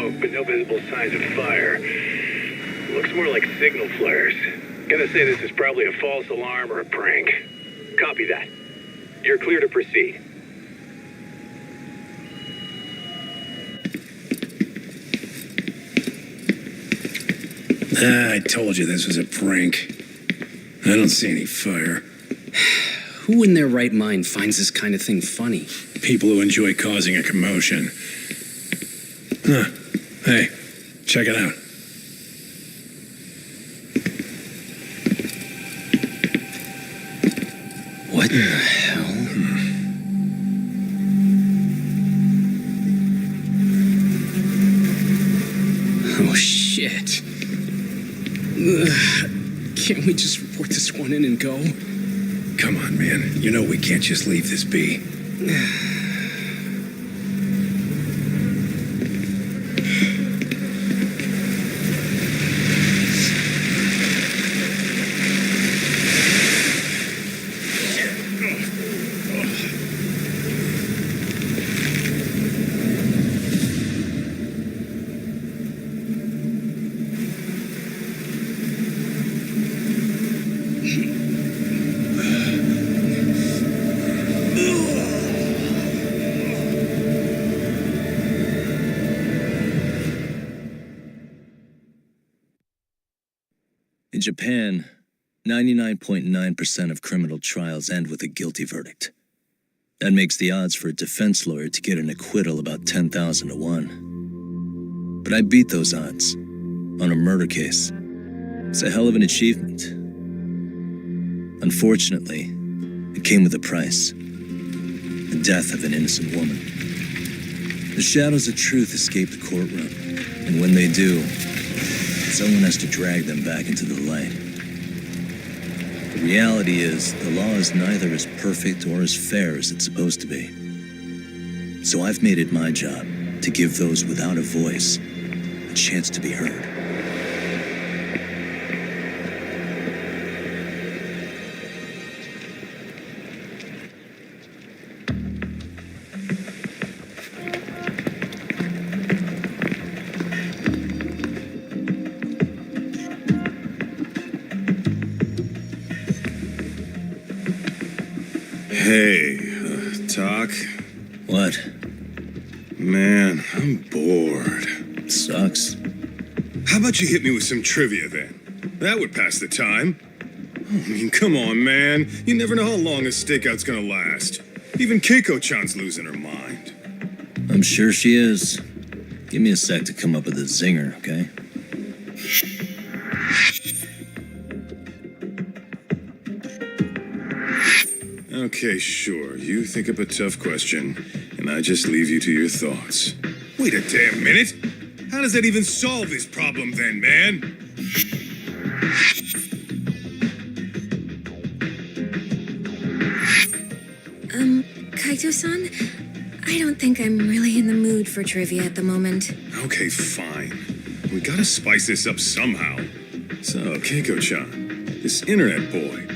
smoke, but no visible signs of fire. Looks more like signal flares. Gonna say this is probably a false alarm or a prank. Copy that. You're clear to proceed. I told you this was a prank. I don't see any fire. Who in their right mind finds this kind of thing funny? People who enjoy causing a commotion. Huh. Hey, check it out. What the hell? Oh, shit. Can't we just report this one in and go? Come on, man. You know we can't just leave this be. In Japan, 99.9% of criminal trials end with a guilty verdict. That makes the odds for a defense lawyer to get an acquittal about 10,000 to 1. But I beat those odds on a murder case. It's a hell of an achievement. Unfortunately, it came with a price. The death of an innocent woman. The shadows of truth escape the courtroom, and when they do, someone has to drag them back into the light. The reality is, the law is neither as perfect or as fair as it's supposed to be. So I've made it my job to give those without a voice a chance to be heard. Hey, Talk? What? Man, I'm bored. Sucks. How about you hit me with some trivia then? That would pass the time. I mean, come on, man. You never know how long a stakeout's gonna last. Even Keiko-chan's losing her mind. I'm sure she is. Give me a sec to come up with a zinger, okay? Okay, sure. You think up a tough question, and I just leave you to your thoughts. Wait a damn minute! How does that even solve this problem then, man? Kaito-san, I don't think I'm really in the mood for trivia at the moment. Okay, fine. We gotta spice this up somehow. So, Keiko-chan, this internet boy,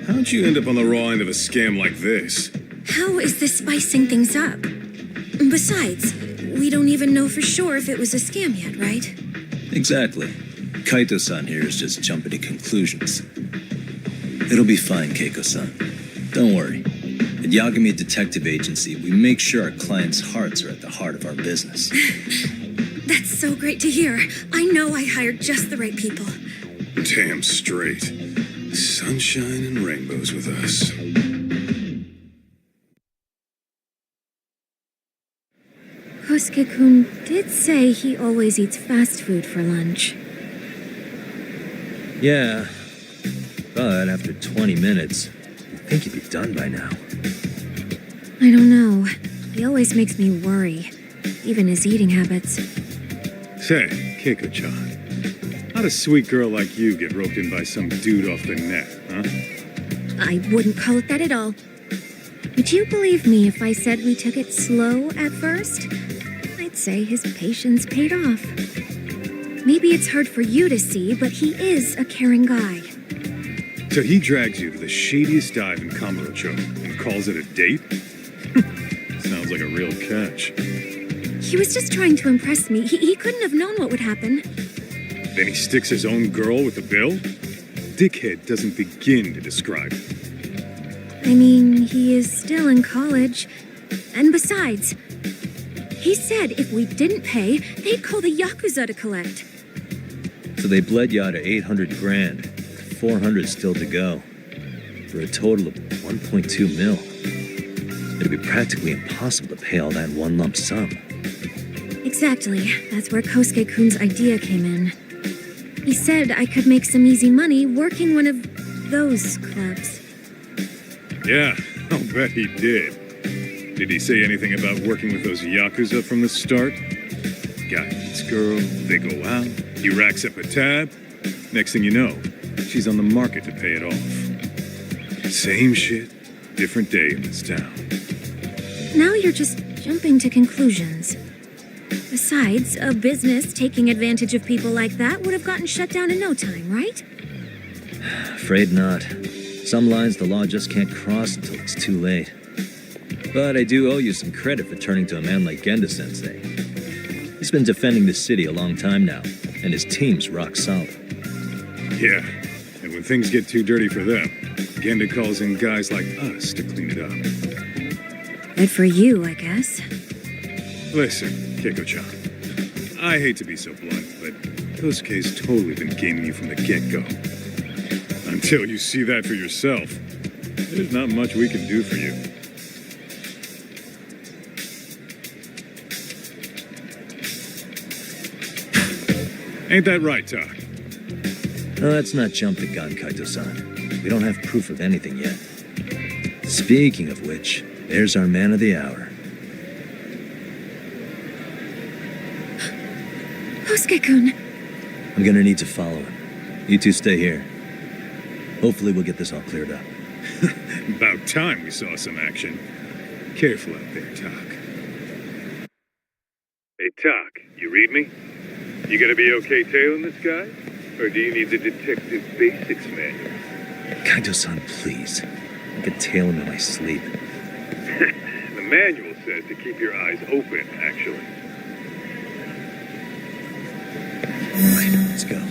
how'd you end up on the raw end of a scam like this? How is this spicing things up? Besides, we don't even know for sure if it was a scam yet, right? Exactly. Kaito-san here is just jumping to conclusions. It'll be fine, Keiko-san. Don't worry. At Yagami Detective Agency, we make sure our clients' hearts are at the heart of our business. That's so great to hear. I know I hired just the right people. Damn straight. Sunshine and rainbows with us. Kosuke-kun did say he always eats fast food for lunch. Yeah, but after 20 minutes, I think you'd be done by now. I don't know. He always makes me worry, even his eating habits. Say, Keiko-chan, how'd a sweet girl like you get roped in by some dude off the net, huh? I wouldn't call it that at all. Would you believe me if I said we took it slow at first? I'd say his patience paid off. Maybe it's hard for you to see, but he is a caring guy. So he drags you to the shadiest dive in Kamurocho and calls it a date? Sounds like a real catch. He was just trying to impress me. He couldn't have known what would happen. Then he sticks his own girl with the bill? Dickhead doesn't begin to describe it. I mean, he is still in college. And besides, he said if we didn't pay, they'd call the Yakuza to collect. So they bled you out of 800 grand. 400 still to go. For a total of 1.2 mil. It'd be practically impossible to pay all that in one lump sum. Exactly. That's where Kosuke-kun's idea came in. He said I could make some easy money working one of those clubs. Yeah, I'll bet he did. Did he say anything about working with those Yakuza from the start? Guy meets girl, they go out, he racks up a tab. Next thing you know, she's on the market to pay it off. Same shit, different day in this town. Now you're just jumping to conclusions. Besides, a business taking advantage of people like that would have gotten shut down in no time, right? Afraid not. Some lines the law just can't cross until it's too late. But I do owe you some credit for turning to a man like Genda-sensei. He's been defending the city a long time now, and his team's rock solid. Yeah, and when things get too dirty for them, Genda calls in guys like us to clean it up. Good for you, I guess. Listen, Keiko-chan, I hate to be so blunt, but Kosuke's totally been gaming you from the get-go. Until you see that for yourself, there's not much we can do for you. Ain't that right, Tak? No, let's not jump the gun, Kaito-san. We don't have proof of anything yet. Speaking of which, there's our man of the hour. Kosuke-kun. I'm gonna need to follow him. You two stay here. Hopefully we'll get this all cleared up. About time we saw some action. Careful out there, Tak. Hey, Tak, you read me? You gonna be okay tailing this guy? Or do you need the detective basics manual? Kaito-san, please. I could tail him in my sleep. The manual says to keep your eyes open, actually. All right, let's go.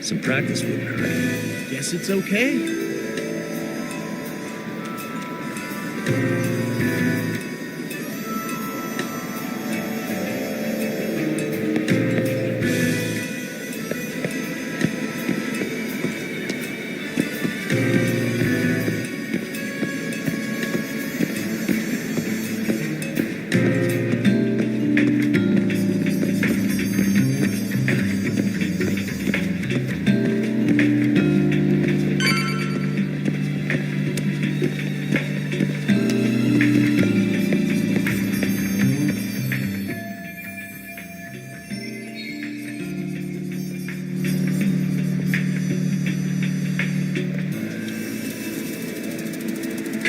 Some practice wouldn't hurt. Guess it's okay.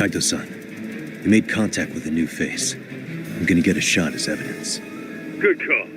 Kaito-san, you made contact with a new face. I'm gonna get a shot as evidence. Good call.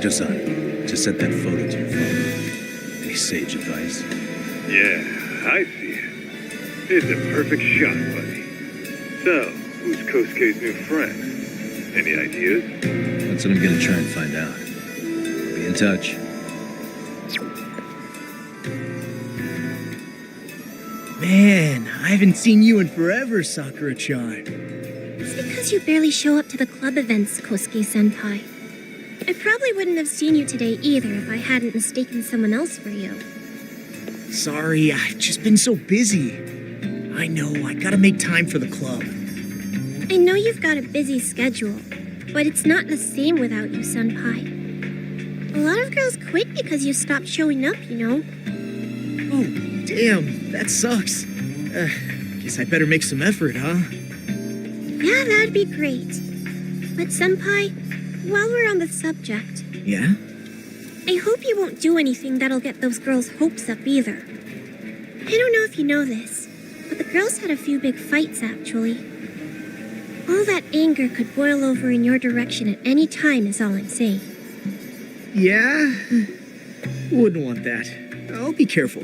Saito-san, just set that photo to your phone. Any sage advice? Yeah, I see it. It's a perfect shot, buddy. So, who's Kosuke's new friend? Any ideas? That's what I'm gonna try and find out. I'll be in touch. Man, I haven't seen you in forever, Sakura-chan. It's because you barely show up to the club events, Kosuke-senpai. I probably wouldn't have seen you today either if I hadn't mistaken someone else for you. Sorry, I've just been so busy. I know, I gotta make time for the club. I know you've got a busy schedule, but it's not the same without you, senpai. A lot of girls quit because you stopped showing up, you know. Oh, damn, that sucks. Guess I better make some effort, huh? Yeah, that'd be great. But senpai, while we're on the subject, Yeah? I hope you won't do anything that'll get those girls' hopes up either. I don't know if you know this, but the girls had a few big fights actually. All that anger could boil over in your direction at any time is all I'm saying. Yeah? Wouldn't want that. I'll be careful.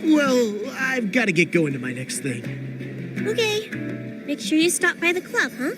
Well, I've gotta get going to my next thing. Okay, make sure you stop by the club, huh?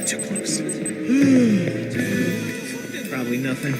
Too close. Probably nothing.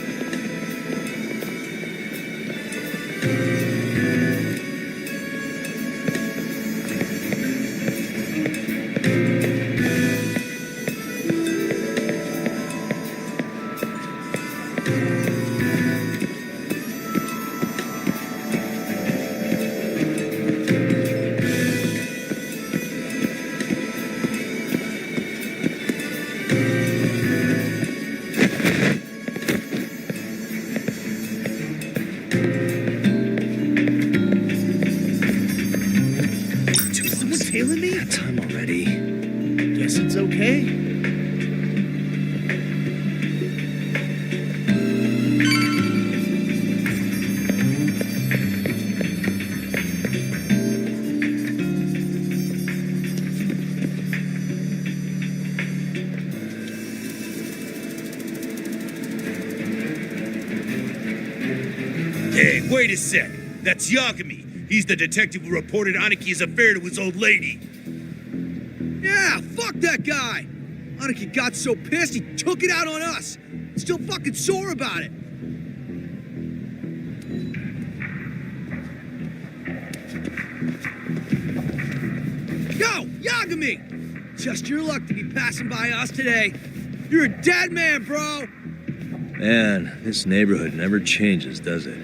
Someone tailing me? Time already. Guess it's okay. Hey, wait a sec. That's Yagami. He's the detective who reported Aniki's affair to his old lady. Yeah, fuck that guy! Aniki got so pissed he took it out on us. Still fucking sore about it. Yo, Yagami! Just your luck to be passing by us today. You're a dead man, bro! Man, this neighborhood never changes, does it?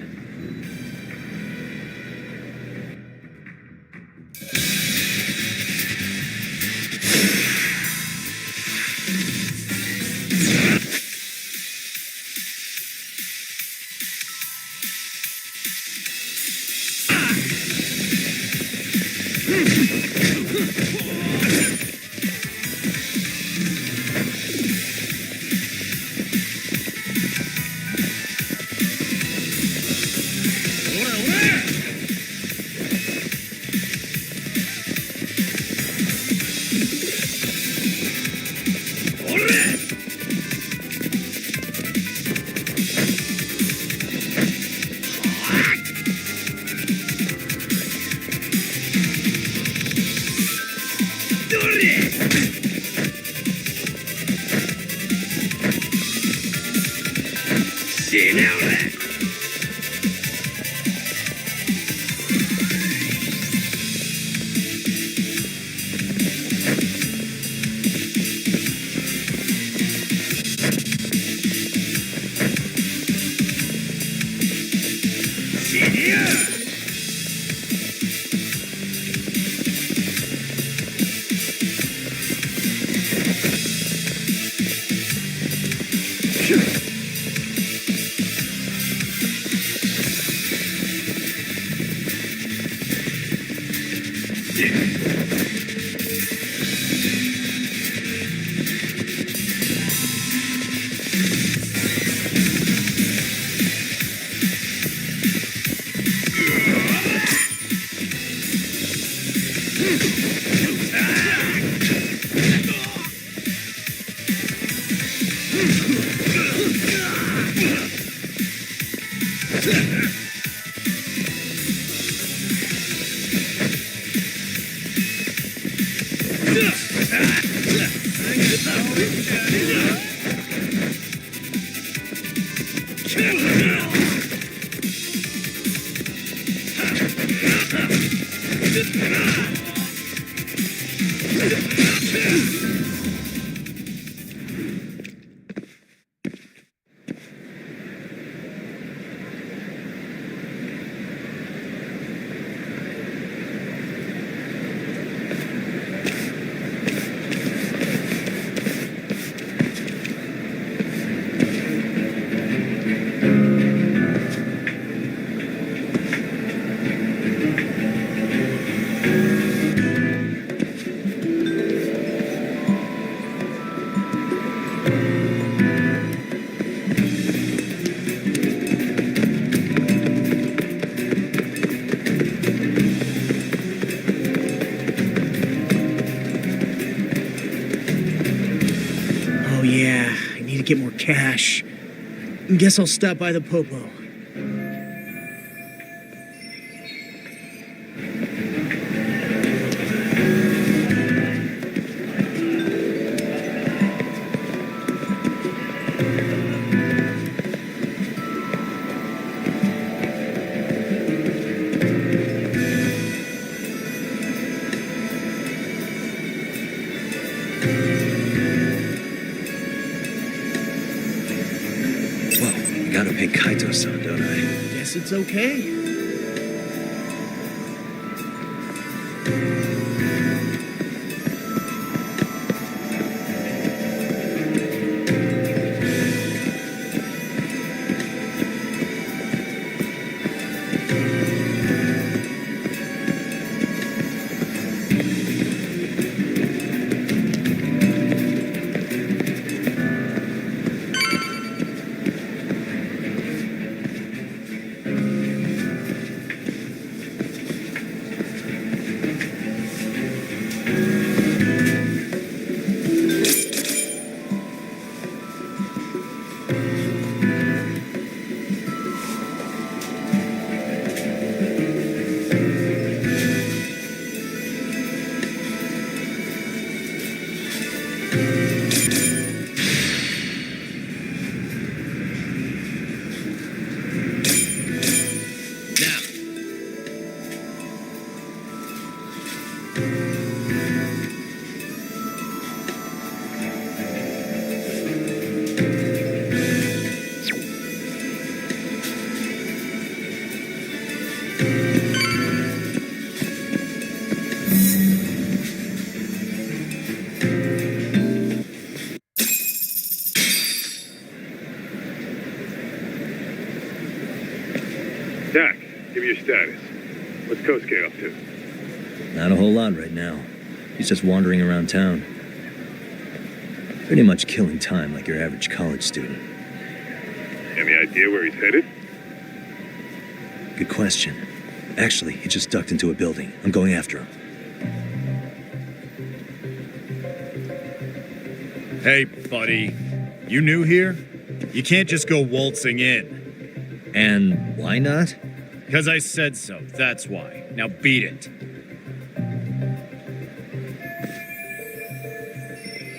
Oh yeah, I need to get more cash. Guess I'll stop by the Popo. Whoa, I gotta pay Kaito-san, don't I? Guess it's okay. Dak, give me your status. What's Kosuke up to? Not a whole lot right now. He's just wandering around town. Pretty much killing time like your average college student. Any idea where he's headed? Good question. Actually, he just ducked into a building. I'm going after him. Hey, buddy. You new here? You can't just go waltzing in. And why not? Because I said so, that's why. Now beat it.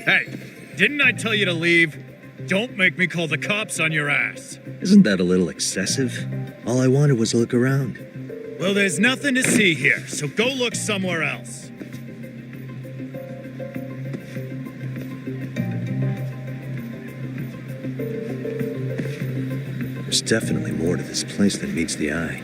Hey, didn't I tell you to leave? Don't make me call the cops on your ass. Isn't that a little excessive? All I wanted was a look around. Well, there's nothing to see here, so go look somewhere else. There's definitely more to this place than meets the eye.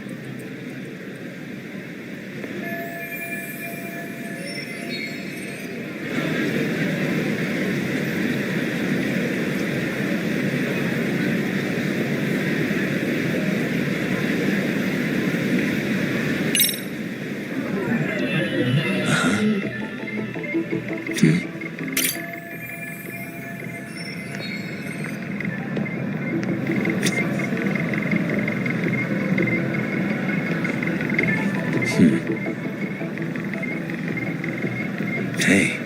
Hey.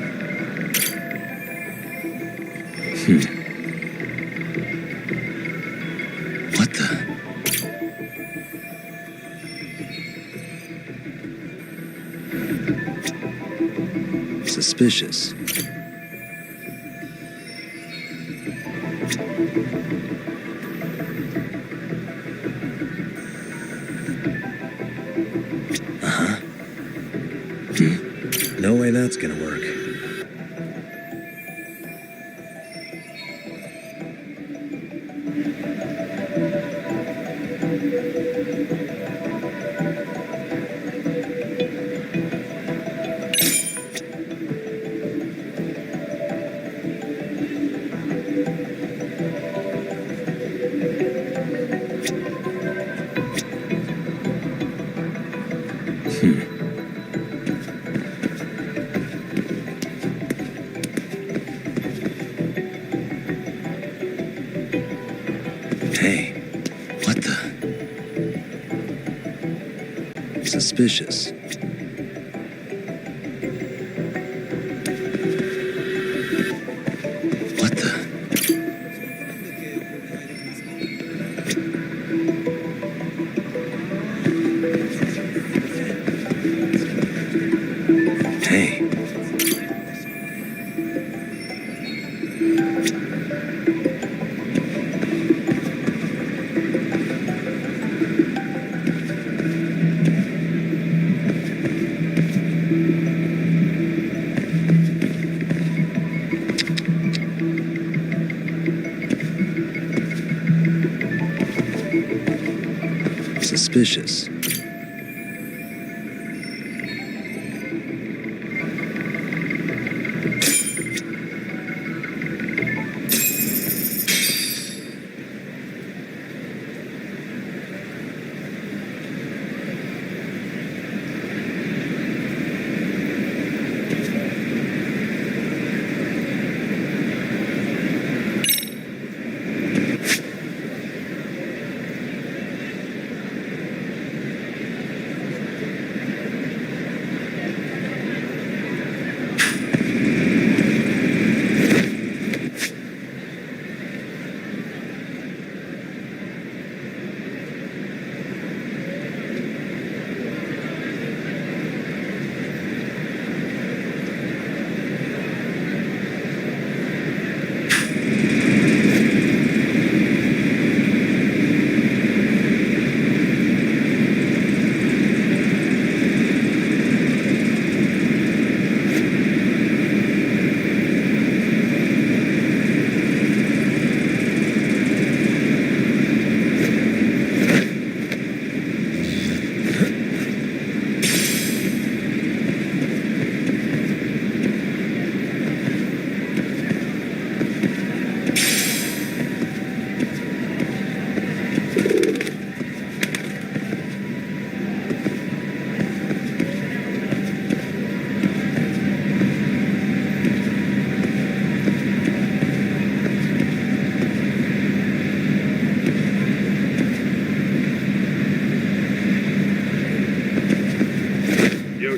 What the? Suspicious. Suspicious. No way that's gonna work. Hey, what the? Suspicious. What the? Hey. Suspicious.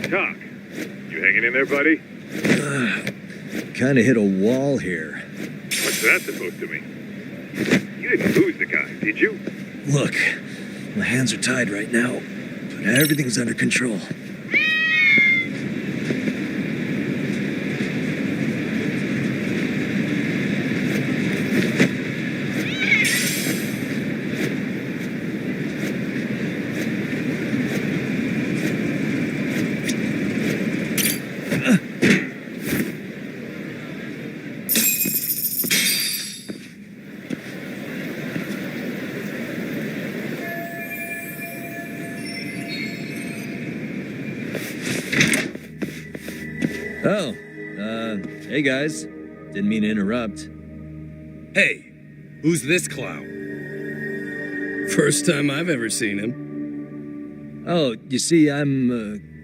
Doc, you hanging in there, buddy? Kinda hit a wall here. What's that supposed to mean? You didn't lose the guy, did you? Look, my hands are tied right now, but everything's under control. Oh, hey guys. Didn't mean to interrupt. Hey, who's this clown? First time I've ever seen him. Oh, you see, I'm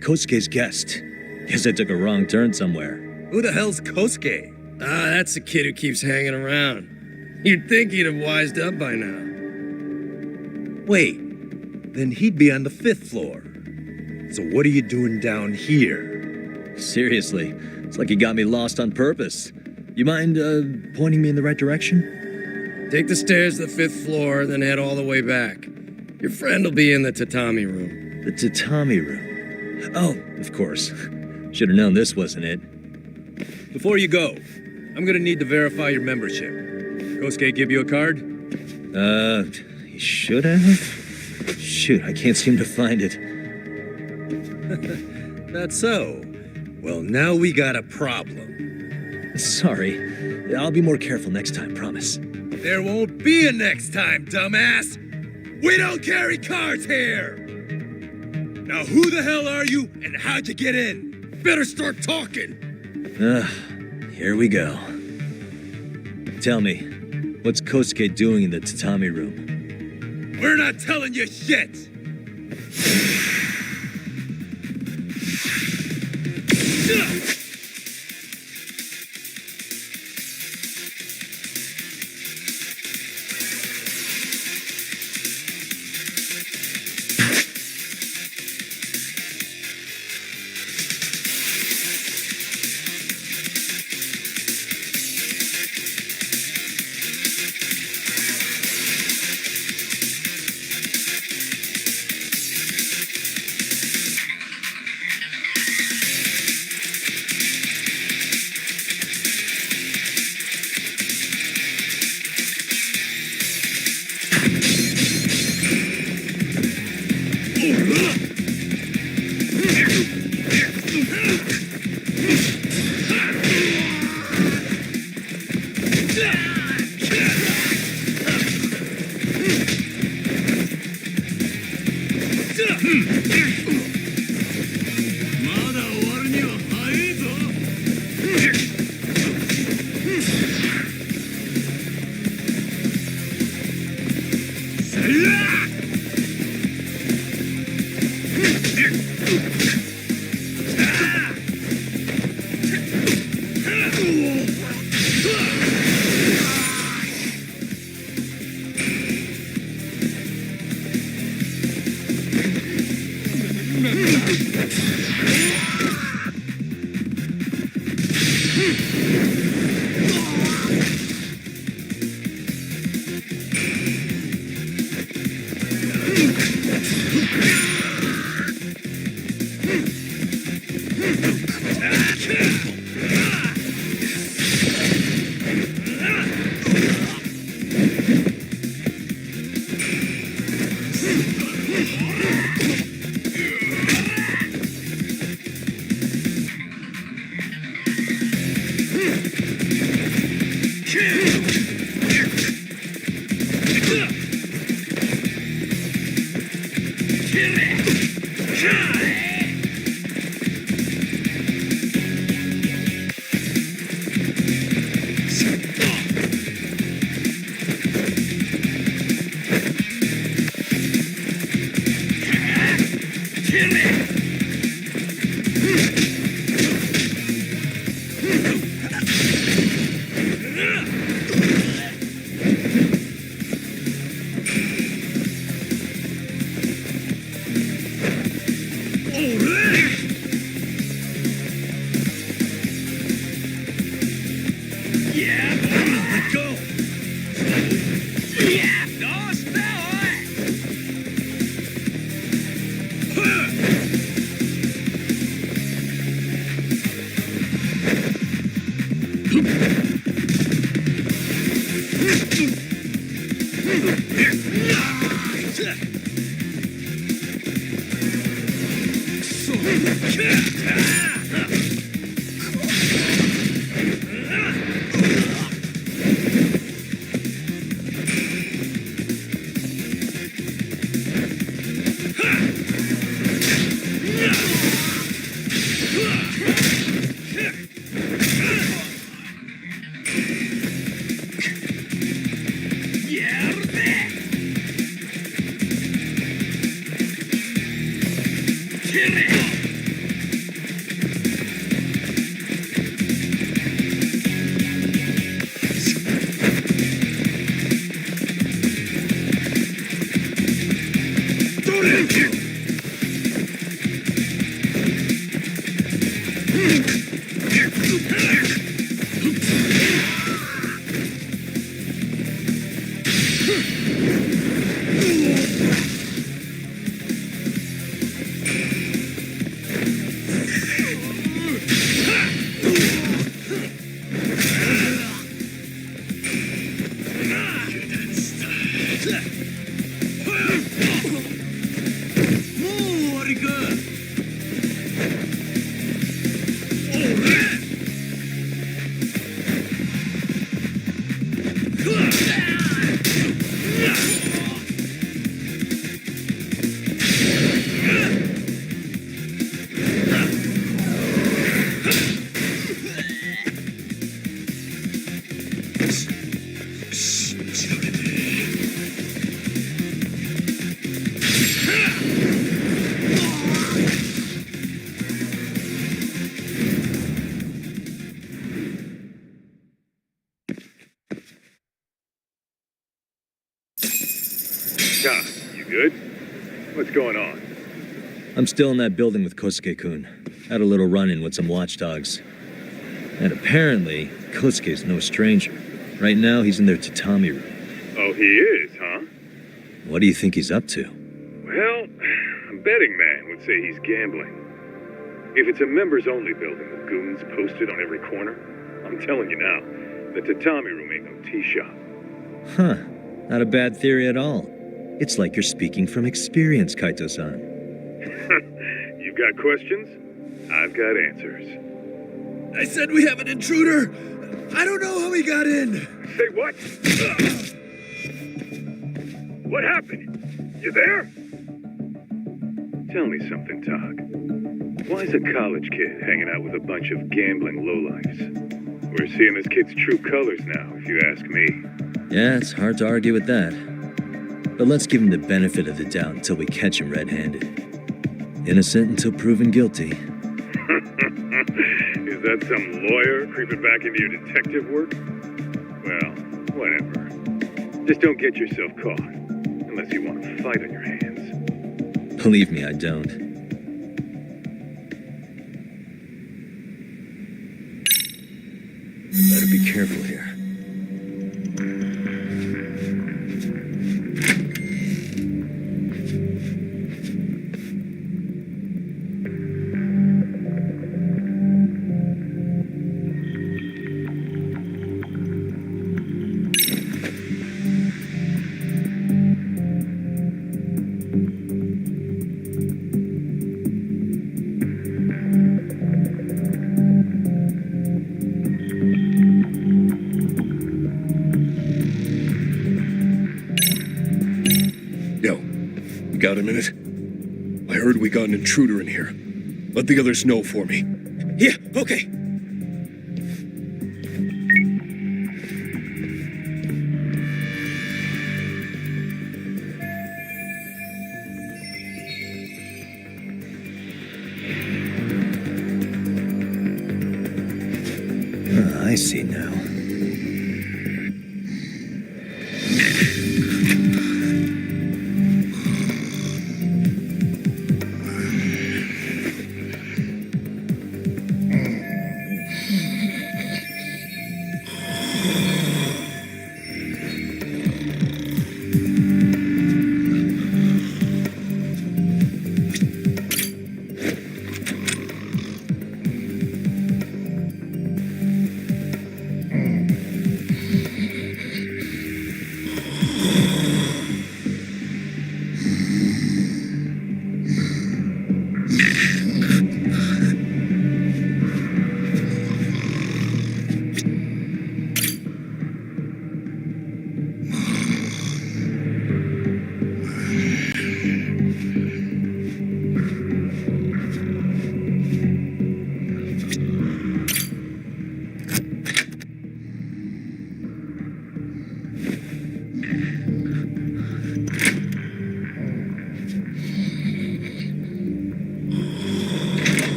Kosuke's guest. Guess I took a wrong turn somewhere. Who the hell's Kosuke? Ah, that's the kid who keeps hanging around. You'd think he'd have wised up by now. Wait, then he'd be on the 5th floor. So what are you doing down here? Seriously, it's like you got me lost on purpose. You mind pointing me in the right direction? Take the stairs to the 5th floor, then head all the way back. Your friend will be in the tatami room. The tatami room. Oh, of course. Should have known this wasn't it. Before you go, I'm gonna need to verify your membership. Kosuke give you a card? He should have? Shoot, I can't seem to find it. That's so. Well, now we got a problem. Sorry. I'll be more careful next time, promise. There won't be a next time, dumbass! We don't carry cards here! Now who the hell are you and how'd you get in? Better start talking! Here we go. Tell me, what's Kosuke doing in the tatami room? We're not telling you shit! Doc, you good? What's going on? I'm still in that building with Kosuke-kun. Had a little run-in with some watchdogs. And apparently, Kosuke's no stranger. Right now, he's in their tatami room. Oh, he is, huh? What do you think he's up to? Well, a betting man would say he's gambling. If it's a members-only building with goons posted on every corner, I'm telling you now, the tatami room ain't no tea shop. Huh. Not a bad theory at all. It's like you're speaking from experience, Kaito-san. You've got questions? I've got answers. I said we have an intruder. I don't know how he got in. Say what? What happened? You there? Tell me something, Todd. Why is a college kid hanging out with a bunch of gambling lowlifes? We're seeing this kid's true colors now, if you ask me. Yeah, it's hard to argue with that. But let's give him the benefit of the doubt until we catch him red-handed. Innocent until proven guilty. Is that some lawyer creeping back into your detective work? Well, whatever. Just don't get yourself caught. Unless you want a fight on your hands. Believe me, I don't. Better be careful here. Got a minute? I heard we got an intruder in here. Let the others know for me. Yeah, okay. I see now.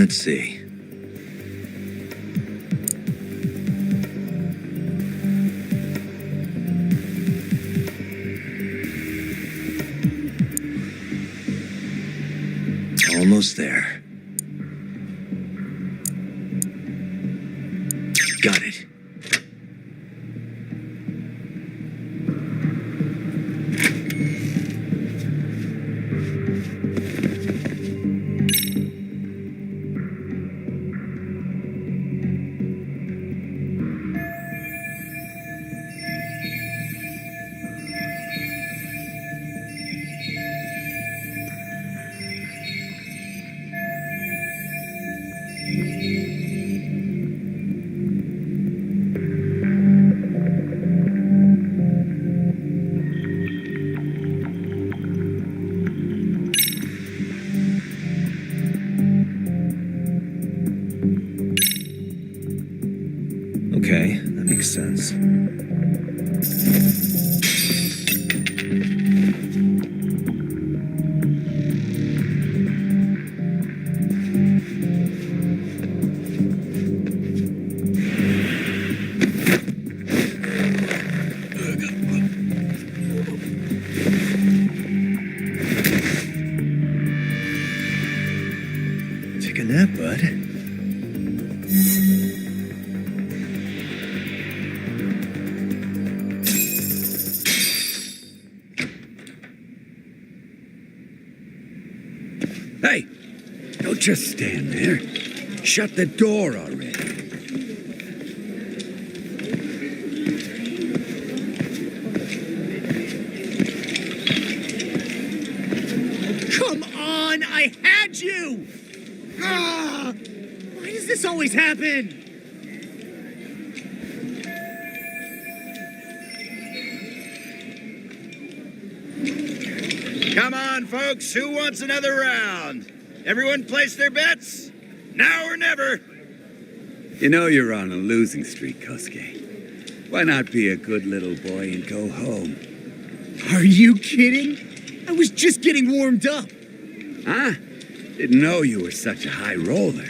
Let's see. Almost there. Got it. Okay, that makes sense. Take a nap, bud. Hey, don't just stand there. Shut the door already. Come on, I had you! Ah! Why does this always happen? Come on, folks. Who wants another round? Everyone place their bets? Now or never. You know you're on a losing streak, Kosuke. Why not be a good little boy and go home? Are you kidding? I was just getting warmed up. Huh? Didn't know you were such a high roller.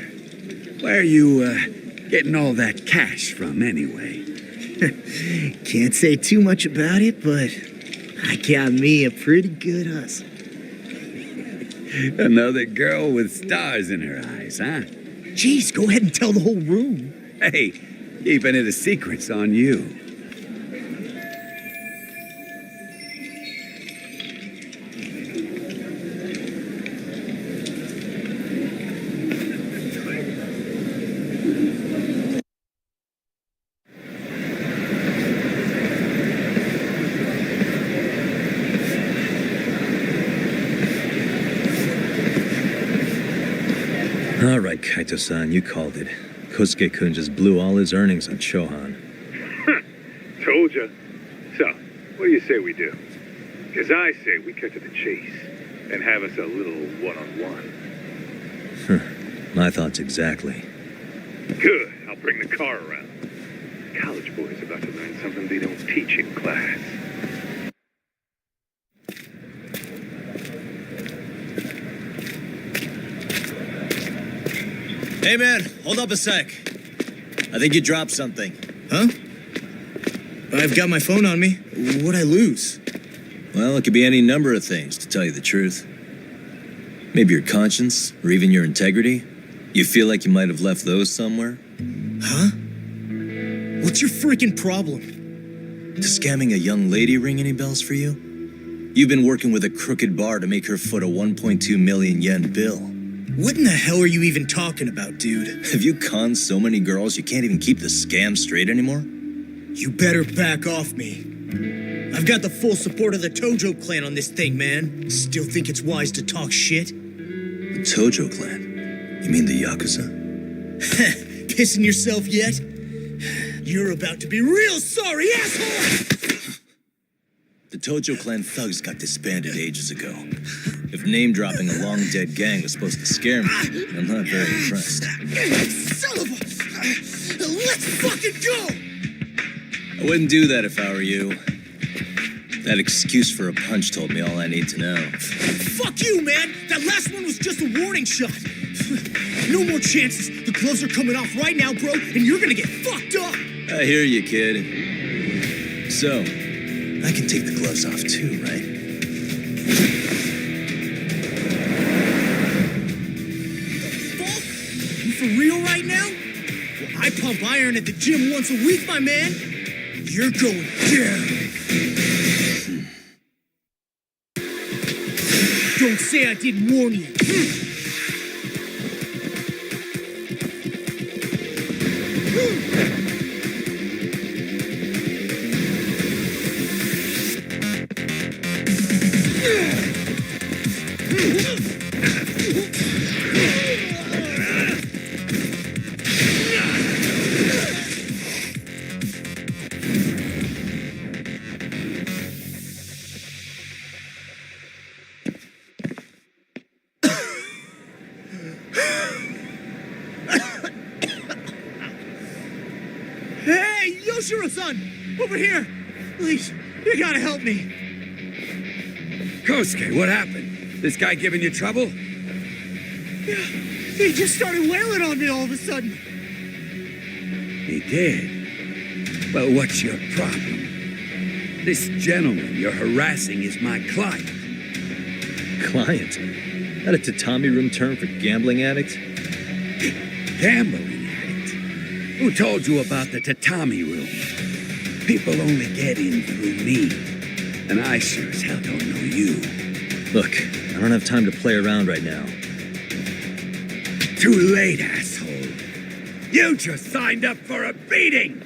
Where are you getting all that cash from anyway? Can't say too much about it, but I got me a pretty good hustle. Another girl with stars in her eyes, huh? Jeez, go ahead and tell the whole room. Hey, keeping it a secret's on you. All right, Kaito-san, you called it. Kosuke-kun just blew all his earnings on Shohan. Told ya. So, what do you say we do? Because I say we cut to the chase and have us a little one-on-one. My thoughts exactly. Good. I'll bring the car around. College boys about to learn something they don't teach in class. Hey, man, hold up a sec. I think you dropped something. Huh? I've got my phone on me. What'd I lose? Well, it could be any number of things, to tell you the truth. Maybe your conscience, or even your integrity. You feel like you might have left those somewhere? Huh? What's your freaking problem? Does scamming a young lady ring any bells for you? You've been working with a crooked bar to make her foot a 1.2 million yen bill. What in the hell are you even talking about, dude? Have you conned so many girls you can't even keep the scam straight anymore? You better back off me. I've got the full support of the Tojo clan on this thing, man. Still think it's wise to talk shit? The Tojo clan? You mean the Yakuza? Pissing yourself yet? You're about to be real sorry, asshole! The Tojo clan thugs got disbanded ages ago. If name-dropping a long-dead gang was supposed to scare me, I'm not very impressed. Son of a... Let's fucking go! I wouldn't do that if I were you. That excuse for a punch told me all I need to know. Fuck you, man! That last one was just a warning shot. No more chances. The gloves are coming off right now, bro, and you're gonna get fucked up. I hear you, kid. So, I can take the gloves off too, right? Fuck? You for real right now? Well, I pump iron at the gym once a week, my man. You're going down. Don't say I didn't warn you. Hey, Yoshiro-san! Over here! Please, you gotta help me. Kosuke, what happened? This guy giving you trouble? Yeah, he just started wailing on me all of a sudden. He did? Well, what's your problem? This gentleman you're harassing is my client. Client? That a tatami room term for gambling addict? Gambling addict? Who told you about the tatami room? People only get in through me. And I sure as hell don't know you. Look, I don't have time to play around right now. Too late, asshole. You just signed up for a beating!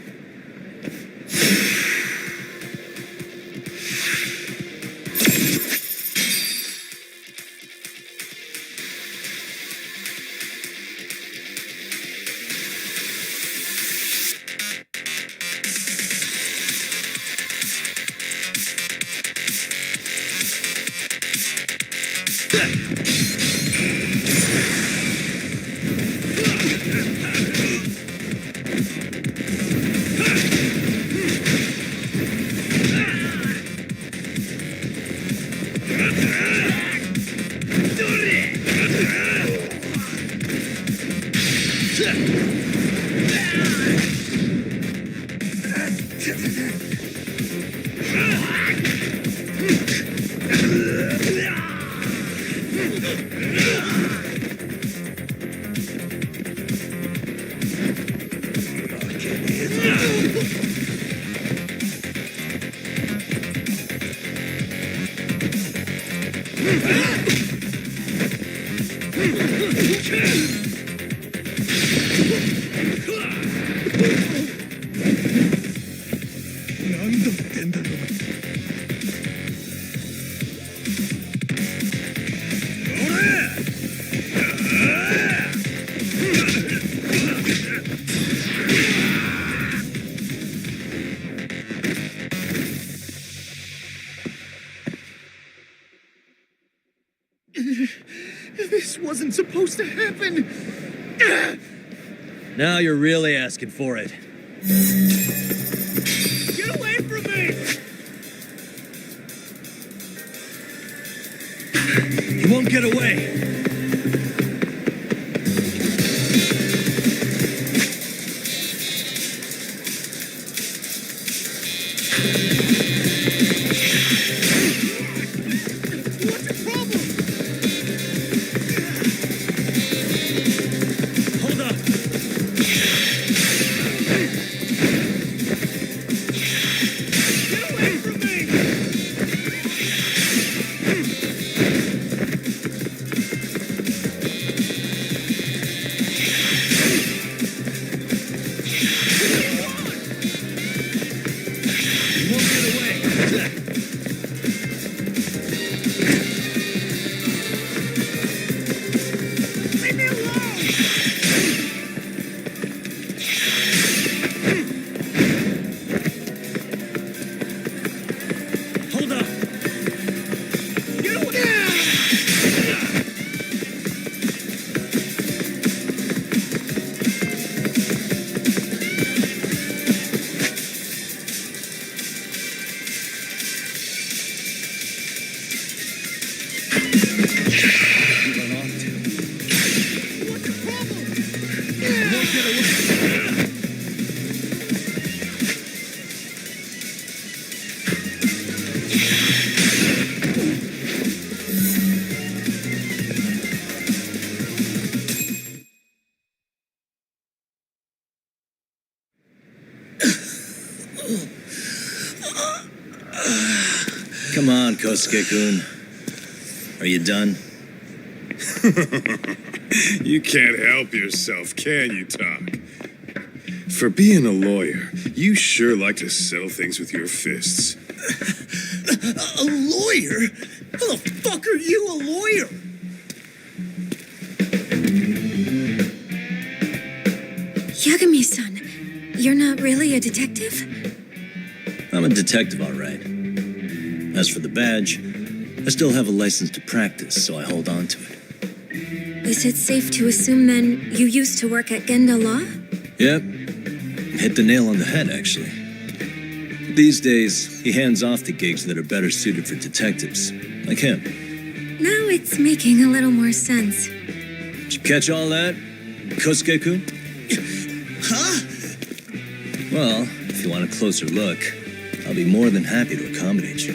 This wasn't supposed to happen. Now you're really asking for it. Get away from me! You won't get away. What's the problem? Hold up. Get away from me! You won't get Come on, Kosuke-kun. Are you done? You can't help yourself, can you, Tak? For being a lawyer, you sure like to settle things with your fists. A lawyer? How the fuck are you a lawyer? Yagami-san, you're not really a detective? I'm a detective, all right. As for the badge, I still have a license to practice, so I hold on to it. Is it safe to assume then you used to work at Genda Law? Yep. Hit the nail on the head, actually. These days, he hands off to gigs that are better suited for detectives, like him. Now it's making a little more sense. Did you catch all that, Kosuke-kun? Huh? Well, if you want a closer look, I'll be more than happy to accommodate you.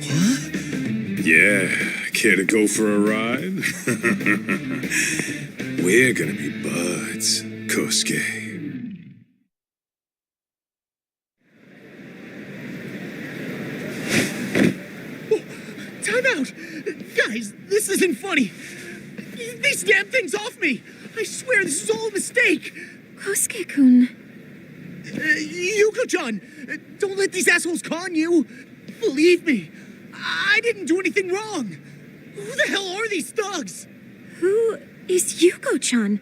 What? Yeah, care to go for a ride? We're gonna be buds, Kosuke. Time out! Guys, this isn't funny. These damn things off me! I swear this is all a mistake! Kosuke-kun. Yuko-chan, don't let these assholes con you! Believe me, I didn't do anything wrong! Who the hell are these thugs? Who is Yuko-chan?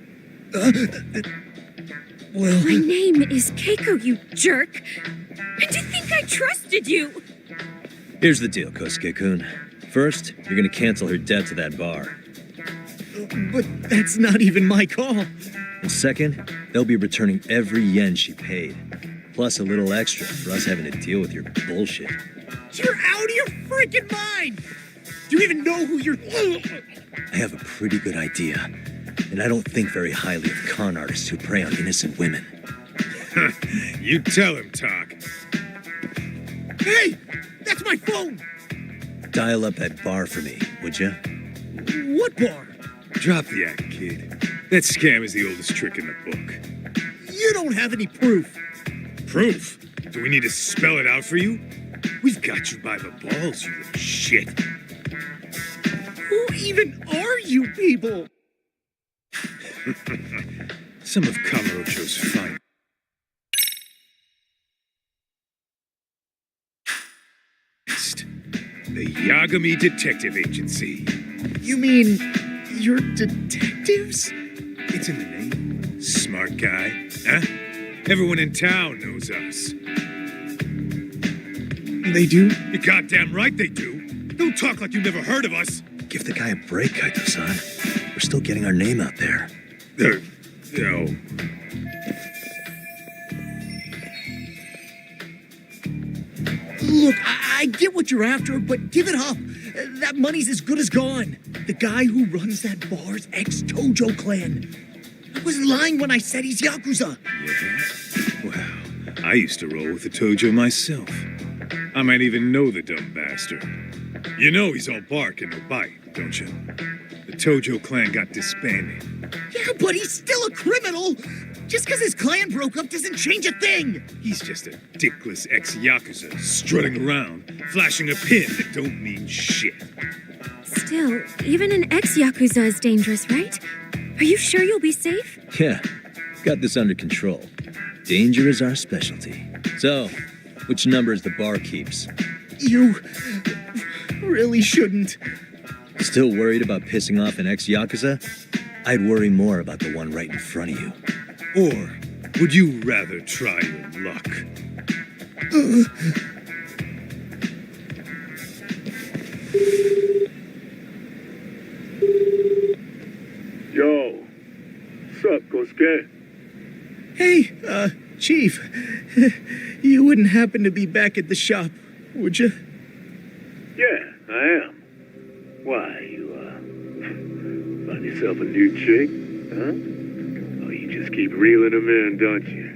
Well... My name is Keiko, you jerk! And to think I trusted you! Here's the deal, Kosuke-kun. First, you're gonna cancel her debt to that bar. But that's not even my call. And second, they'll be returning every yen she paid. Plus a little extra for us having to deal with your bullshit. You're out of your freaking mind! Do you even know who you're... I have a pretty good idea. And I don't think very highly of con artists who prey on innocent women. You tell him, Tak. Hey! That's my phone! Dial up that bar for me, would you? What bar? Drop the act, kid. That scam is the oldest trick in the book. You don't have any proof. Proof? Do we need to spell it out for you? We've got you by the balls, you little shit. Who even are you people? Some of Kamurocho's fine. The Yagami Detective Agency. You mean you're detectives? It's in the name. Smart guy, huh? Everyone in town knows us. They do? You're goddamn right they do. Don't talk like you never heard of us. Give the guy a break, Kaito-san. We're still getting our name out there. No. Look, I get what you're after, but give it up. That money's as good as gone. The guy who runs that bar's ex-Tojo clan. I wasn't lying when I said he's Yakuza. Yeah? Well, I used to roll with the Tojo myself. I might even know the dumb bastard. You know he's all bark and no bite, don't you? The Tojo clan got disbanded. Yeah, but he's still a criminal. Just because his clan broke up doesn't change a thing. He's just a dickless ex-Yakuza strutting around, flashing a pin that don't mean shit. Still, even an ex-Yakuza is dangerous, right? Are you sure you'll be safe? Yeah, got this under control. Danger is our specialty. So, which number is the bar keeps? You really shouldn't. Still worried about pissing off an ex-Yakuza? I'd worry more about the one right in front of you. Or would you rather try your luck? Yo, sup, Kosuke? Hey, Chief. You wouldn't happen to be back at the shop, would you? Yeah, I am. Why, you, find yourself a new chick, huh? Oh, you just keep reeling them in, don't you?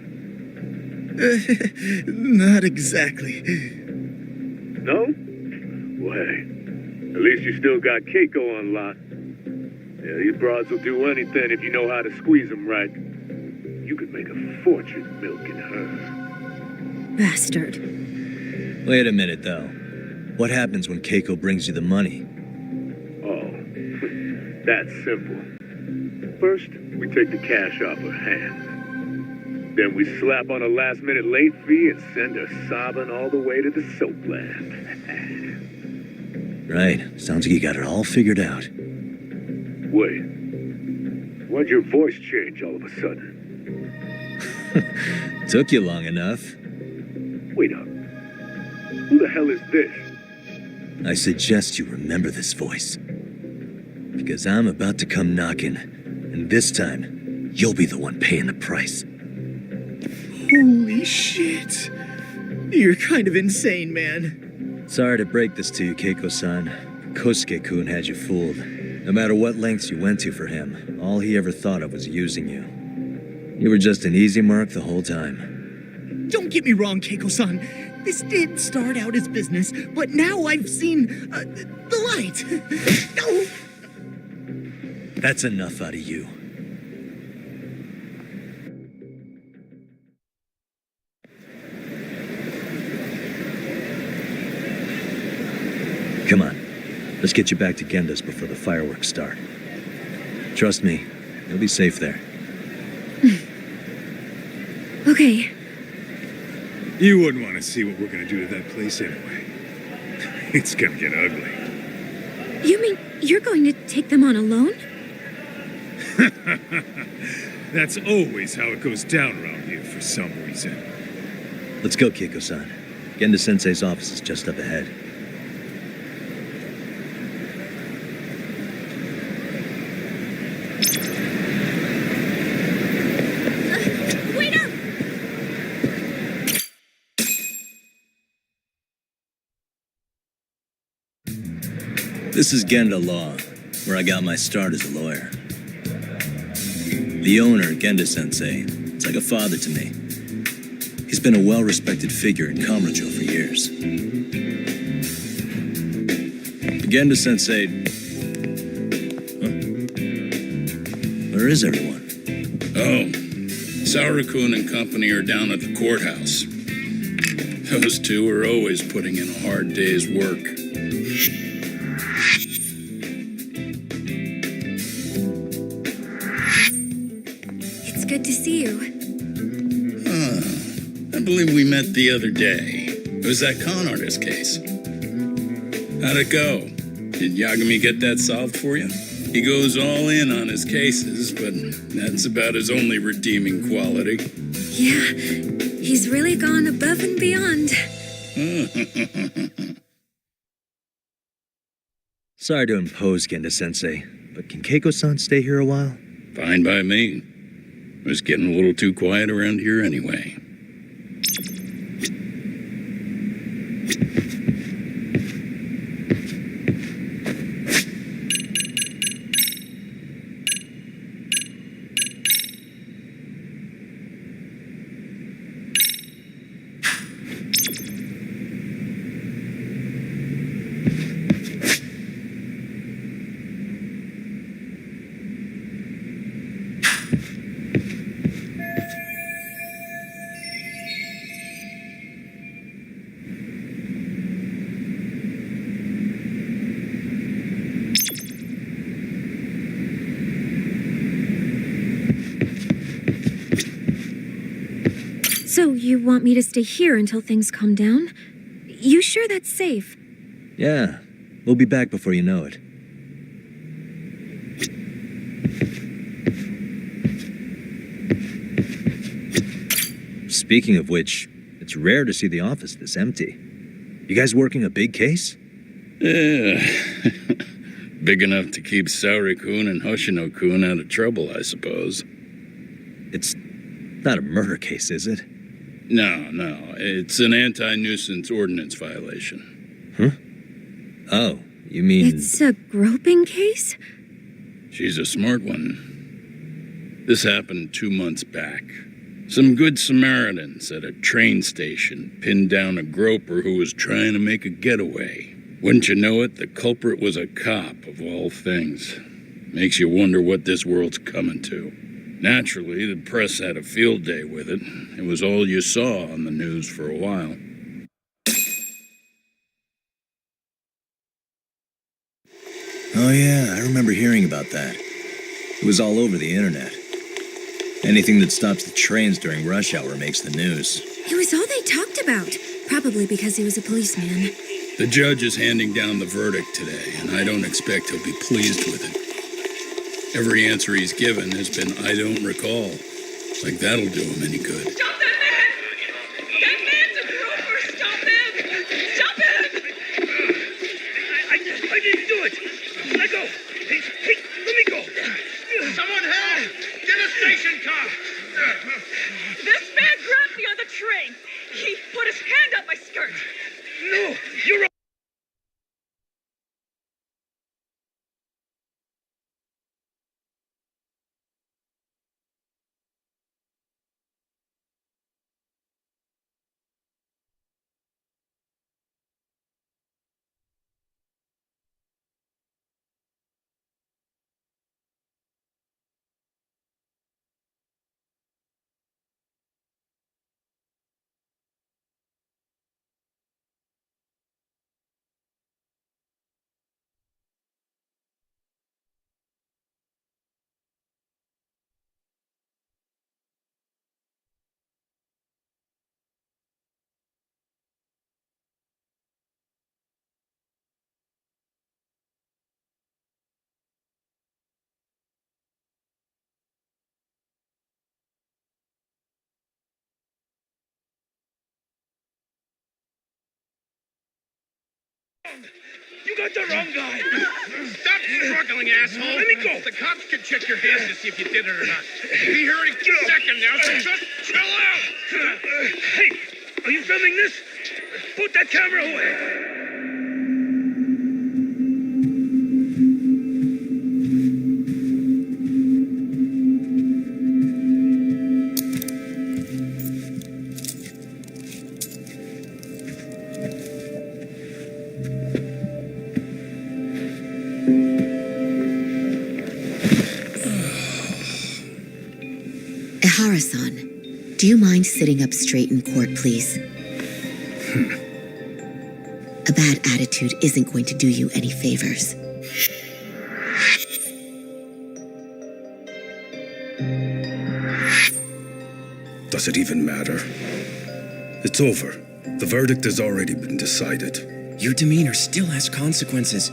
Not exactly. No? Well, hey, at least you still got Keiko on lock. Yeah, these broads will do anything if you know how to squeeze them right. You could make a fortune milking her. Bastard. Wait a minute, though. What happens when Keiko brings you the money? Oh, that's simple. First, we take the cash off her hand. Then we slap on a last-minute late fee and send her sobbing all the way to the soapland. Right. Sounds like you got it all figured out. Wait. Why'd your voice change all of a sudden? Took you long enough. Wait up. Who the hell is this? I suggest you remember this voice. Because I'm about to come knocking, and this time, you'll be the one paying the price. Holy shit. You're kind of insane, man. Sorry to break this to you, Keiko-san. Kosuke-kun had you fooled. No matter what lengths you went to for him, all he ever thought of was using you. You were just an easy mark the whole time. Don't get me wrong, Keiko-san. This did start out as business, but now I've seen the light. No! That's enough out of you. Come on. Let's get you back to Genda's before the fireworks start. Trust me, you'll be safe there. Okay. You wouldn't want to see what we're gonna do to that place anyway. It's gonna get ugly. You mean you're going to take them on alone? That's always how it goes down around here for some reason. Let's go, Keiko-san. Genda-sensei's office is just up ahead. Wait up! This is Genda Law, where I got my start as a lawyer. The owner, Genda-sensei, is like a father to me. He's been a well-respected figure in Kamurocho for years. Genda-sensei... Huh? Where is everyone? Oh, Saurukun and company are down at the courthouse. Those two are always putting in a hard day's work. It's good to see you. I believe we met the other day. It was that con artist case. How'd it go? Did Yagami get that solved for you? He goes all in on his cases, but that's about his only redeeming quality. Yeah, he's really gone above and beyond. Sorry to impose, Genda-sensei, but can Keiko-san stay here a while? Fine by me. It was getting a little too quiet around here anyway. So you want me to stay here until things calm down? You sure that's safe? Yeah, we'll be back before you know it. Speaking of which, it's rare to see the office this empty. You guys working a big case? Yeah. Big enough to keep Saori-kun and Hoshino-kun out of trouble, I suppose. It's not a murder case, is it? No. It's an anti-nuisance ordinance violation. Huh? Oh, you mean... It's a groping case? She's a smart one. This happened 2 months back. Some good Samaritans at a train station pinned down a groper who was trying to make a getaway. Wouldn't you know it, the culprit was a cop, of all things. Makes you wonder what this world's coming to. Naturally, the press had a field day with it. It was all you saw on the news for a while. Oh yeah, I remember hearing about that. It was all over the internet. Anything that stops the trains during rush hour makes the news. It was all they talked about. Probably because he was a policeman. The judge is handing down the verdict today, and I don't expect he'll be pleased with it. Every answer he's given has been, I don't recall. Like that'll do him any good. Stop that man! That man's a grouper! Stop him! Stop him! I didn't do it! Let go! Hey, let me go! Someone help! Get a station car! This man grabbed me on the train. He put his hand up my skirt. No! You're You got the wrong guy! Stop struggling, asshole! Let me go! The cops can check your hands to see if you did it or not. We'll be here any second now, so just chill out! Hey! Are you filming this? Put that camera away! Ihara-san, do you mind sitting up straight in court, please? A bad attitude isn't going to do you any favors. Does it even matter? It's over. The verdict has already been decided. Your demeanor still has consequences.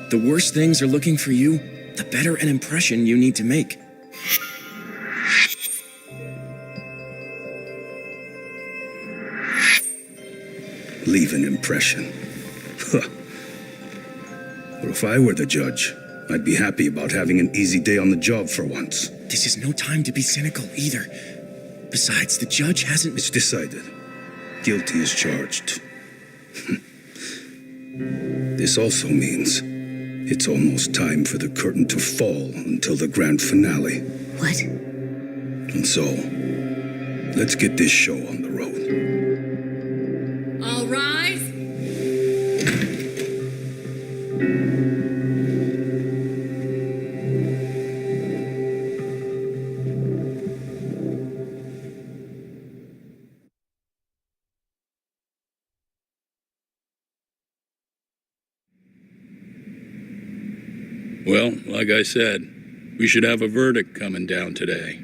The worse things are looking for you, the better an impression you need to make. Leave an impression. Well, if I were the judge, I'd be happy about having an easy day on the job for once. This is no time to be cynical either. Besides, the judge hasn't... It's decided. Guilty is charged. This also means it's almost time for the curtain to fall until the grand finale. What? And so, let's get this show on the road. All rise. Well, like I said, we should have a verdict coming down today.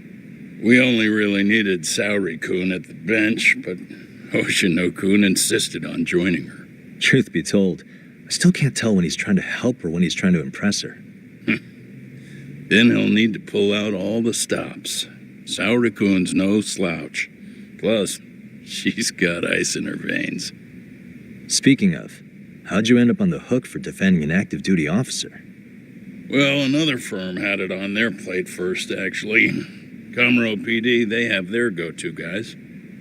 We only really needed Saori-kun at the bench, but Hoshino-kun insisted on joining her. Truth be told, I still can't tell when he's trying to help her when he's trying to impress her. Then he'll need to pull out all the stops. Saori-kun's no slouch. Plus, she's got ice in her veins. Speaking of, how'd you end up on the hook for defending an active duty officer? Well, another firm had it on their plate first, actually. Comro PD, they have their go-to guys.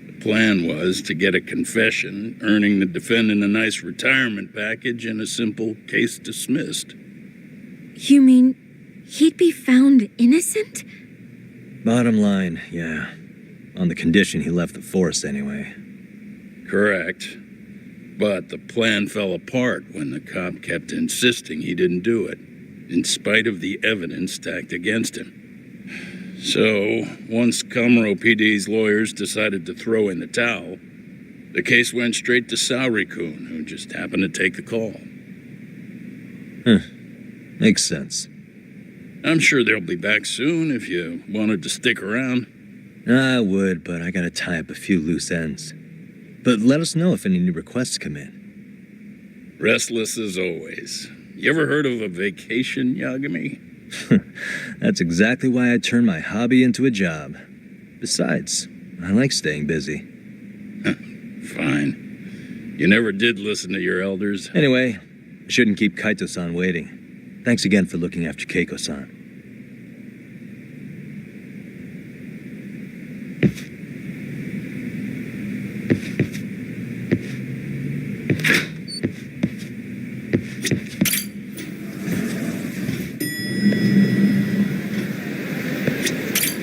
The plan was to get a confession, earning the defendant a nice retirement package and a simple case dismissed. You mean he'd be found innocent? Bottom line, yeah. On the condition he left the force anyway. Correct. But the plan fell apart when the cop kept insisting he didn't do it, in spite of the evidence stacked against him. So, once Comro PD's lawyers decided to throw in the towel, the case went straight to Sauri-kun, who just happened to take the call. Makes sense. I'm sure they'll be back soon if you wanted to stick around. I would, but I gotta tie up a few loose ends. But let us know if any new requests come in. Restless as always. You ever heard of a vacation, Yagami? That's exactly why I turned my hobby into a job. Besides, I like staying busy. Fine. You never did listen to your elders. Anyway, I shouldn't keep Kaito-san waiting. Thanks again for looking after Keiko-san.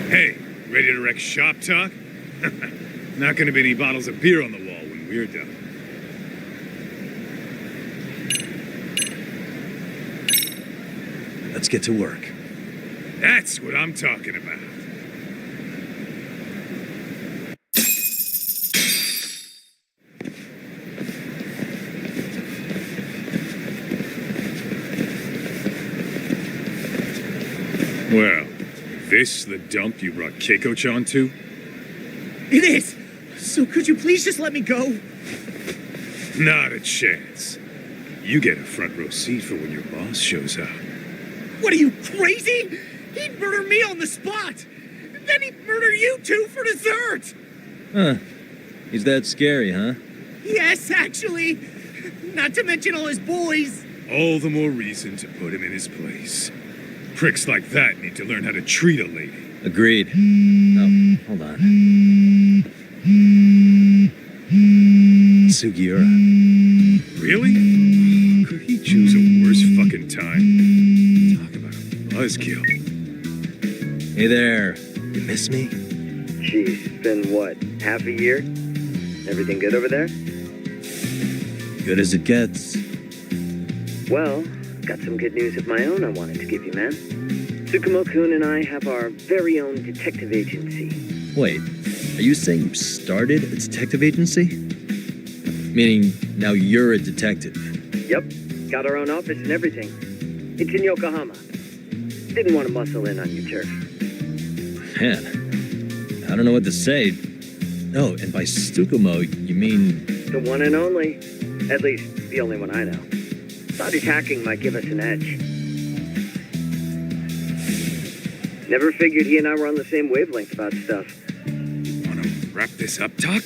Hey, ready to wreck shop talk? Not gonna be any bottles of beer on the wall when we're done. Let's get to work. That's what I'm talking about. Well, this the dump you brought Keiko-chan to? It is! So could you please just let me go? Not a chance. You get a front row seat for when your boss shows up. What are you, crazy? He'd murder me on the spot! Then he'd murder you two for dessert! Huh. He's that scary, huh? Yes, actually. Not to mention all his boys. All the more reason to put him in his place. Pricks like that need to learn how to treat a lady. Agreed. Oh, hold on. Sugiura. Really? Could he choose a worse fucking time? Talk about a buzzkill. Hey there. You miss me? Geez, it's been what, half a year? Everything good over there? Good as it gets. Well, got some good news of my own I wanted to give you, man. Tsukumo-kun and I have our very own detective agency. Wait, are you saying you started a detective agency? Meaning now you're a detective? Yep, got our own office and everything. It's in Yokohama. Didn't want to muscle in on your turf. Man, I don't know what to say. Oh, and by Tsukumo, you mean... The one and only. At least, the only one I know. Thought his hacking might give us an edge. Never figured he and I were on the same wavelength about stuff. Wanna wrap this up, Doc?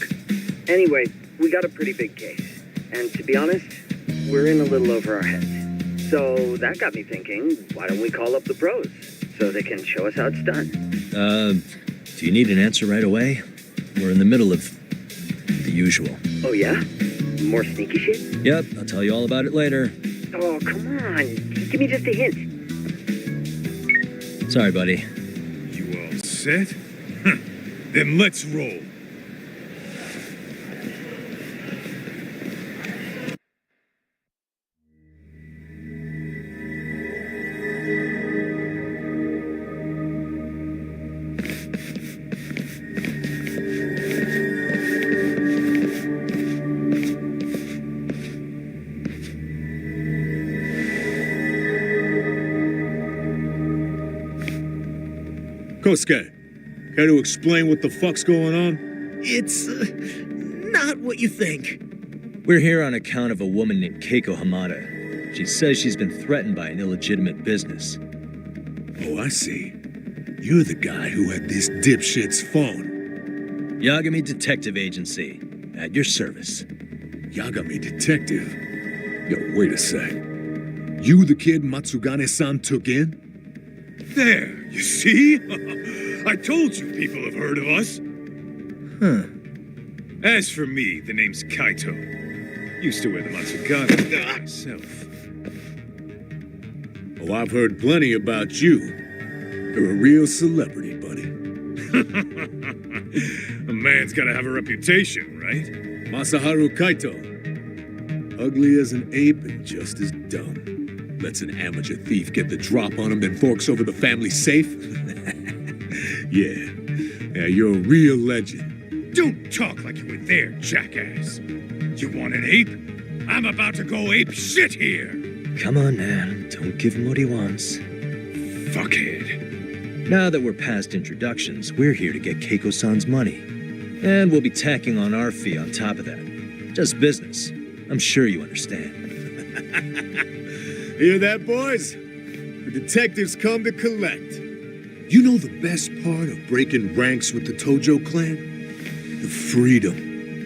Anyway, we got a pretty big case. And to be honest, we're in a little over our heads. So that got me thinking, why don't we call up the pros so they can show us how it's done? Do you need an answer right away? We're in the middle of the usual. Oh yeah? More sneaky shit? Yep, I'll tell you all about it later. Oh, come on. Give me just a hint. Sorry, buddy. You all set? Then let's roll. Kosuke, care to explain what the fuck's going on? It's not what you think. We're here on account of a woman named Keiko Hamada. She says she's been threatened by an illegitimate business. Oh, I see. You're the guy who had this dipshit's phone. Yagami Detective Agency, at your service. Yagami Detective? Yo, wait a sec. You the kid Matsugane-san took in? There, you see? I told you people have heard of us. As for me, the name's Kaito. Used to wear the Matsugane myself. Oh, I've heard plenty about you. You're a real celebrity, buddy. A man's gotta have a reputation, right? Masaharu Kaito. Ugly as an ape and just as dumb. Lets an amateur thief get the drop on him, then forks over the family safe. Yeah, you're a real legend. Don't talk like you were there, jackass. You want an ape? I'm about to go ape shit here. Come on, man. Don't give him what he wants. Fuckhead. Now that we're past introductions, we're here to get Keiko-san's money. And we'll be tacking on our fee on top of that. Just business. I'm sure you understand. Hear that, boys? The detectives come to collect. You know the best part of breaking ranks with the Tojo clan? The freedom.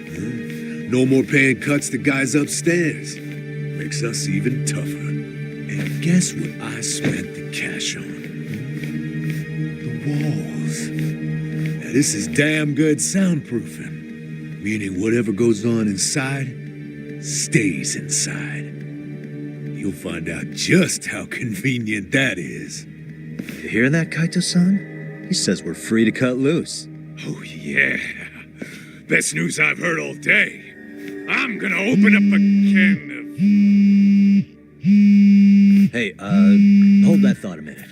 Huh? No more paying cuts to guys upstairs. Makes us even tougher. And guess what I spent the cash on? The walls. Now this is damn good soundproofing. Meaning whatever goes on inside stays inside. You'll find out just how convenient that is. You hear that, Kaito-san? He says we're free to cut loose. Oh, yeah. Best news I've heard all day. I'm gonna open up a can of... Hey, hold that thought a minute.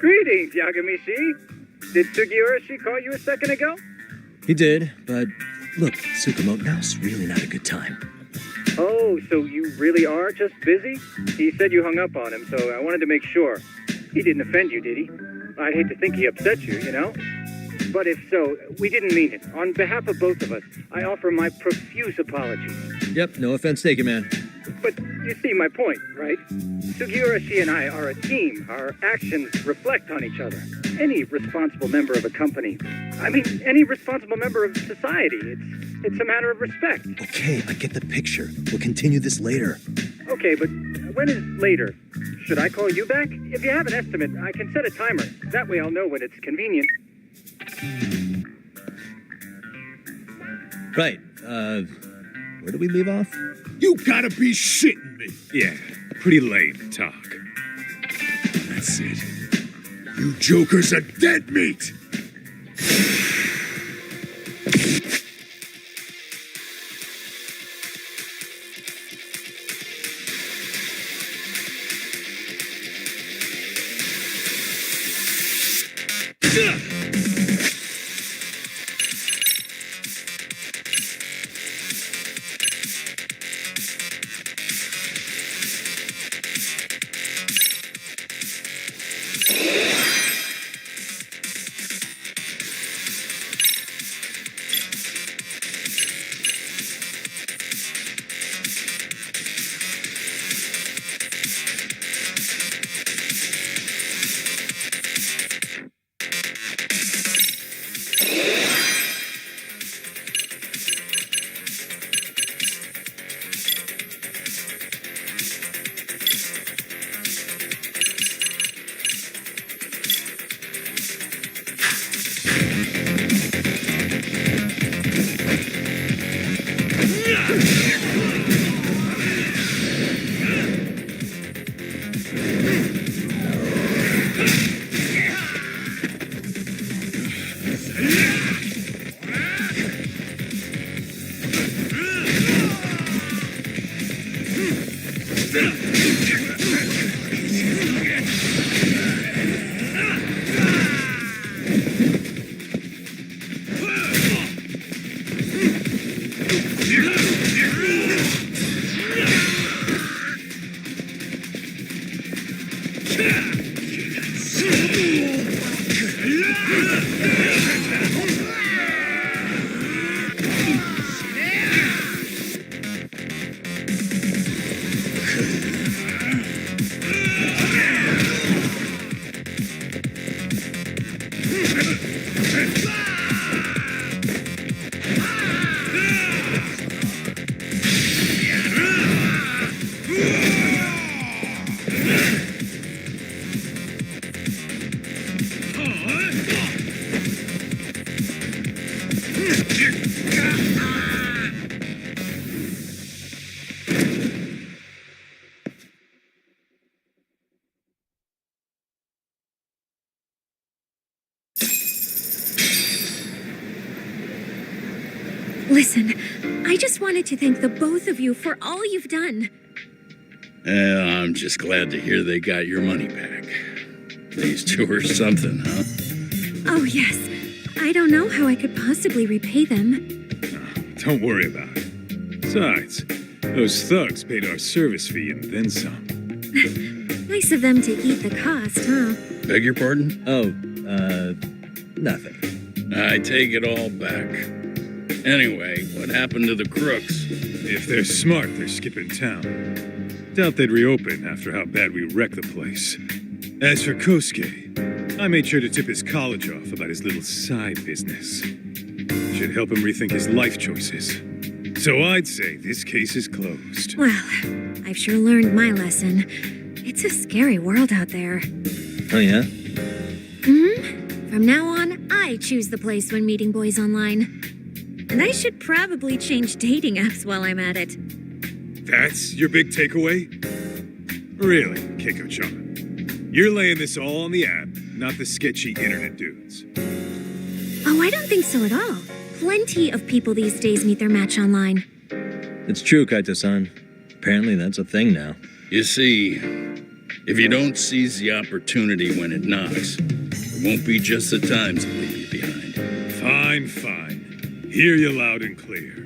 Greetings, Yagami-shi. Did Sugiura-shi call you a second ago? He did, but look, Tsukumo, now's really not a good time. Oh, so you really are just busy? He said you hung up on him, so I wanted to make sure. He didn't offend you, did he? I'd hate to think he upset you, you know? But if so, we didn't mean it. On behalf of both of us, I offer my profuse apologies. Yep, no offense taken, man. But you see my point, right? Sugiura-shi and I are a team. Our actions reflect on each other. Any responsible member of a company, any responsible member of society, it's a matter of respect. Okay, I get the picture. We'll continue this later. Okay, but when is later? Should I call you back? If you have an estimate, I can set a timer. That way I'll know when it's convenient. Right, where do we leave off? You gotta be shitting me. Yeah, pretty lame talk. That's it. You jokers are dead meat! Listen, I just wanted to thank the both of you for all you've done. I'm just glad to hear they got your money back. These two are something, huh? Oh, yes. I don't know how I could possibly repay them. Don't worry about it. Besides, those thugs paid our service fee and then some. Nice of them to eat the cost, huh? Beg your pardon? Oh, nothing. I take it all back. Anyway, what happened to the crooks? If they're smart, they're skipping town. Doubt they'd reopen after how bad we wrecked the place. As for Kosuke, I made sure to tip his college off about his little side business. Should help him rethink his life choices. So I'd say this case is closed. Well, I've sure learned my lesson. It's a scary world out there. Oh, yeah? From now on, I choose the place when meeting boys online. And I should probably change dating apps while I'm at it. That's your big takeaway? Really, Keiko-chan? You're laying this all on the app, not the sketchy internet dudes. Oh, I don't think so at all. Plenty of people these days meet their match online. It's true, Kaito-san. Apparently that's a thing now. You see, if you don't seize the opportunity when it knocks, it won't be just the times that leave you behind. Fine, fine. Hear you loud and clear.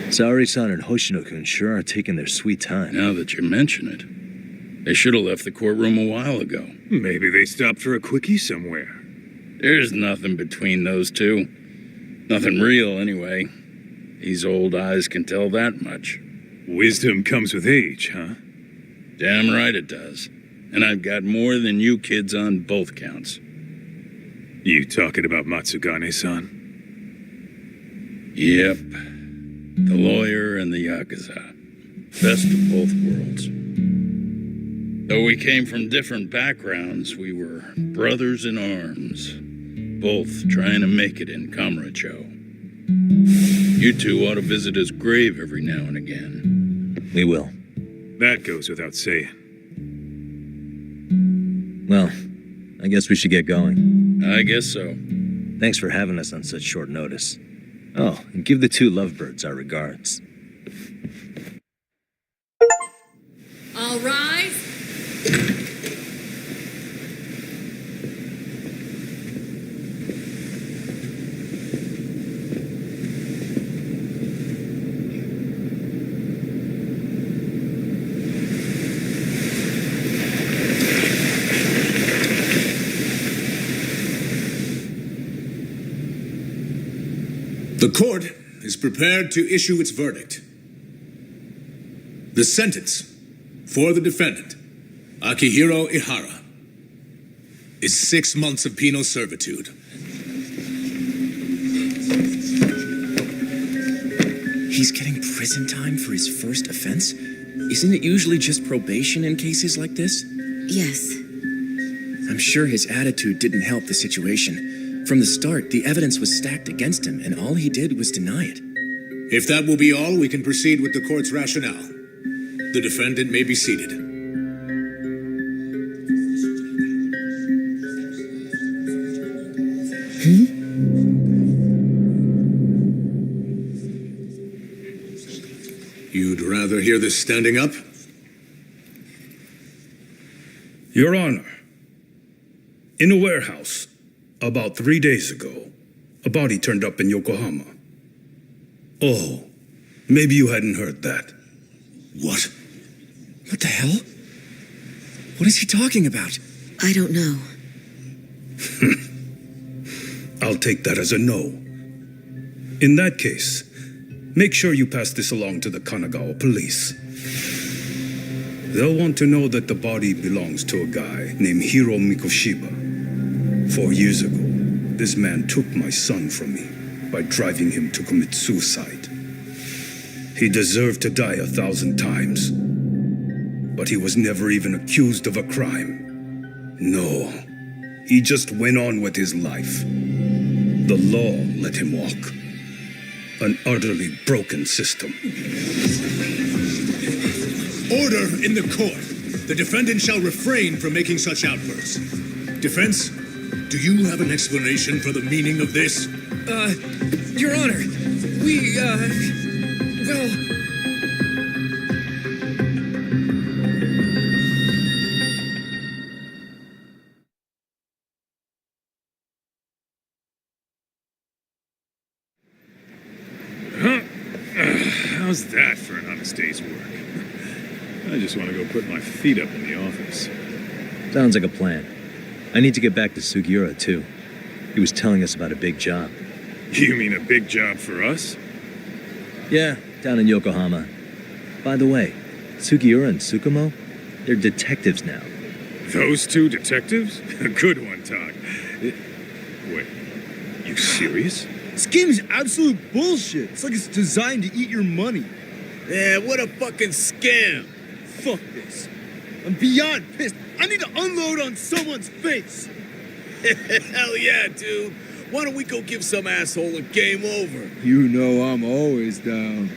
Saori-san and Hoshino-kun sure are taking their sweet time. Now that you mention it, they should have left the courtroom a while ago. Maybe they stopped for a quickie somewhere. There's nothing between those two. Nothing real, anyway. These old eyes can tell that much. Wisdom comes with age, huh? Damn right it does. And I've got more than you kids on both counts. You talking about Matsugane-san? Yep. The lawyer and the Yakuza. Best of both worlds. Though we came from different backgrounds, we were brothers in arms. Both trying to make it in Kamurocho. You two ought to visit his grave every now and again. We will. That goes without saying. Well, I guess we should get going. I guess so. Thanks for having us on such short notice. Oh, and give the two lovebirds our regards. All rise. The court is prepared to issue its verdict. The sentence for the defendant, Akihiro Ihara, is 6 months of penal servitude. He's getting prison time for his first offense? Isn't it usually just probation in cases like this? Yes. I'm sure his attitude didn't help the situation. From the start, the evidence was stacked against him, and all he did was deny it. If that will be all, we can proceed with the court's rationale. The defendant may be seated. You'd rather hear this standing up? Your Honor, in a warehouse, about 3 days ago, a body turned up in Yokohama. Oh, maybe you hadn't heard that. What? What the hell? What is he talking about? I don't know. I'll take that as a no. In that case, make sure you pass this along to the Kanagawa police. They'll want to know that the body belongs to a guy named Hiro Mikoshiba. 4 years ago, this man took my son from me by driving him to commit suicide. He deserved to die 1,000 times, but he was never even accused of a crime. No, he just went on with his life. The law let him walk. An utterly broken system. Order in the court. The defendant shall refrain from making such outbursts. Defense, do you have an explanation for the meaning of this? Your Honor, well... How's that for an honest day's work? I just want to go put my feet up in the office. Sounds like a plan. I need to get back to Sugiura, too. He was telling us about a big job. You mean a big job for us? Yeah, down in Yokohama. By the way, Sugiura and Tsukumo, they're detectives now. Those two detectives? A good one, Todd. Wait, you serious? This game is absolute bullshit. It's like it's designed to eat your money. Yeah, what a fucking scam. Fuck this. I'm beyond pissed. I need to unload on someone's face. Hell yeah, dude. Why don't we go give some asshole a game over? You know I'm always down.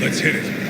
Let's hit it.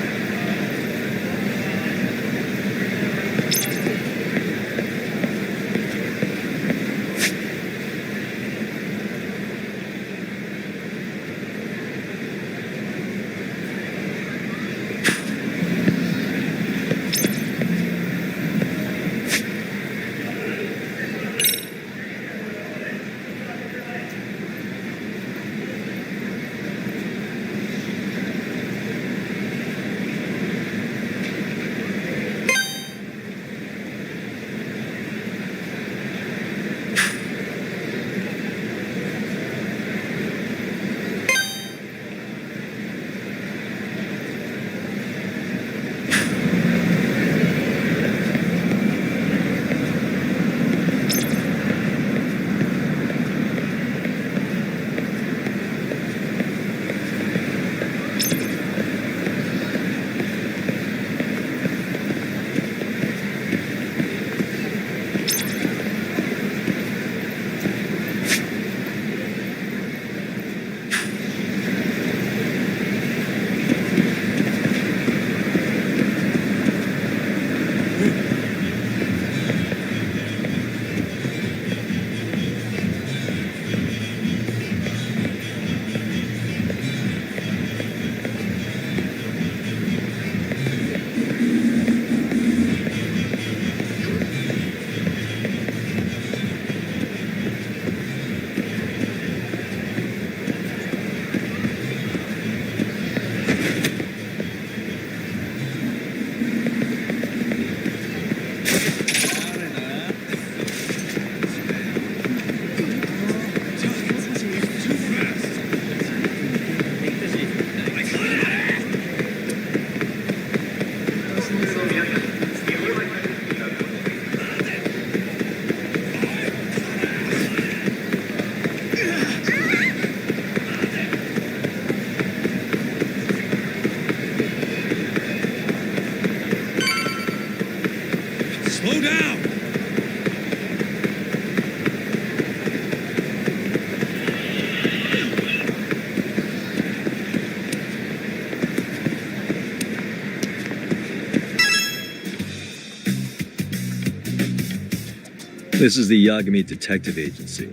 This is the Yagami Detective Agency.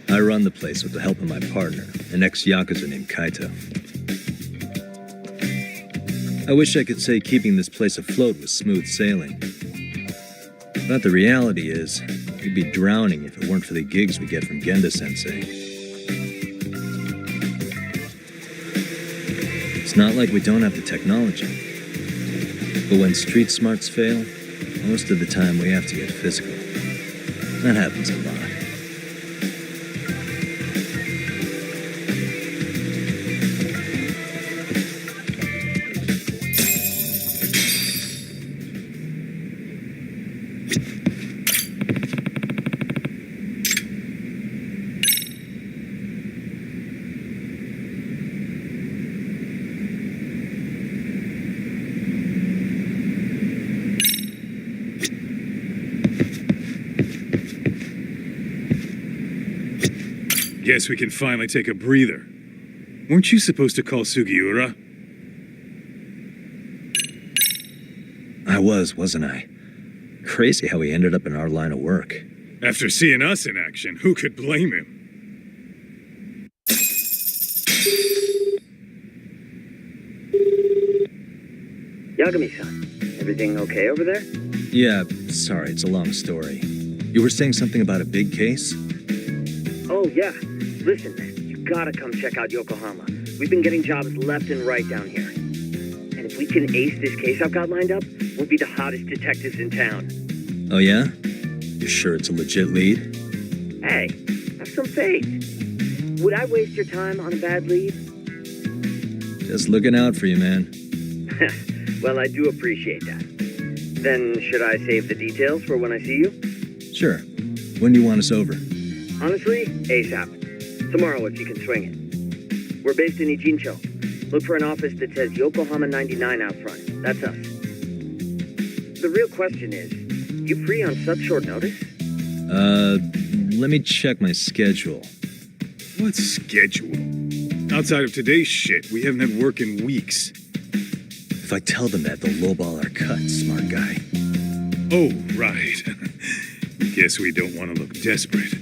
I run the place with the help of my partner, an ex-Yakuza named Kaito. I wish I could say keeping this place afloat was smooth sailing. But the reality is, we'd be drowning if it weren't for the gigs we get from Genda-sensei. It's not like we don't have the technology. But when street smarts fail, most of the time we have to get physical. That happens a lot. Guess we can finally take a breather. Weren't you supposed to call Sugiura? I wasn't I? Crazy how he ended up in our line of work. After seeing us in action, who could blame him? Yagami-san, everything okay over there? Yeah, sorry, it's a long story. You were saying something about a big case? Oh, yeah. Listen, man, you gotta come check out Yokohama. We've been getting jobs left and right down here. And if we can ace this case I've got lined up, we'll be the hottest detectives in town. Oh yeah? You sure it's a legit lead? Hey, have some faith. Would I waste your time on a bad lead? Just looking out for you, man. Well, I do appreciate that. Then should I save the details for when I see you? Sure. When do you want us over? Honestly, ASAP. Tomorrow if you can swing it. We're based in Ijincho. Look for an office that says Yokohama 99 out front. That's us. The real question is, you free on such short notice? Let me check my schedule. What schedule? Outside of today's shit, we haven't had work in weeks. If I tell them that, they'll lowball our cut, smart guy. Oh, right. Guess we don't want to look desperate.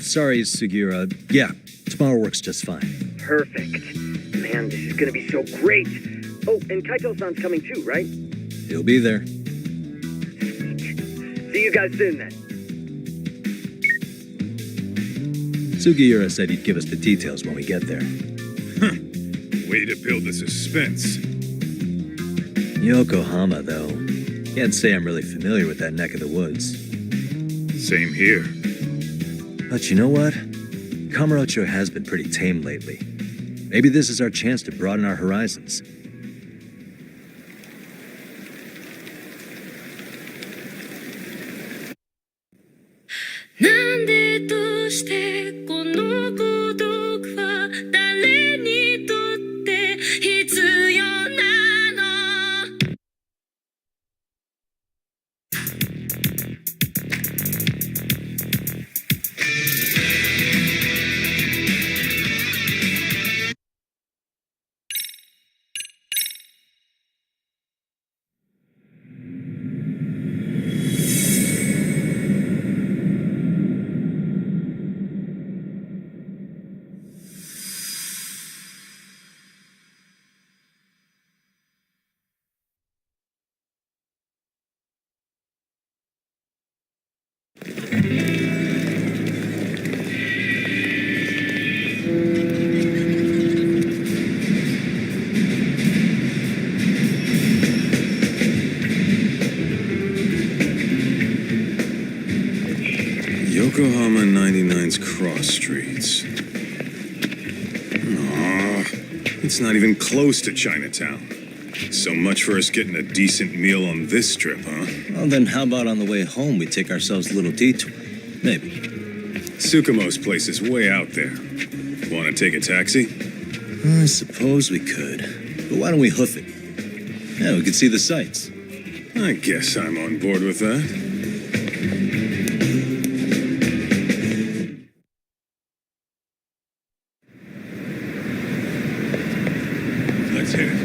Sorry, Sugiura. Yeah, tomorrow works just fine. Perfect. Man, this is gonna be so great. Oh, and Kaito-san's coming too, right? He'll be there. See you guys soon, then. Sugiura said he'd give us the details when we get there. Way to build the suspense. Yokohama, though. Can't say I'm really familiar with that neck of the woods. Same here. But you know what? Kamurocho has been pretty tame lately. Maybe this is our chance to broaden our horizons. Yokohama 99's cross streets. Aw, it's not even close to Chinatown. So much for us getting a decent meal on this trip, huh? Well, then how about on the way home we take ourselves a little detour? Maybe. Tsukumo's place is way out there. Want to take a taxi? I suppose we could. But why don't we hoof it? Yeah, we could see the sights. I guess I'm on board with that. Let's hit it.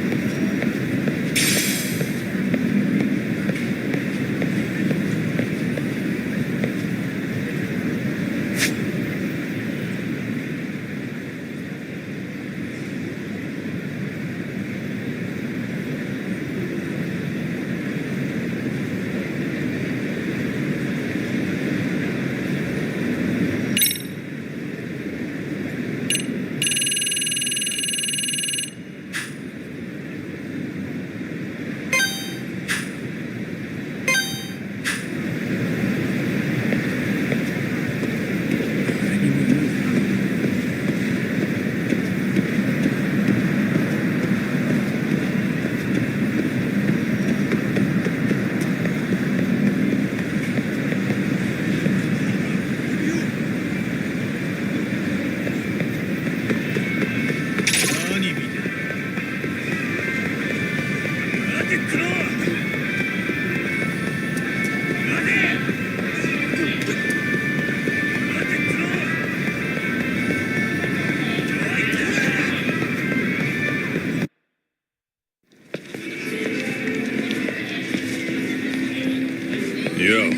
Yo,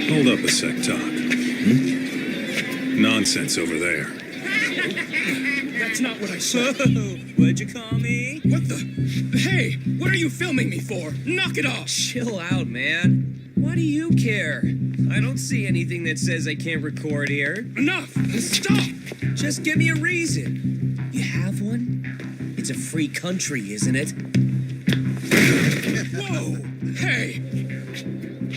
hold up a sec, Doc. Nonsense over there. That's not what I said. What'd you call me? What the? Hey, what are you filming me for? Knock it off! Chill out, man. Why do you care? I don't see anything that says I can't record here. Enough! Stop! Just give me a reason. You have one? It's a free country, isn't it? Whoa! Hey!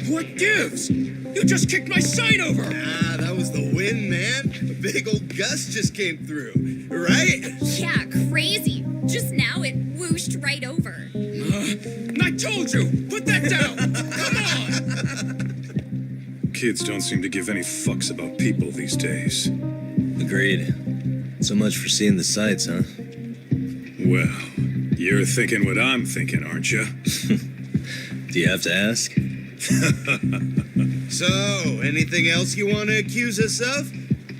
What gives? You just kicked my sign over! Ah, that was the wind, man. A big old gust just came through, right? Yeah, crazy. Just now it whooshed right over. I told you! Put that down! Come on! Kids don't seem to give any fucks about people these days. Agreed. So much for seeing the sights, huh? Well, you're thinking what I'm thinking, aren't you? Do you have to ask? So, anything else you want to accuse us of?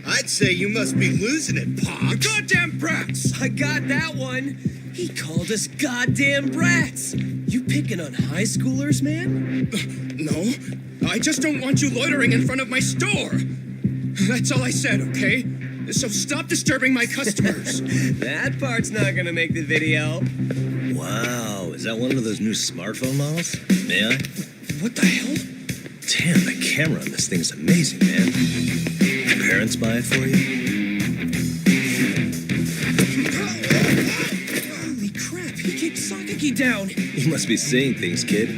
I'd say you must be losing it, Pops. You goddamn brats! I got that one! He called us goddamn brats! You picking on high schoolers, man? No, I just don't want you loitering in front of my store. That's all I said, okay? So stop disturbing my customers. That part's not gonna make the video. Wow, is that one of those new smartphone models? May I? What the hell? Damn, the camera on this thing's amazing, man. Your parents buy it for you? Holy crap, he kicked Sakaki down. You must be seeing things, kid.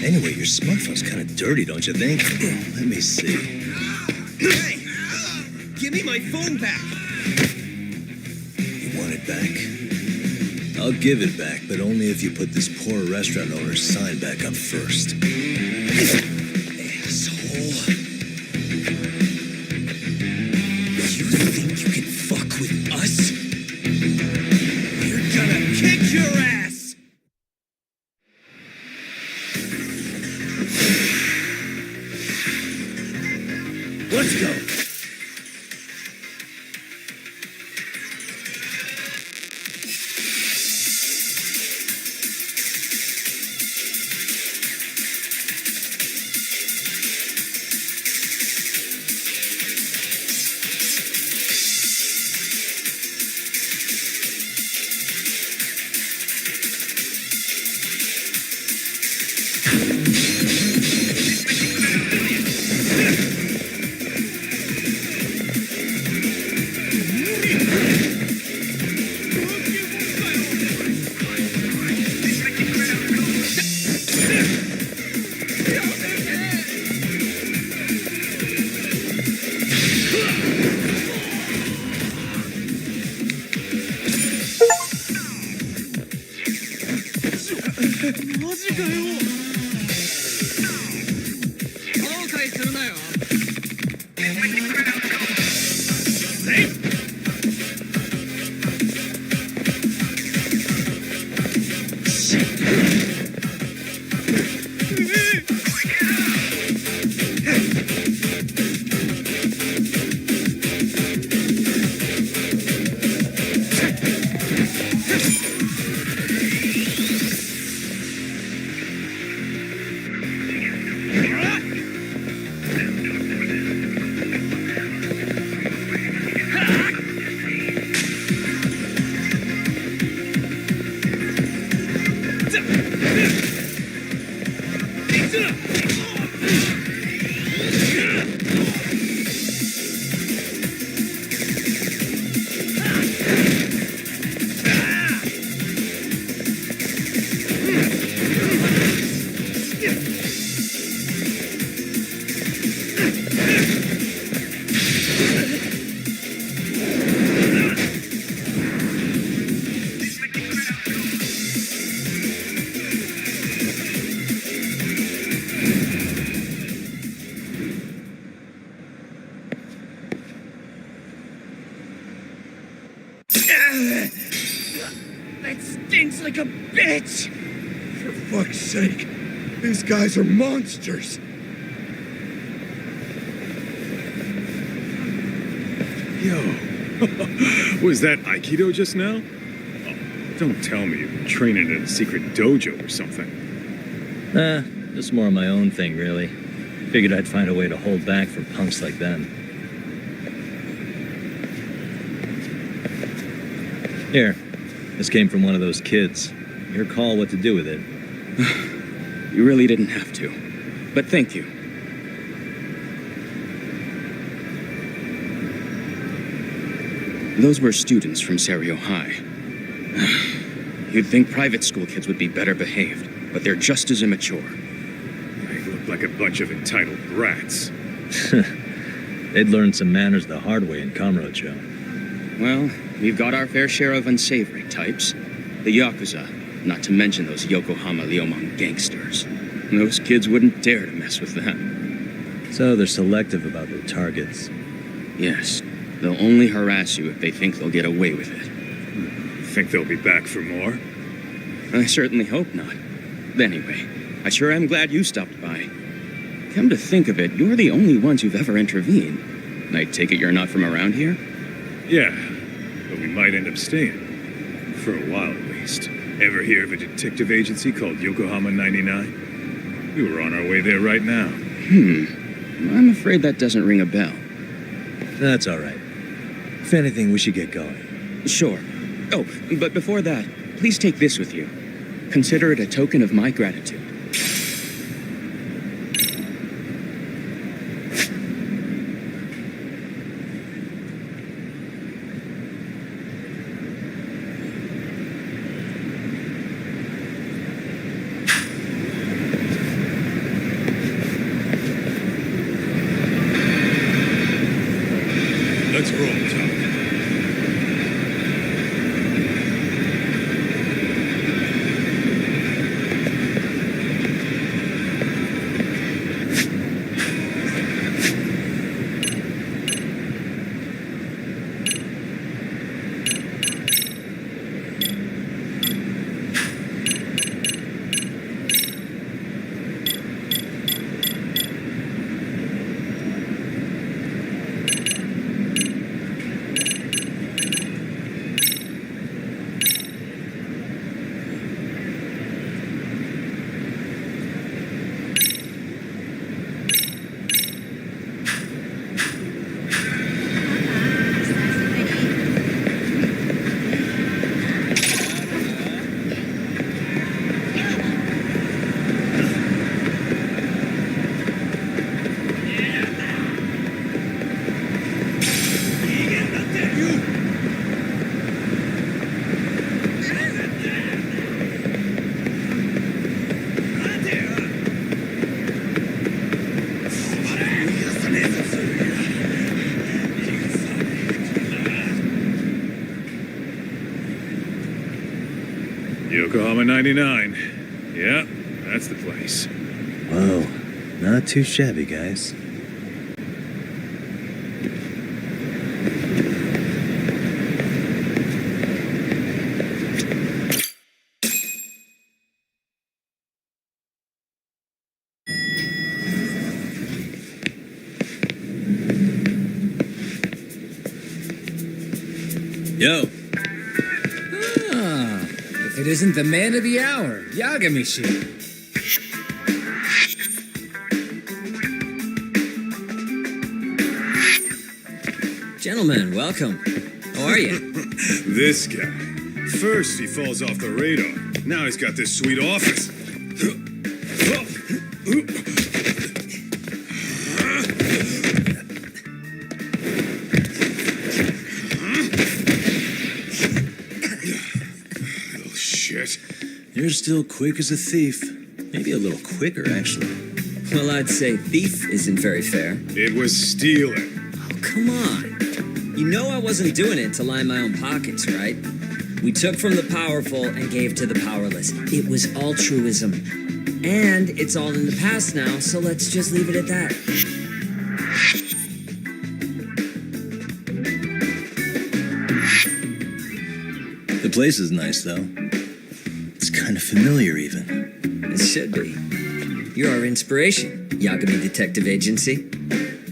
Anyway, your smartphone's kind of dirty, don't you think? Let me see. Hey! Give me my phone back! You want it back? I'll give it back, but only if you put this poor restaurant owner's sign back up first. Asshole. You think you can fuck with us? We're gonna kick your ass! Let's go! That stinks like a bitch! For fuck's sake, these guys are monsters! Yo, was that Aikido just now? Oh, don't tell me you've been training at a secret dojo or something. Just more of my own thing, really. Figured I'd find a way to hold back for punks like them. Here, this came from one of those kids. Your call what to do with it. You really didn't have to. But thank you. Those were students from Serio High. You'd think private school kids would be better behaved, but they're just as immature. They look like a bunch of entitled brats. They'd learned some manners the hard way in Kamurocho. Well, we've got our fair share of unsavory types. The Yakuza, not to mention those Yokohama Liomon gangsters. Those kids wouldn't dare to mess with them. So they're selective about their targets. Yes. They'll only harass you if they think they'll get away with it. Think they'll be back for more? I certainly hope not. Anyway, I sure am glad you stopped by. Come to think of it, you're the only ones who've ever intervened. I take it you're not from around here? Yeah, but we might end up staying. For a while, at least. Ever hear of a detective agency called Yokohama 99? We were on our way there right now. I'm afraid that doesn't ring a bell. That's all right. If anything, we should get going. Sure. Oh, but before that, please take this with you. Consider it a token of my gratitude. Let's roll, Tom. Yokohama 99. Yeah, that's the place. Whoa, not too shabby, guys. Yo. If it isn't the man of the hour, Yagami-shi. Gentlemen, welcome. How are you? This guy. First, he falls off the radar. Now he's got this sweet office. Little shit. You're still quick as a thief. Maybe a little quicker, actually. Well, I'd say thief isn't very fair. It was stealing. Oh, come on. You know I wasn't doing it to line my own pockets, right? We took from the powerful and gave to the powerless. It was altruism. And it's all in the past now, so let's just leave it at that. The place is nice, though. It's kind of familiar, even. It should be. You're our inspiration, Yagami Detective Agency.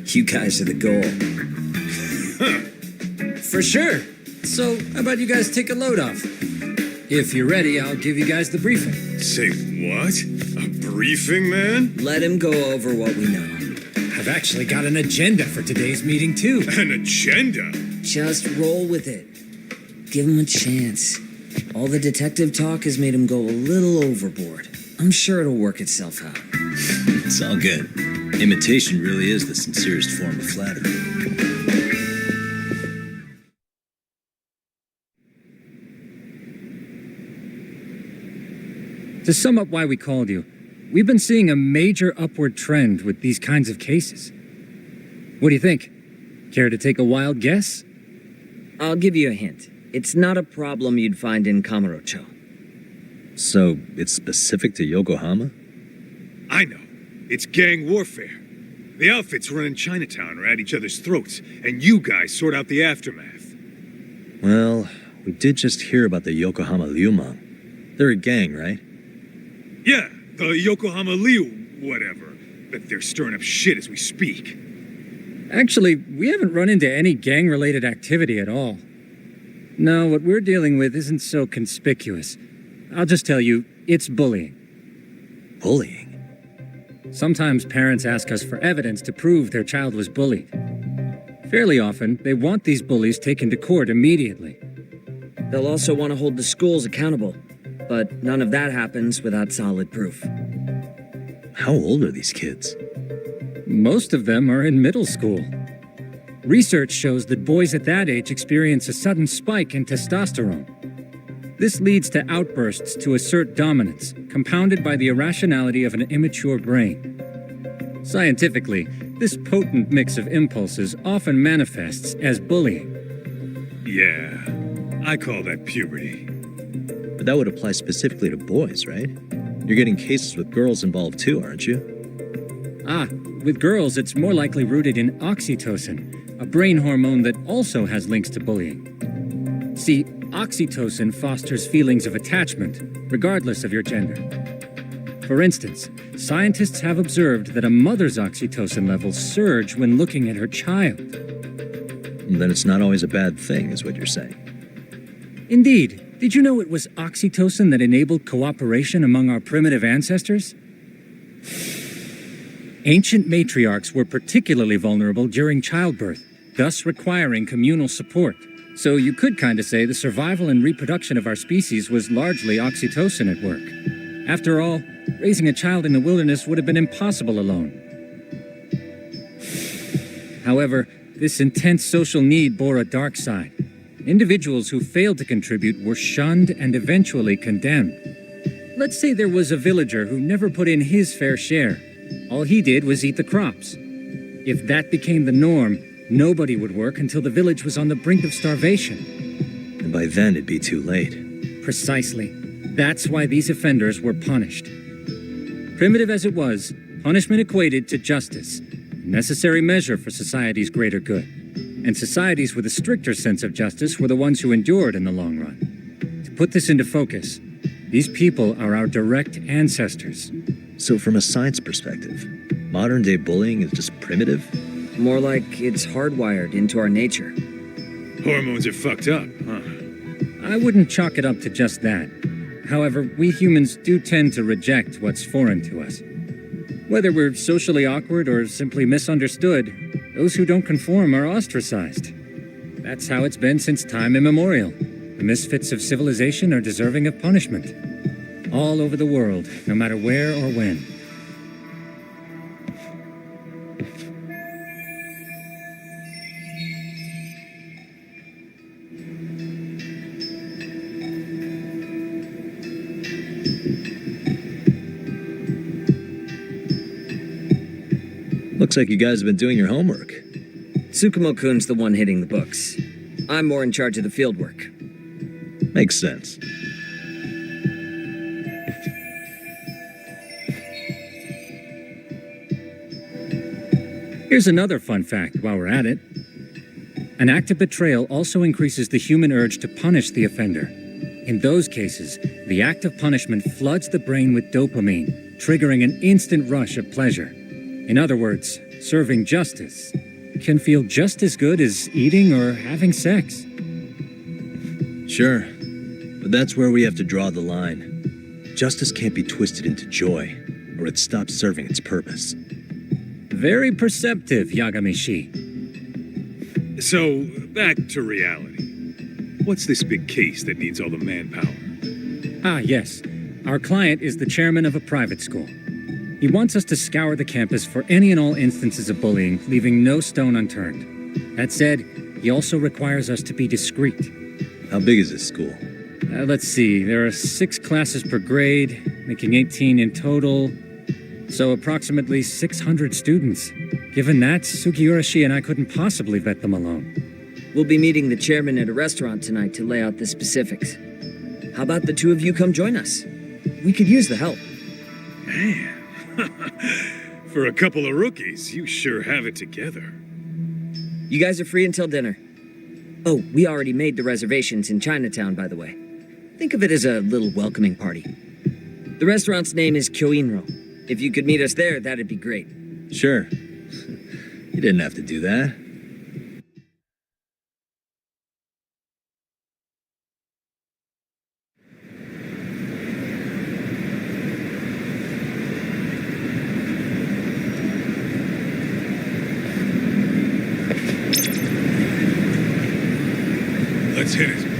You guys are the goal. For sure. So, how about you guys take a load off? If you're ready, I'll give you guys the briefing. Say what? A briefing, man? Let him go over what we know. I've actually got an agenda for today's meeting, too. An agenda? Just roll with it. Give him a chance. All the detective talk has made him go a little overboard. I'm sure it'll work itself out. It's all good. Imitation really is the sincerest form of flattery. To sum up why we called you, we've been seeing a major upward trend with these kinds of cases. What do you think? Care to take a wild guess? I'll give you a hint. It's not a problem you'd find in Kamurocho. So, it's specific to Yokohama? I know. It's gang warfare. The outfits running Chinatown are at each other's throats, and you guys sort out the aftermath. Well, we did just hear about the Yokohama Liumang. They're a gang, right? Yeah, the Yokohama Liu, whatever. Bet they're stirring up shit as we speak. Actually, we haven't run into any gang-related activity at all. No, what we're dealing with isn't so conspicuous. I'll just tell you, it's bullying. Bullying? Sometimes parents ask us for evidence to prove their child was bullied. Fairly often, they want these bullies taken to court immediately. They'll also want to hold the schools accountable, but none of that happens without solid proof. How old are these kids? Most of them are in middle school. Research shows that boys at that age experience a sudden spike in testosterone. This leads to outbursts to assert dominance, compounded by the irrationality of an immature brain. Scientifically, this potent mix of impulses often manifests as bullying. Yeah, I call that puberty. But that would apply specifically to boys, right? You're getting cases with girls involved too, aren't you? Ah, with girls, it's more likely rooted in oxytocin, a brain hormone that also has links to bullying. See, oxytocin fosters feelings of attachment, regardless of your gender. For instance, scientists have observed that a mother's oxytocin levels surge when looking at her child. Then it's not always a bad thing, is what you're saying. Indeed. Did you know it was oxytocin that enabled cooperation among our primitive ancestors? Ancient matriarchs were particularly vulnerable during childbirth, thus requiring communal support. So you could kind of say the survival and reproduction of our species was largely oxytocin at work. After all, raising a child in the wilderness would have been impossible alone. However, this intense social need bore a dark side. Individuals who failed to contribute were shunned and eventually condemned. Let's say there was a villager who never put in his fair share. All he did was eat the crops. If that became the norm, nobody would work until the village was on the brink of starvation. And by then it'd be too late. Precisely. That's why these offenders were punished. Primitive as it was, punishment equated to justice, a necessary measure for society's greater good. And societies with a stricter sense of justice were the ones who endured in the long run. To put this into focus, these people are our direct ancestors. So from a science perspective, modern-day bullying is just primitive? More like it's hardwired into our nature. Hormones are fucked up, huh? I wouldn't chalk it up to just that. However, we humans do tend to reject what's foreign to us. Whether we're socially awkward or simply misunderstood, those who don't conform are ostracized. That's how it's been since time immemorial. The misfits of civilization are deserving of punishment. All over the world, no matter where or when. Looks like you guys have been doing your homework. Tsukumo-kun's the one hitting the books. I'm more in charge of the field work. Makes sense. Here's another fun fact while we're at it. An act of betrayal also increases the human urge to punish the offender. In those cases, the act of punishment floods the brain with dopamine, triggering an instant rush of pleasure. In other words, serving justice can feel just as good as eating or having sex. Sure, but that's where we have to draw the line. Justice can't be twisted into joy, or it stops serving its purpose. Very perceptive, Yagami-shi. So, back to reality. What's this big case that needs all the manpower? Ah, yes. Our client is the chairman of a private school. He wants us to scour the campus for any and all instances of bullying, leaving no stone unturned. That said, he also requires us to be discreet. How big is this school? Let's see, there are 6 classes per grade, making 18 in total. So approximately 600 students. Given that, Sugiurashi and I couldn't possibly vet them alone. We'll be meeting the chairman at a restaurant tonight to lay out the specifics. How about the two of you come join us? We could use the help. Man, for a couple of rookies, you sure have it together. You guys are free until dinner. Oh, we already made the reservations in Chinatown, by the way. Think of it as a little welcoming party. The restaurant's name is Kyoinro. If you could meet us there, that'd be great. Sure. You didn't have to do that. Let's hit it.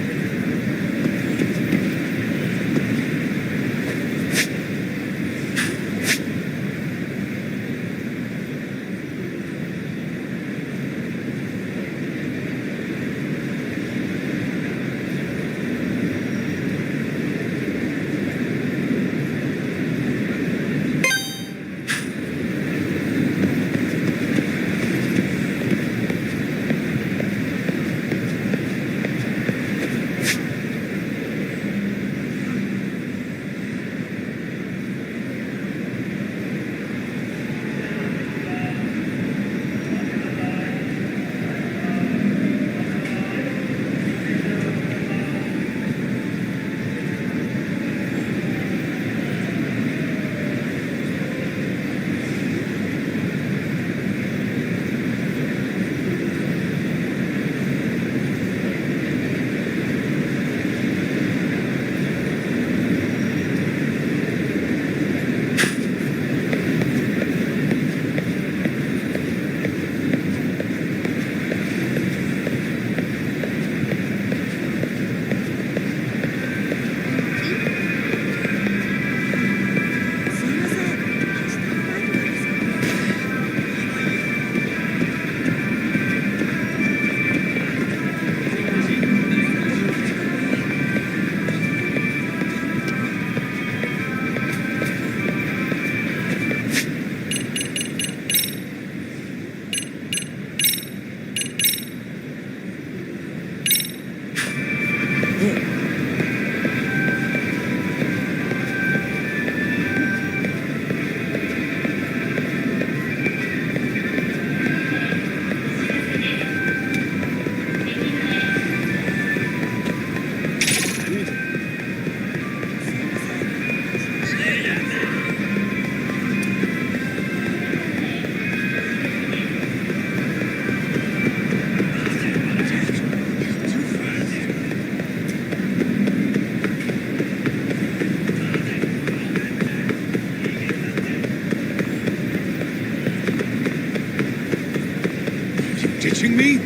Ditching me?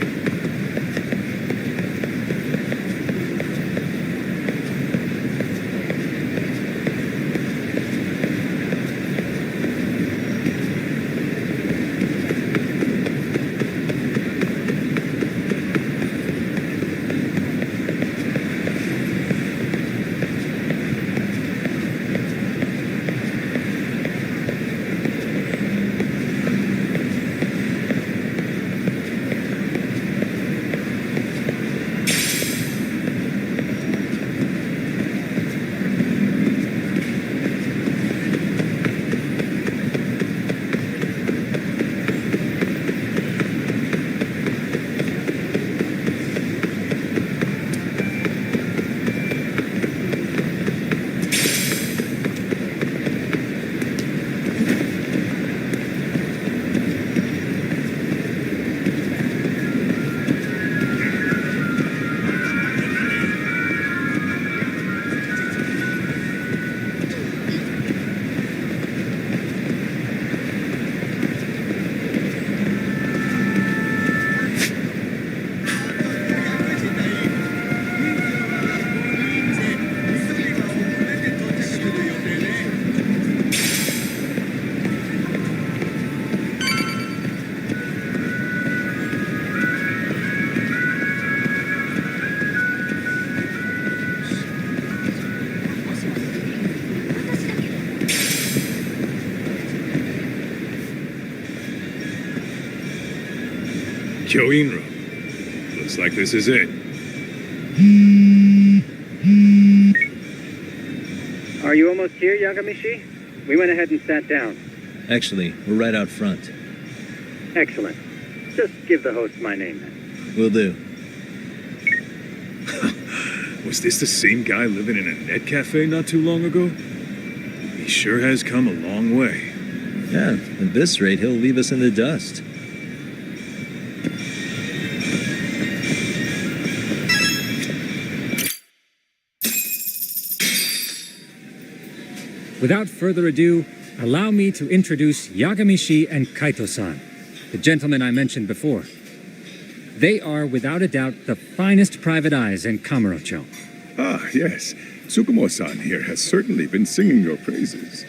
Kyoinro. Looks like this is it. Are you almost here, Yagamishi? We went ahead and sat down. Actually, we're right out front. Excellent. Just give the host my name then. Will do. Was this the same guy living in a net cafe not too long ago? He sure has come a long way. Yeah, at this rate, he'll leave us in the dust. Without further ado, allow me to introduce Yagamishi and Kaito-san, the gentlemen I mentioned before. They are, without a doubt, the finest private eyes in Kamurocho. Ah, yes. Tsukumo-san here has certainly been singing your praises.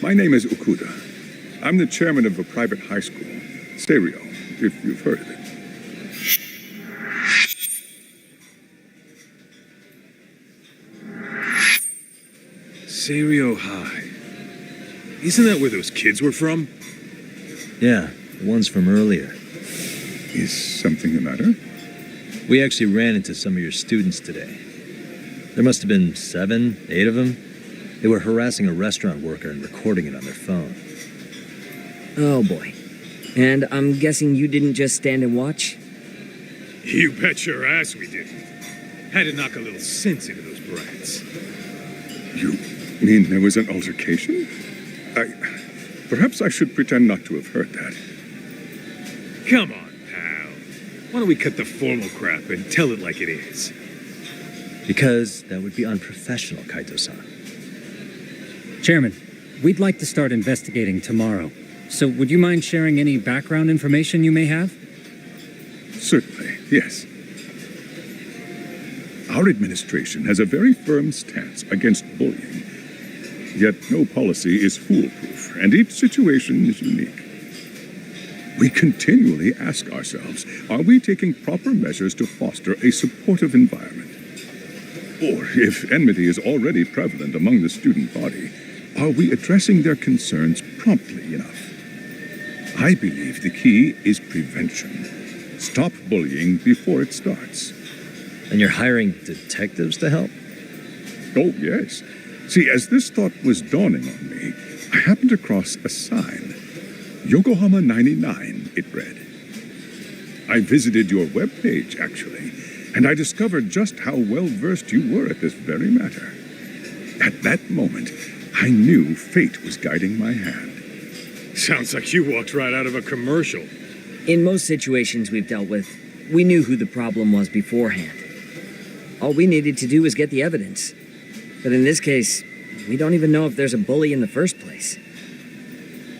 My name is Okuda. I'm the chairman of a private high school, Stereo, if you've heard of it. Serio High. Isn't that where those kids were from? Yeah, the ones from earlier. Is something the matter? We actually ran into some of your students today. There must have been 7, 8 of them. They were harassing a restaurant worker and recording it on their phone. Oh boy. And I'm guessing you didn't just stand and watch? You bet your ass we didn't. Had to knock a little sense into those brats. You mean there was an altercation? Perhaps I should pretend not to have heard that. Come on, pal. Why don't we cut the formal crap and tell it like it is? Because that would be unprofessional, Kaito-san. Chairman, we'd like to start investigating tomorrow. So would you mind sharing any background information you may have? Certainly, yes. Our administration has a very firm stance against bullying. Yet no policy is foolproof, and each situation is unique. We continually ask ourselves, are we taking proper measures to foster a supportive environment? Or, if enmity is already prevalent among the student body, are we addressing their concerns promptly enough? I believe the key is prevention. Stop bullying before it starts. And you're hiring detectives to help? Oh, yes. See, as this thought was dawning on me, I happened across a sign. Yokohama 99, it read. I visited your webpage, actually, and I discovered just how well-versed you were at this very matter. At that moment, I knew fate was guiding my hand. Sounds like you walked right out of a commercial. In most situations we've dealt with, we knew who the problem was beforehand. All we needed to do was get the evidence. But in this case, we don't even know if there's a bully in the first place.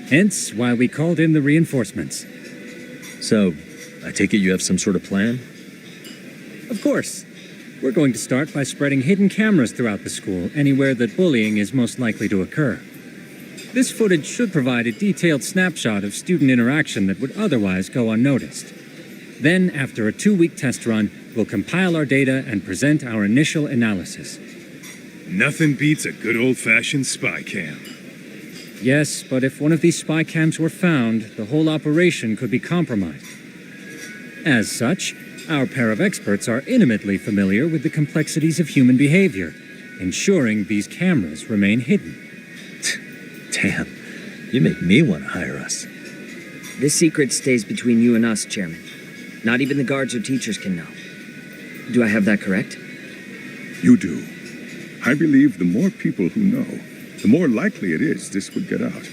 Hence why we called in the reinforcements. So, I take it you have some sort of plan? Of course. We're going to start by spreading hidden cameras throughout the school, anywhere that bullying is most likely to occur. This footage should provide a detailed snapshot of student interaction that would otherwise go unnoticed. Then, after a 2-week test run, we'll compile our data and present our initial analysis. Nothing beats a good old-fashioned spy cam. Yes, but if one of these spy cams were found, the whole operation could be compromised. As such, our pair of experts are intimately familiar with the complexities of human behavior, ensuring these cameras remain hidden. Damn, you make me want to hire us. This secret stays between you and us, Chairman. Not even the guards or teachers can know. Do I have that correct? You do. I believe the more people who know, the more likely it is this would get out.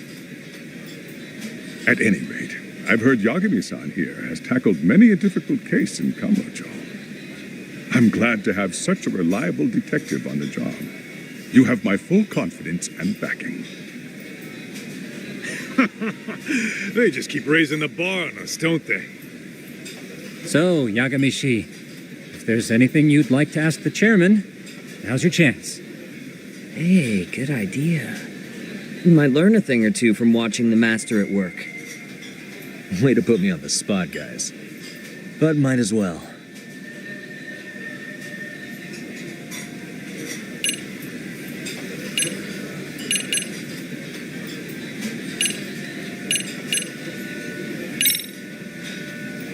At any rate, I've heard Yagami-san here has tackled many a difficult case in Kamurocho. I'm glad to have such a reliable detective on the job. You have my full confidence and backing. They just keep raising the bar on us, don't they? So, Yagamishi, if there's anything you'd like to ask the chairman, now's your chance. Hey, good idea. You might learn a thing or two from watching the master at work. Way to put me on the spot, guys. But might as well.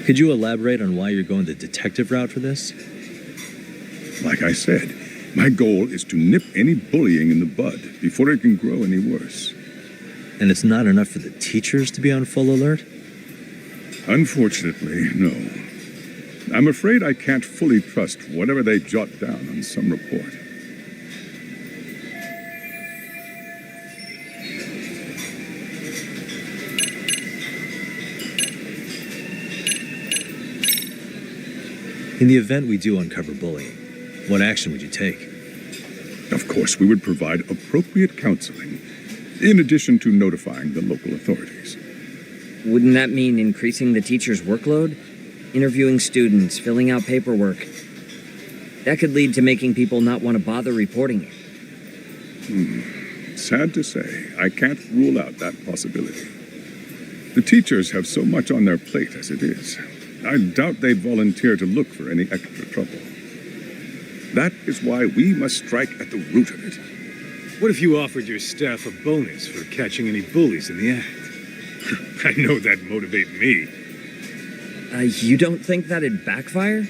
Could you elaborate on why you're going the detective route for this? Like I said, my goal is to nip any bullying in the bud before it can grow any worse. And it's not enough for the teachers to be on full alert? Unfortunately, no. I'm afraid I can't fully trust whatever they jot down on some report. In the event we do uncover bullying, what action would you take? Of course, we would provide appropriate counseling, in addition to notifying the local authorities. Wouldn't that mean increasing the teacher's workload? Interviewing students, filling out paperwork. That could lead to making people not want to bother reporting it. Sad to say, I can't rule out that possibility. The teachers have so much on their plate as it is. I doubt they'd volunteer to look for any extra trouble. That is why we must strike at the root of it. What if you offered your staff a bonus for catching any bullies in the act? I know that'd motivate me. You don't think that'd backfire?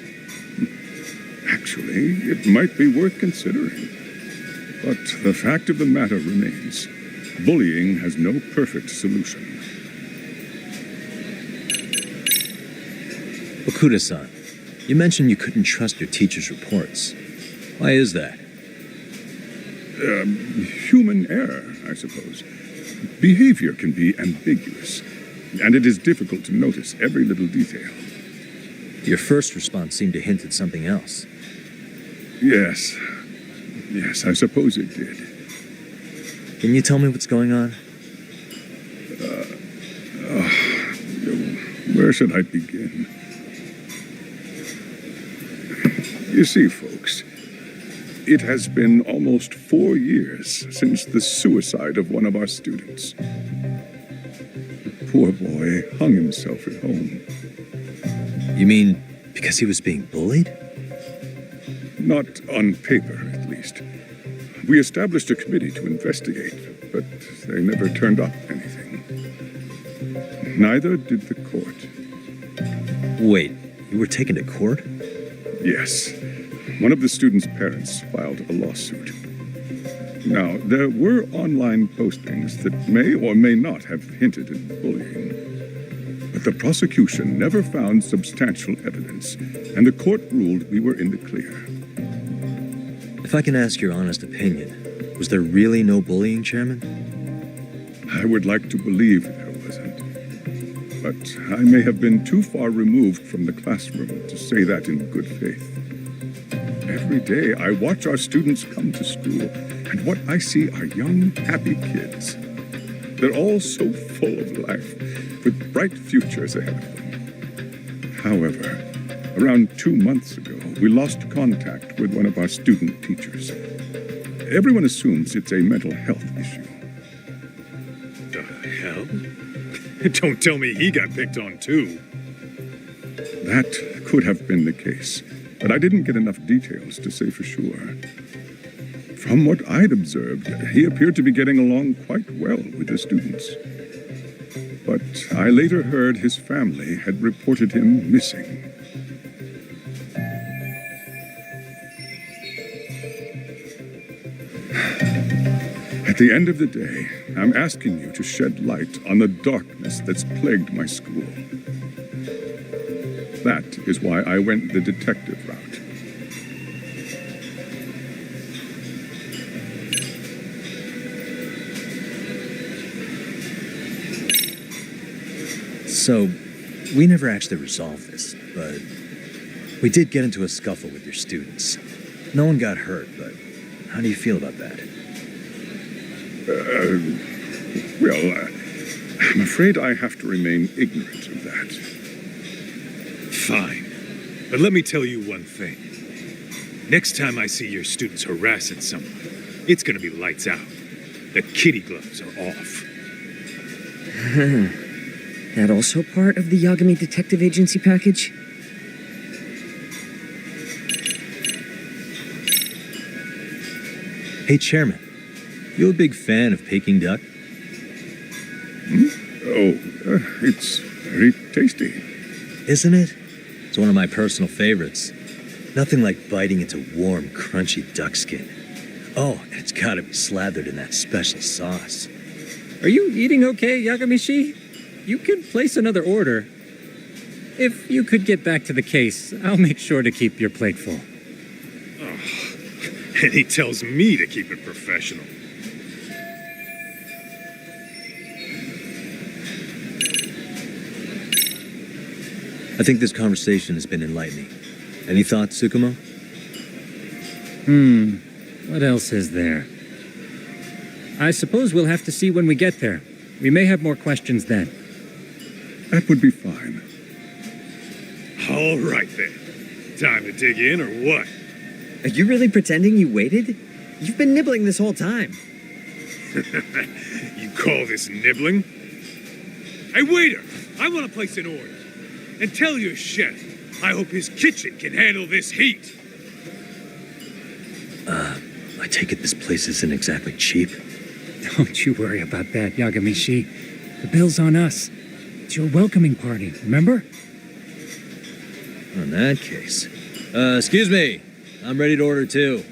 Actually, it might be worth considering. But the fact of the matter remains, bullying has no perfect solution. Okuda-san, you mentioned you couldn't trust your teacher's reports. Why is that? Human error, I suppose. Behavior can be ambiguous, and it is difficult to notice every little detail. Your first response seemed to hint at something else. Yes, I suppose it did. Can you tell me what's going on? Where should I begin? You see, folks, it has been almost 4 years since the suicide of one of our students. The poor boy hung himself at home. You mean because he was being bullied? Not on paper, at least. We established a committee to investigate, but they never turned up anything. Neither did the court. Wait, you were taken to court? Yes. One of the students' parents filed a lawsuit. Now, there were online postings that may or may not have hinted at bullying. But the prosecution never found substantial evidence, and the court ruled we were in the clear. If I can ask your honest opinion, was there really no bullying, Chairman? I would like to believe there wasn't. But I may have been too far removed from the classroom to say that in good faith. Every day I watch our students come to school, and what I see are young, happy kids. They're all so full of life, with bright futures ahead of them. However, around 2 months ago, we lost contact with one of our student teachers. Everyone assumes it's a mental health issue. The hell? Don't tell me he got picked on too. That could have been the case, but I didn't get enough details to say for sure. From what I'd observed, he appeared to be getting along quite well with the students. But I later heard his family had reported him missing. At the end of the day, I'm asking you to shed light on the darkness that's plagued my school. That is why I went the detective route. So, we never actually resolved this, but we did get into a scuffle with your students. No one got hurt, but how do you feel about that? I'm afraid I have to remain ignorant of that. Fine. But let me tell you one thing. Next time I see your students harassing someone, it's gonna be lights out. The kitty gloves are off. That also part of the Yagami Detective Agency package? Hey, Chairman, you a big fan of Peking duck? It's very tasty. Isn't it? It's one of my personal favorites. Nothing like biting into warm, crunchy duck skin. Oh, and it's gotta be slathered in that special sauce. Are you eating okay, Yagamishi? You can place another order. If you could get back to the case, I'll make sure to keep your plate full. Oh, and he tells me to keep it professional. I think this conversation has been enlightening. Any thoughts, Tsukumo? What else is there? I suppose we'll have to see when we get there. We may have more questions then. That would be fine. All right then. Time to dig in or what? Are you really pretending you waited? You've been nibbling this whole time. You call this nibbling? Hey, waiter! I want to place an order. And tell your chef, I hope his kitchen can handle this heat. I take it this place isn't exactly cheap. Don't you worry about that, Yagamishi. The bill's on us. It's your welcoming party, remember? In that case. Excuse me. I'm ready to order too.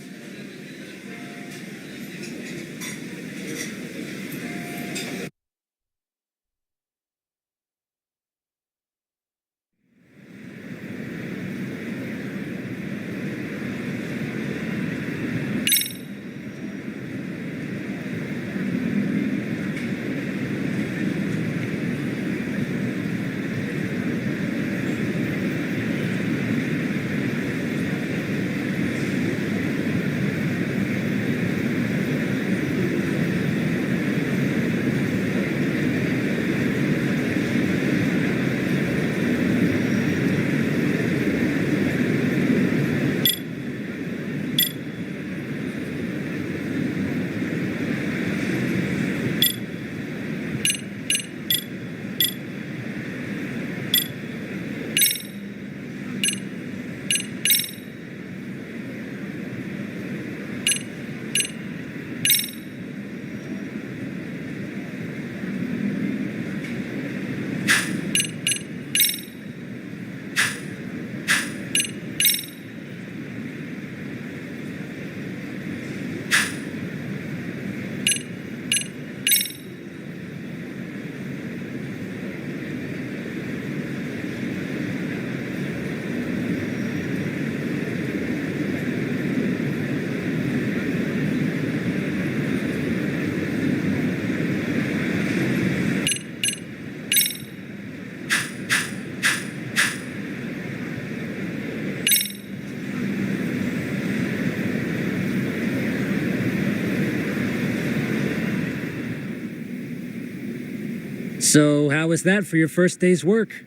So, how was that for your first day's work?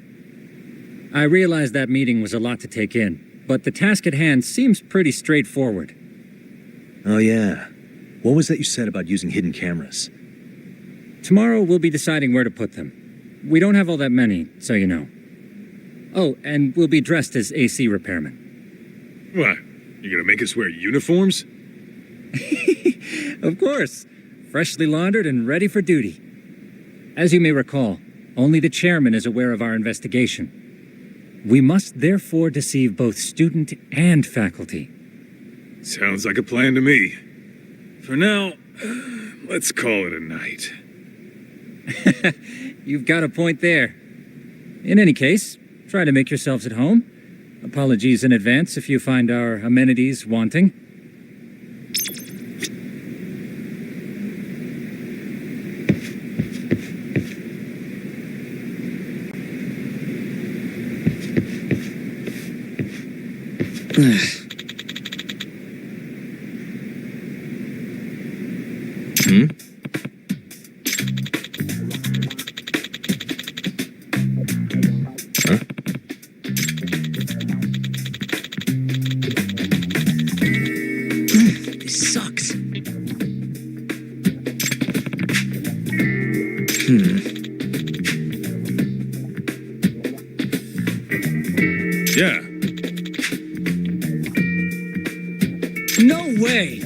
I realized that meeting was a lot to take in, but the task at hand seems pretty straightforward. Oh yeah. What was that you said about using hidden cameras? Tomorrow we'll be deciding where to put them. We don't have all that many, so you know. Oh, and we'll be dressed as AC repairmen. What? You gonna make us wear uniforms? Of course. Freshly laundered and ready for duty. As you may recall, only the chairman is aware of our investigation. We must therefore deceive both student and faculty. Sounds like a plan to me. For now, let's call it a night. You've got a point there. In any case, try to make yourselves at home. Apologies in advance if you find our amenities wanting. This sucks. Yeah. No way!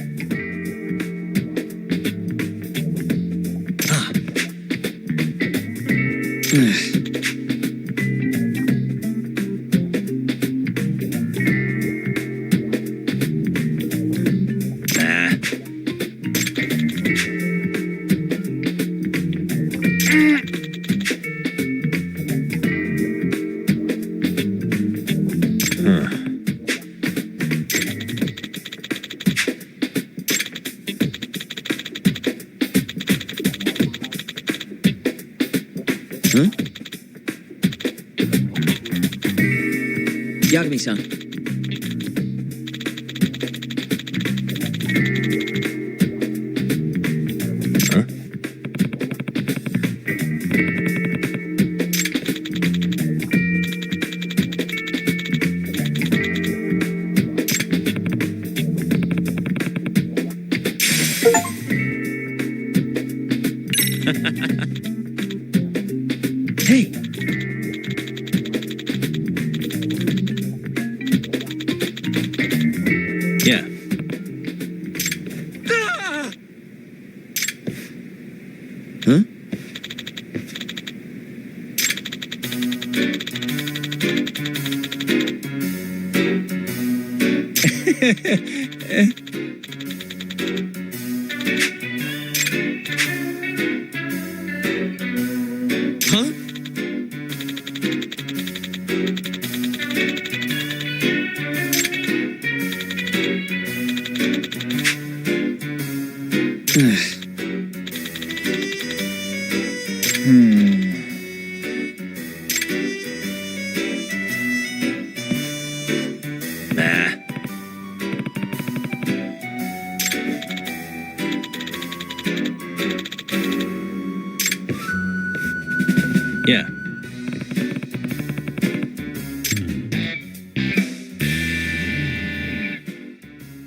Yagami-san. Huh? Hey, Yeah. Huh? Huh? Nah. Yeah.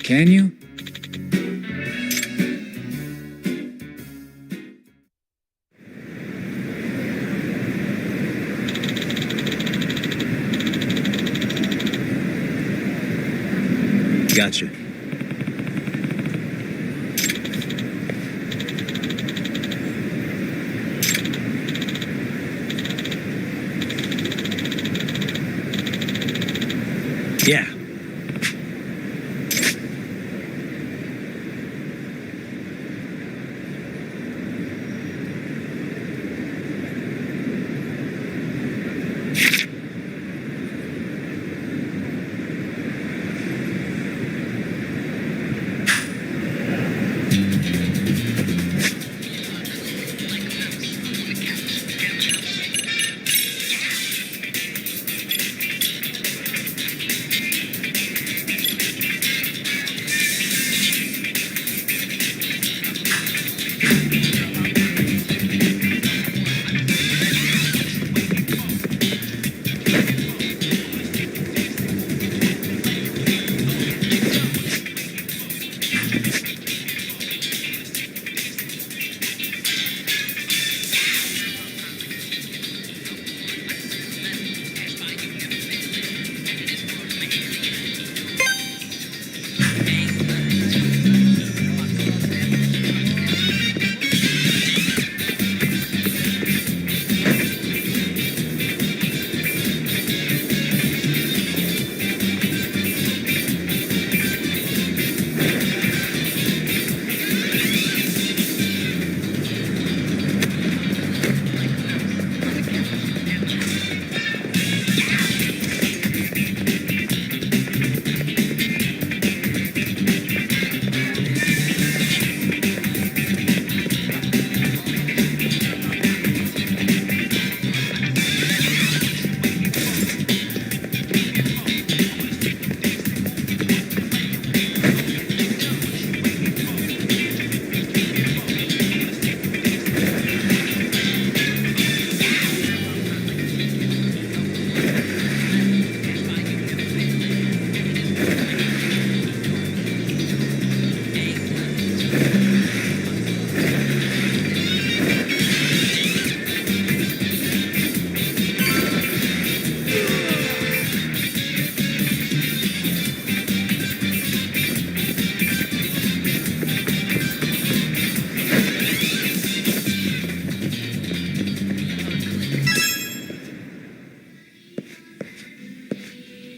Can you? Gotcha. Yeah.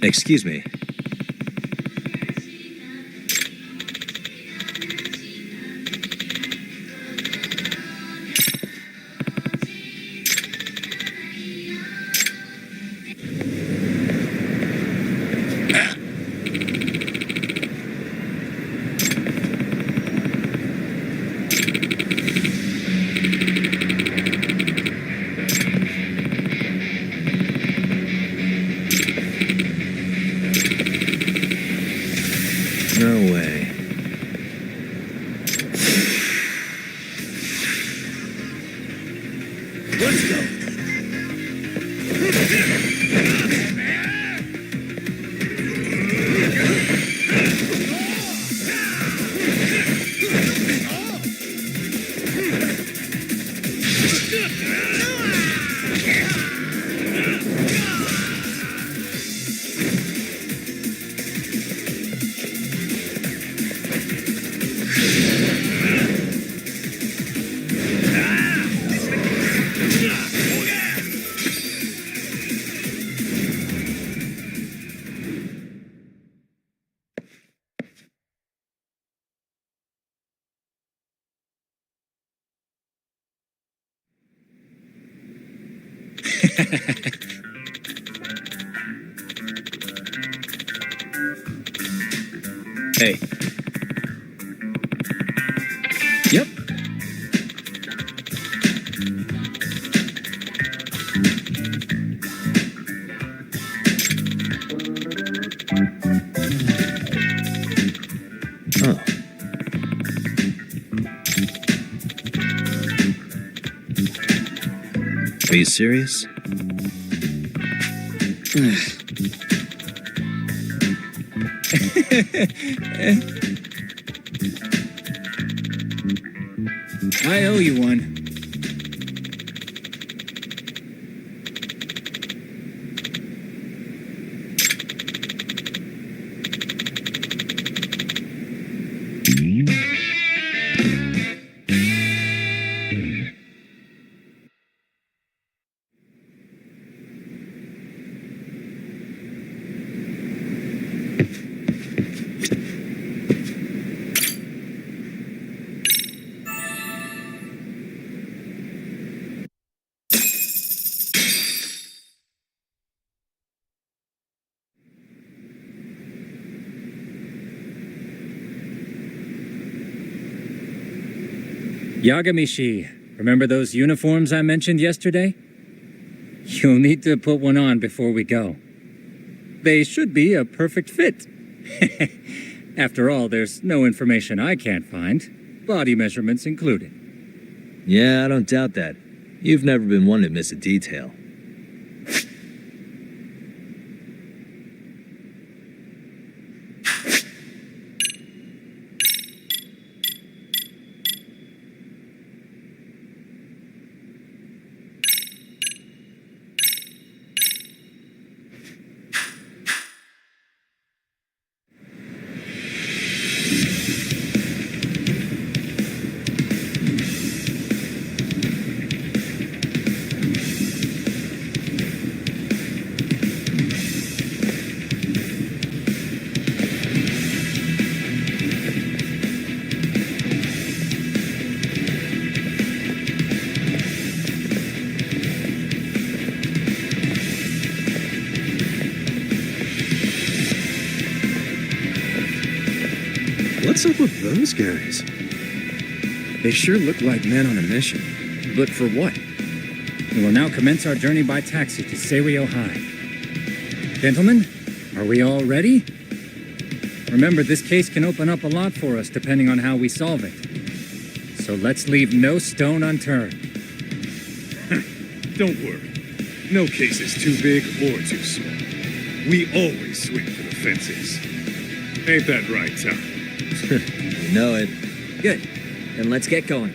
Excuse me. Hey. Yep. Oh. Are you serious? I owe you one. Yagamishi, remember those uniforms I mentioned yesterday? You'll need to put one on before we go. They should be a perfect fit. After all, there's no information I can't find, body measurements included. Yeah, I don't doubt that. You've never been one to miss a detail. What's up with those guys? They sure look like men on a mission. But for what? We will now commence our journey by taxi to Serio High. Gentlemen, are we all ready? Remember, this case can open up a lot for us depending on how we solve it. So let's leave no stone unturned. Don't worry. No case is too big or too small. We always swing for the fences. Ain't that right, Tom? You know it. Good. Then let's get going.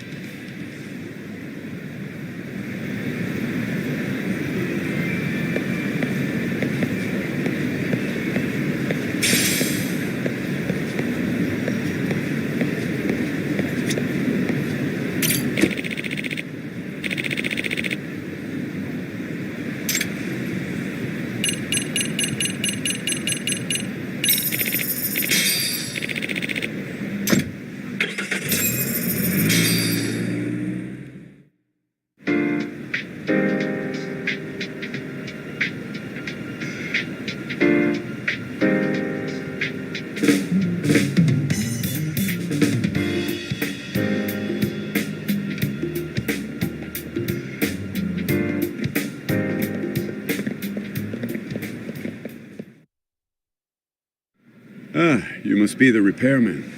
You must be the repairman.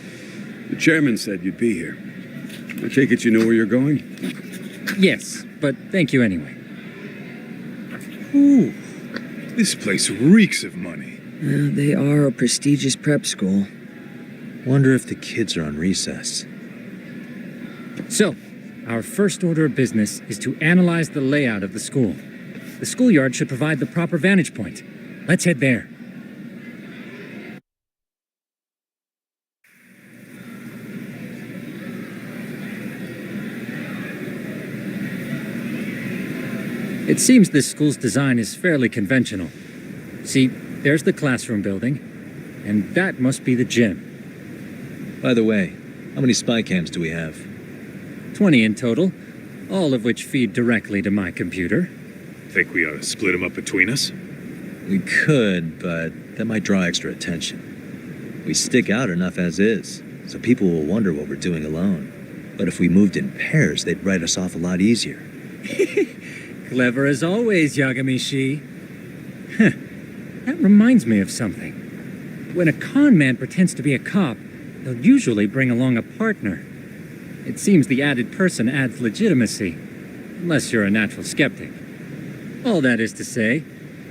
The chairman said you'd be here. I take it you know where you're going? Yes, but thank you anyway. Ooh, this place reeks of money. They are a prestigious prep school. Wonder if the kids are on recess. So, our first order of business is to analyze the layout of the school. The schoolyard should provide the proper vantage point. Let's head there. It seems this school's design is fairly conventional. See, there's the classroom building, and that must be the gym. By the way, how many spy cams do we have? 20 in total, all of which feed directly to my computer. Think we ought to split them up between us? We could, but that might draw extra attention. We stick out enough as is, so people will wonder what we're doing alone. But if we moved in pairs, they'd write us off a lot easier. Clever as always, Yagami-shi. That reminds me of something. When a con man pretends to be a cop, they'll usually bring along a partner. It seems the added person adds legitimacy, unless you're a natural skeptic. All that is to say,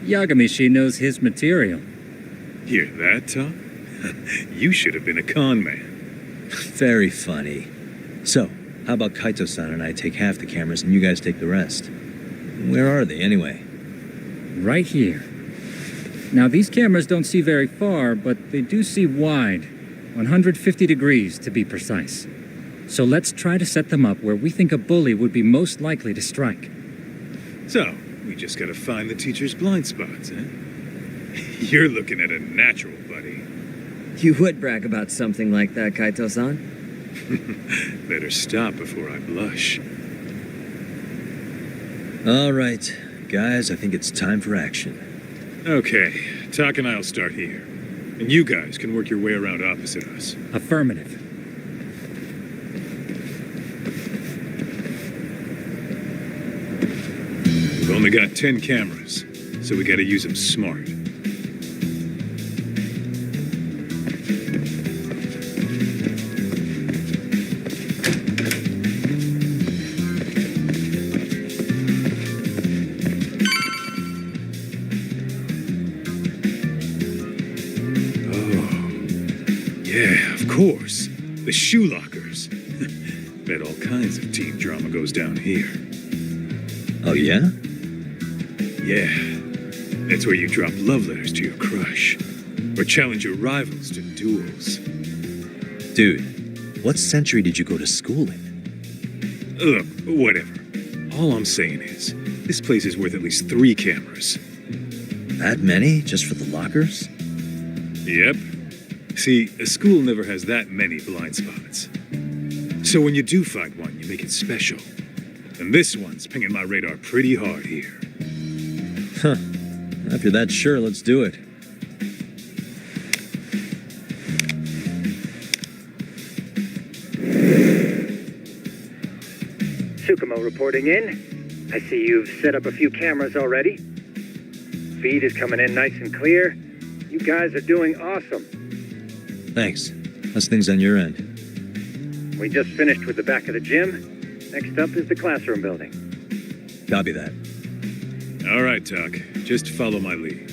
Yagami-shi knows his material. Hear that, Tom? You should have been a con man. Very funny. So, how about Kaito-san and I take half the cameras and you guys take the rest? Where are they, anyway? Right here. Now, these cameras don't see very far, but they do see wide. 150 degrees, to be precise. So let's try to set them up where we think a bully would be most likely to strike. So, we just gotta find the teacher's blind spots, eh? You're looking at a natural, buddy. You would brag about something like that, Kaito-san. Better stop before I blush. All right, guys, I think it's time for action. Okay, Tak and I'll start here. And you guys can work your way around opposite us. Affirmative. We've only got 10 cameras, so we gotta use them smart. Of course, the shoe lockers. Bet all kinds of teen drama goes down here. Oh, yeah? Yeah. That's where you drop love letters to your crush. Or challenge your rivals to duels. Dude, what century did you go to school in? Look, whatever. All I'm saying is, this place is worth at least 3 cameras. That many? Just for the lockers? Yep. See, a school never has that many blind spots. So when you do find one, you make it special. And this one's pinging my radar pretty hard here. Huh. If you're that sure, let's do it. Tsukumo reporting in. I see you've set up a few cameras already. Feed is coming in nice and clear. You guys are doing awesome. Thanks. How's things on your end? We just finished with the back of the gym. Next up is the classroom building. Copy that. All right, Tak. Just follow my lead.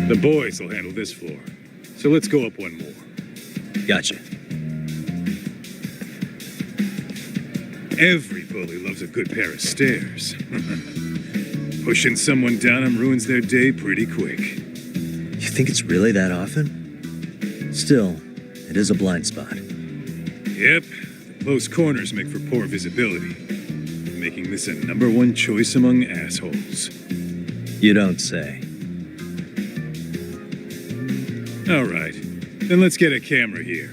The boys will handle this floor. So let's go up one more. Gotcha. Every bully loves a good pair of stairs. Pushing someone down them ruins their day pretty quick. You think it's really that often? Still, it is a blind spot. Yep, the close corners make for poor visibility, making this a #1 choice among assholes. You don't say. All right. Then let's get a camera here.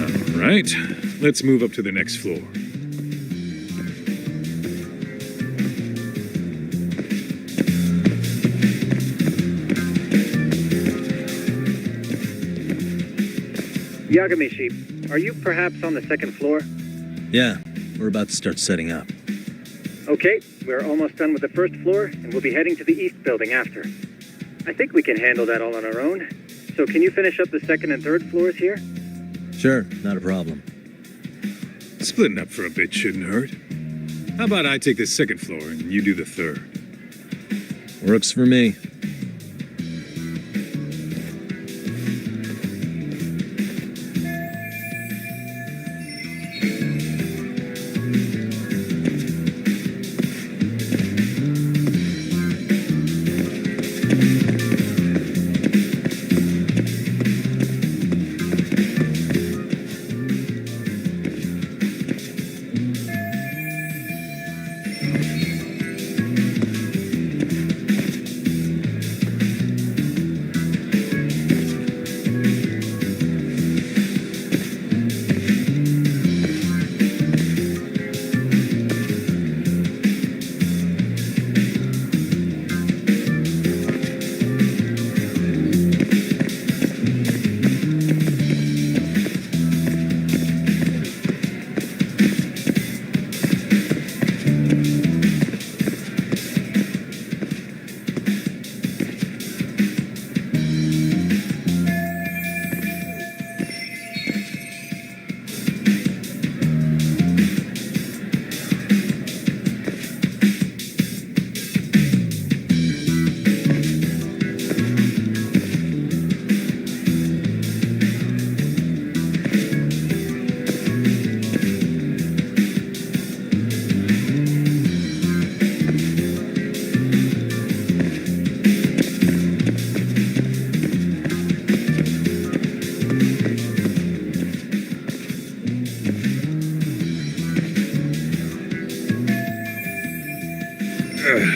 All right. Let's move up to the next floor. Yagamishi, are you perhaps on the second floor? Yeah, we're about to start setting up. Okay, we're almost done with the first floor, and we'll be heading to the east building after. I think we can handle that all on our own. So can you finish up the second and third floors here? Sure, not a problem. Splitting up for a bit shouldn't hurt. How about I take the second floor and you do the third? Works for me.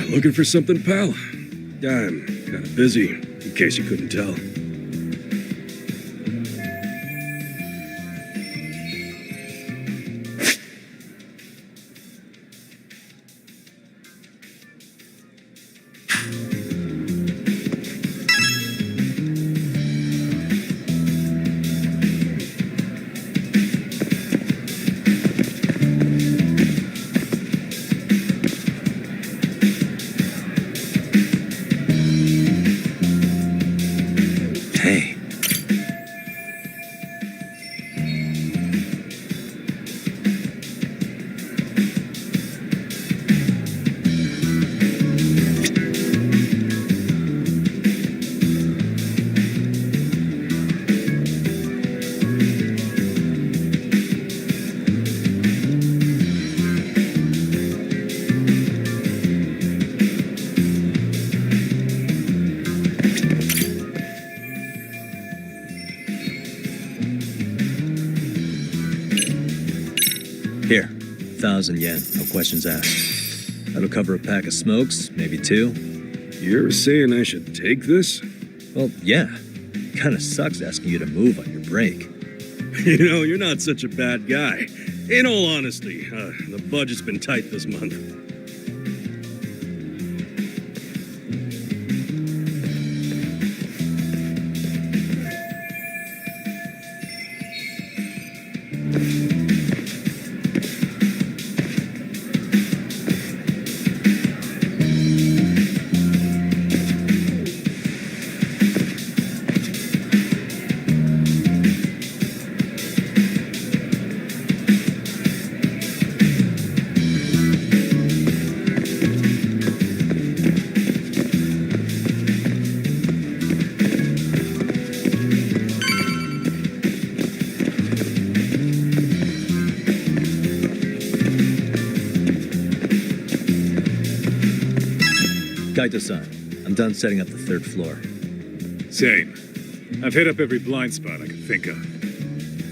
Looking for something, pal? I'm kind of busy, in case you couldn't tell. Here, 1,000 yen, no questions asked. That'll cover a pack of smokes, maybe 2. You're saying I should take this? Well, yeah. Kinda sucks asking you to move on your break. You know, you're not such a bad guy. In all honesty, the budget's been tight this month. Kaito-san, I'm done setting up the 3rd floor. Same. I've hit up every blind spot I could think of.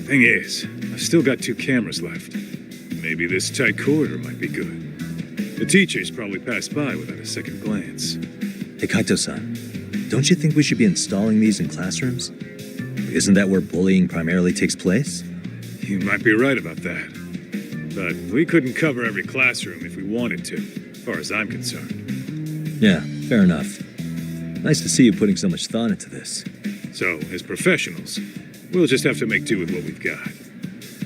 Thing is, I've still got 2 cameras left. Maybe this tight corridor might be good. The teachers probably passed by without a second glance. Hey, Kaito-san, don't you think we should be installing these in classrooms? Isn't that where bullying primarily takes place? You might be right about that. But we couldn't cover every classroom if we wanted to, as far as I'm concerned. Yeah, fair enough. Nice to see you putting so much thought into this. So, as professionals, we'll just have to make do with what we've got.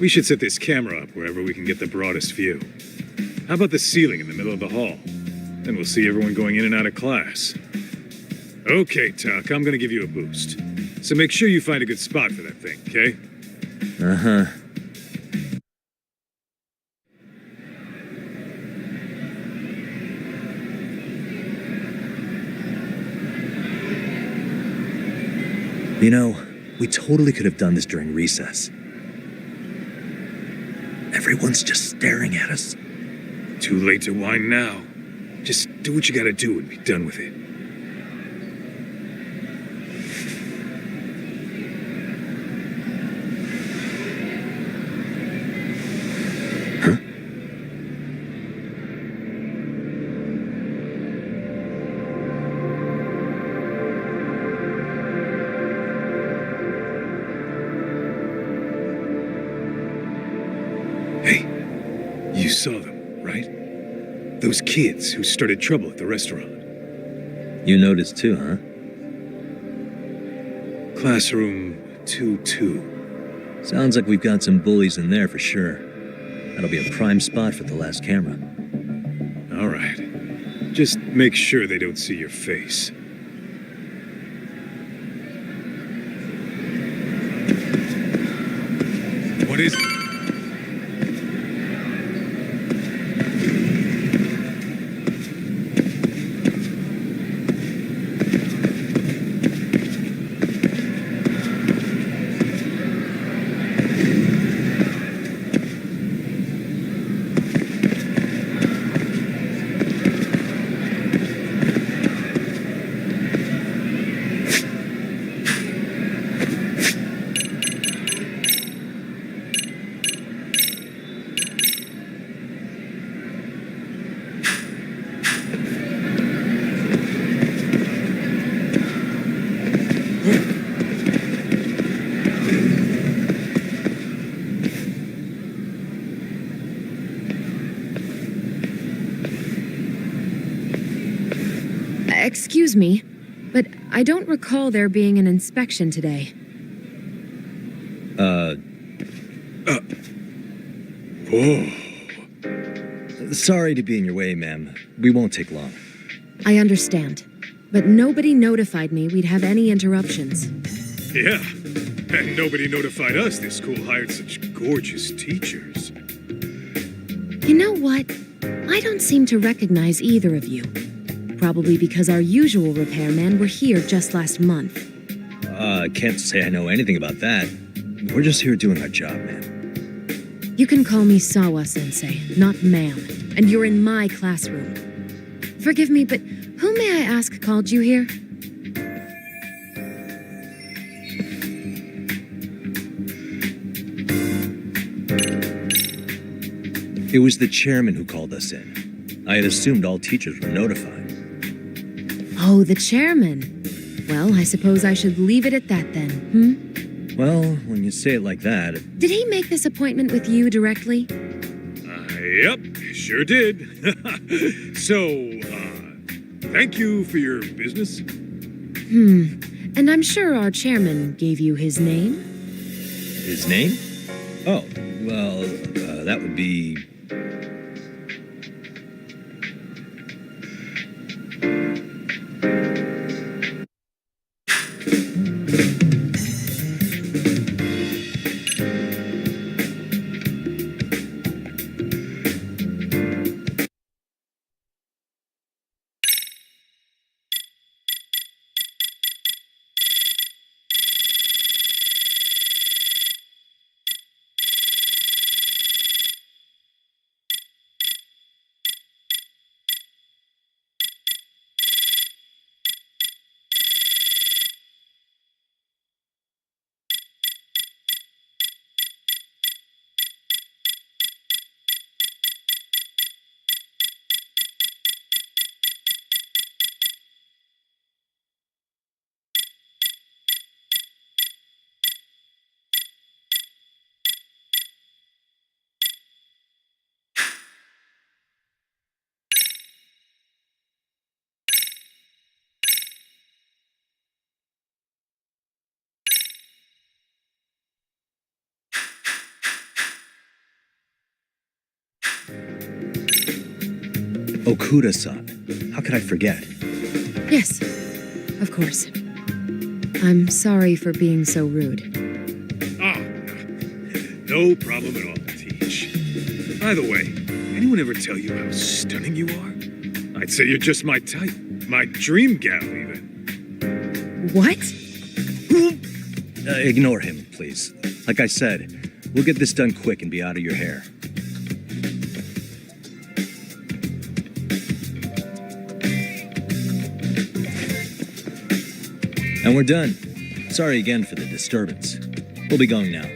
We should set this camera up wherever we can get the broadest view. How about the ceiling in the middle of the hall? Then we'll see everyone going in and out of class. Okay, Tuck, I'm gonna give you a boost. So make sure you find a good spot for that thing, okay? Uh-huh. You know, we totally could have done this during recess. Everyone's just staring at us. Too late to whine now. Just do what you gotta do and be done with it. You saw them, right? Those kids who started trouble at the restaurant. You noticed too, huh? Classroom 2-2. Sounds like we've got some bullies in there for sure. That'll be a prime spot for the last camera. All right. Just make sure they don't see your face. What is it? Excuse me, but I don't recall there being an inspection today. Whoa. Sorry to be in your way, ma'am. We won't take long. I understand, but nobody notified me we'd have any interruptions. Yeah, and nobody notified us this school hired such gorgeous teachers. You know what? I don't seem to recognize either of you. Probably because our usual repairmen were here just last month. Can't say I know anything about that. We're just here doing our job, man. You can call me Sawa-sensei, not ma'am, and you're in my classroom. Forgive me, but who may I ask called you here? It was the chairman who called us in. I had assumed all teachers were notified. Oh, the chairman. Well, I suppose I should leave it at that then, Well, when you say it like that... Did he make this appointment with you directly? Yep, sure did. So, thank you for your business. And I'm sure our chairman gave you his name? His name? Oh, well, that would be... Okuda-san. How could I forget? Yes, of course. I'm sorry for being so rude. Ah, no problem at all, Teach. By the way, anyone ever tell you how stunning you are? I'd say you're just my type. My dream gal, even. What? Ignore him, please. Like I said, we'll get this done quick and be out of your hair. And we're done. Sorry again for the disturbance. We'll be going now.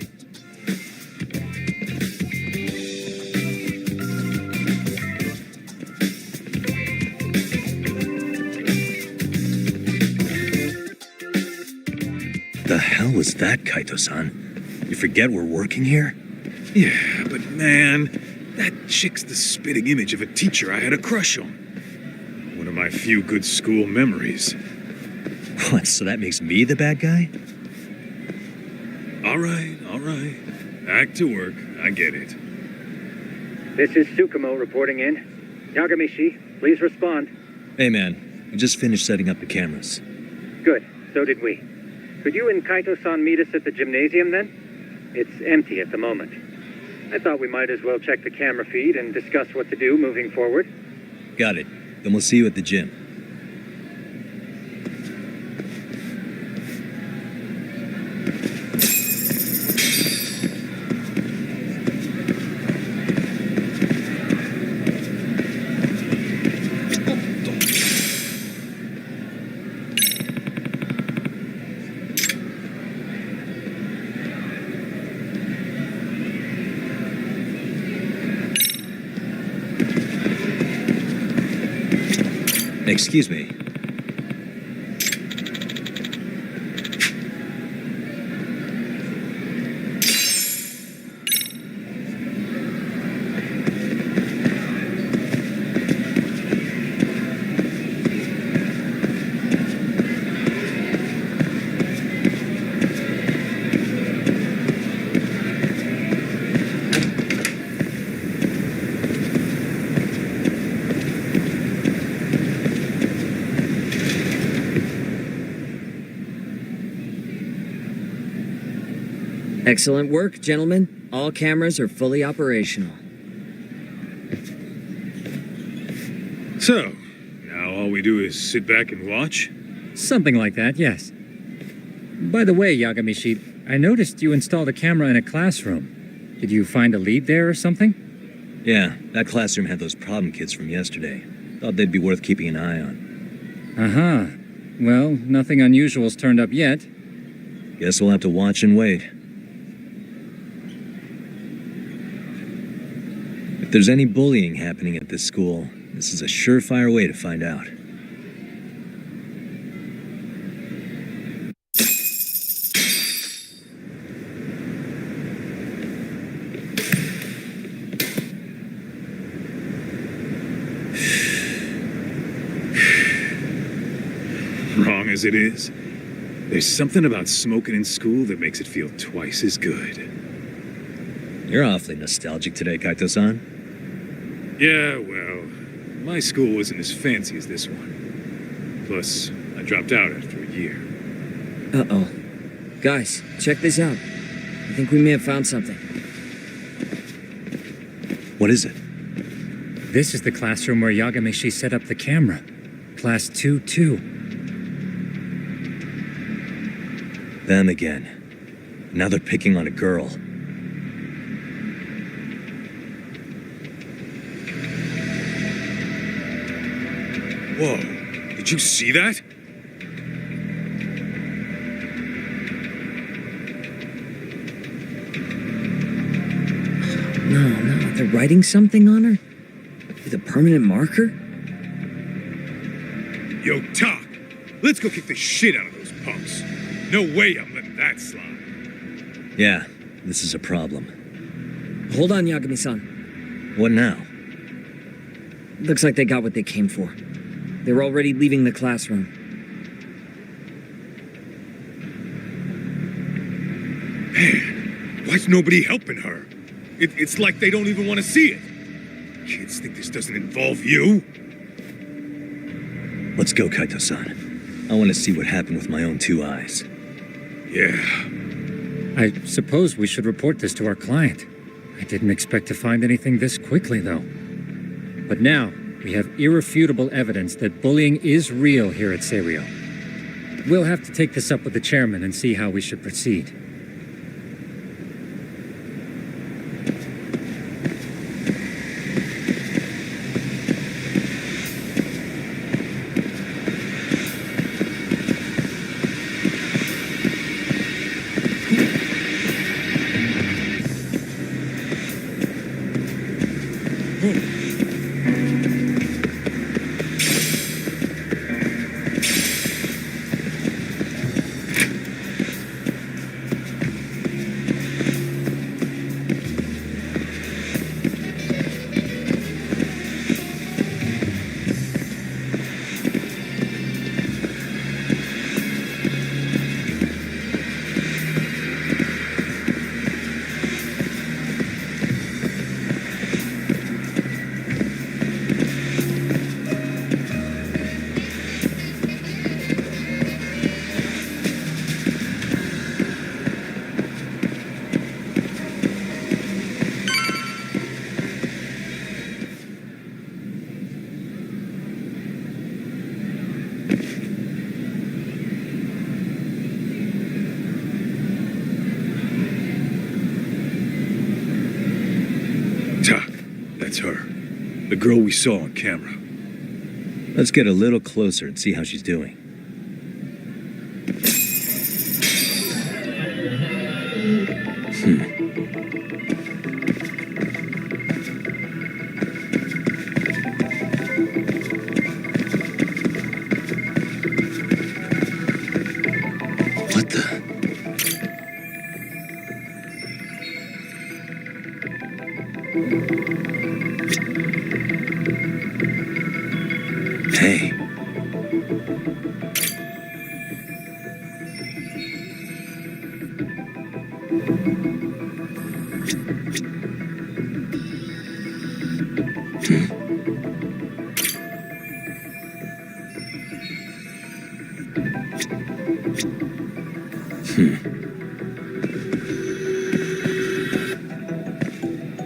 The hell was that, Kaito-san? You forget we're working here? Yeah, but man, that chick's the spitting image of a teacher I had a crush on. One of my few good school memories. What, so that makes me the bad guy? All right, all right. Back to work. I get it. This is Tsukumo reporting in. Yagamishi, please respond. Hey man, we just finished setting up the cameras. Good, so did we. Could you and Kaito-san meet us at the gymnasium then? It's empty at the moment. I thought we might as well check the camera feed and discuss what to do moving forward. Got it. Then we'll see you at the gym. Excuse me. Excellent work, gentlemen. All cameras are fully operational. So, now all we do is sit back and watch? Something like that, yes. By the way, Yagamishi, I noticed you installed a camera in a classroom. Did you find a lead there or something? Yeah, that classroom had those problem kids from yesterday. Thought they'd be worth keeping an eye on. Uh-huh. Well, nothing unusual's turned up yet. Guess we'll have to watch and wait. If there's any bullying happening at this school, this is a surefire way to find out. Wrong as it is, there's something about smoking in school that makes it feel twice as good. You're awfully nostalgic today, Kaito-san. Yeah, well, my school wasn't as fancy as this one. Plus, I dropped out after a year. Uh-oh. Guys, check this out. I think we may have found something. What is it? This is the classroom where Yagamishi set up the camera. Class 2-2. Them again. Now they're picking on a girl. Whoa, did you see that? No, they're writing something on her? With a permanent marker? Yo, Talk, let's go kick the shit out of those punks. No way I'm letting that slide. Yeah, this is a problem. Hold on, Yagami-san. What now? Looks like they got what they came for. They're already leaving the classroom. Man, why's nobody helping her? It's like they don't even want to see it. Kids think this doesn't involve you? Let's go, Kaito-san. I want to see what happened with my own 2 eyes. Yeah. I suppose we should report this to our client. I didn't expect to find anything this quickly, though. But now, we have irrefutable evidence that bullying is real here at Serio. We'll have to take this up with the chairman and see how we should proceed. That's her. The girl we saw on camera. Let's get a little closer and see how she's doing. What the? Hey.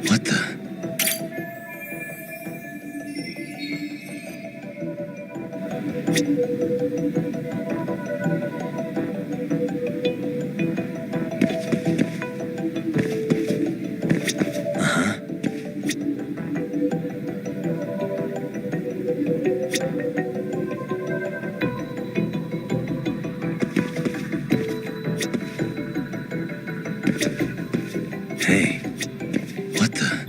What the? Hey, what the?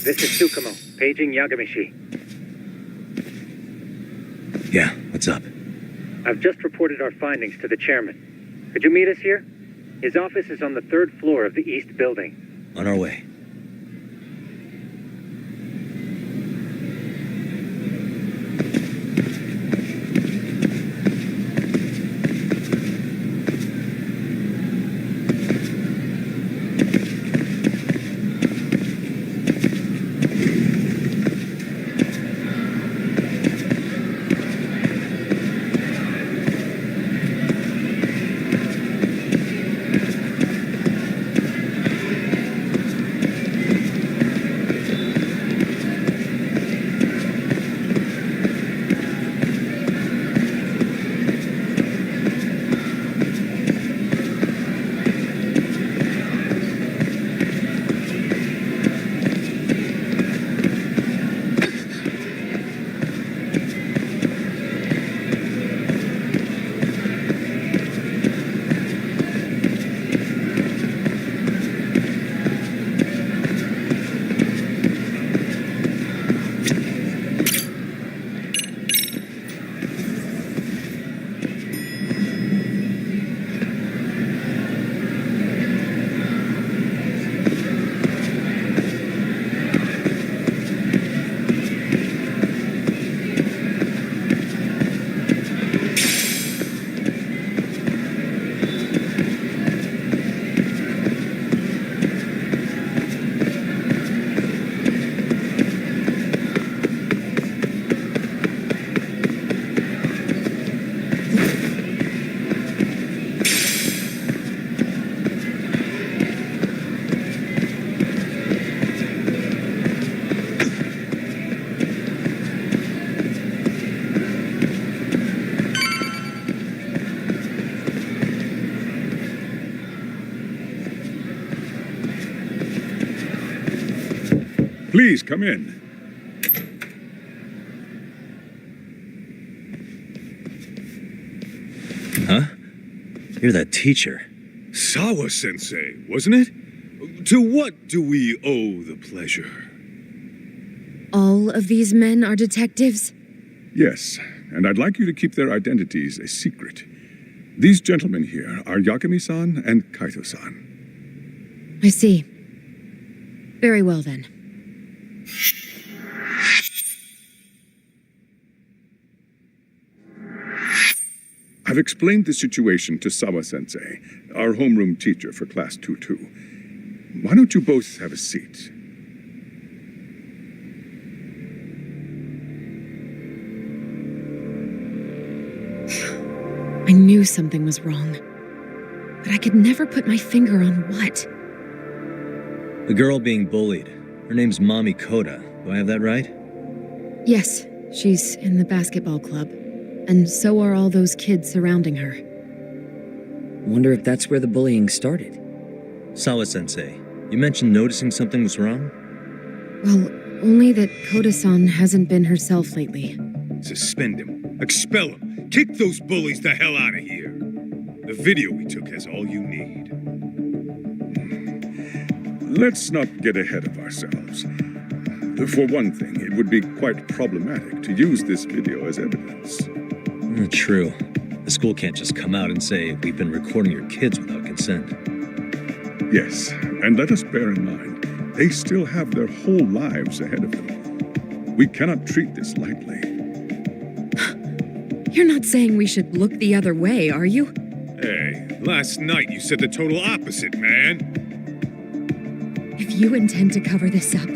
This is Tsukumo, paging Yagamishi. Yeah, what's up? I've just reported our findings to the chairman. Could you meet us here? His office is on the 3rd floor of the East Building. On our way. Please come in. Huh? You're that teacher. Sawa-sensei, wasn't it? To what do we owe the pleasure? All of these men are detectives? Yes, and I'd like you to keep their identities a secret. These gentlemen here are Yagami-san and Kaito-san. I see. Very well then. I've explained the situation to Sawa-sensei, our homeroom teacher for Class 2-2. Why don't you both have a seat? I knew something was wrong, but I could never put my finger on what. The girl being bullied. Her name's Mami Koda. Do I have that right? Yes, she's in the basketball club, and so are all those kids surrounding her. Wonder if that's where the bullying started. Sawa-sensei, you mentioned noticing something was wrong? Well, only that Koda-san hasn't been herself lately. Suspend him. Expel him. Kick those bullies the hell out of here. The video we took has all you need. Let's not get ahead of ourselves. For one thing, it would be quite problematic to use this video as evidence. True. The school can't just come out and say, we've been recording your kids without consent. Yes, and let us bear in mind, they still have their whole lives ahead of them. We cannot treat this lightly. You're not saying we should look the other way, are you? Hey, last night you said the total opposite, man. If you intend to cover this up,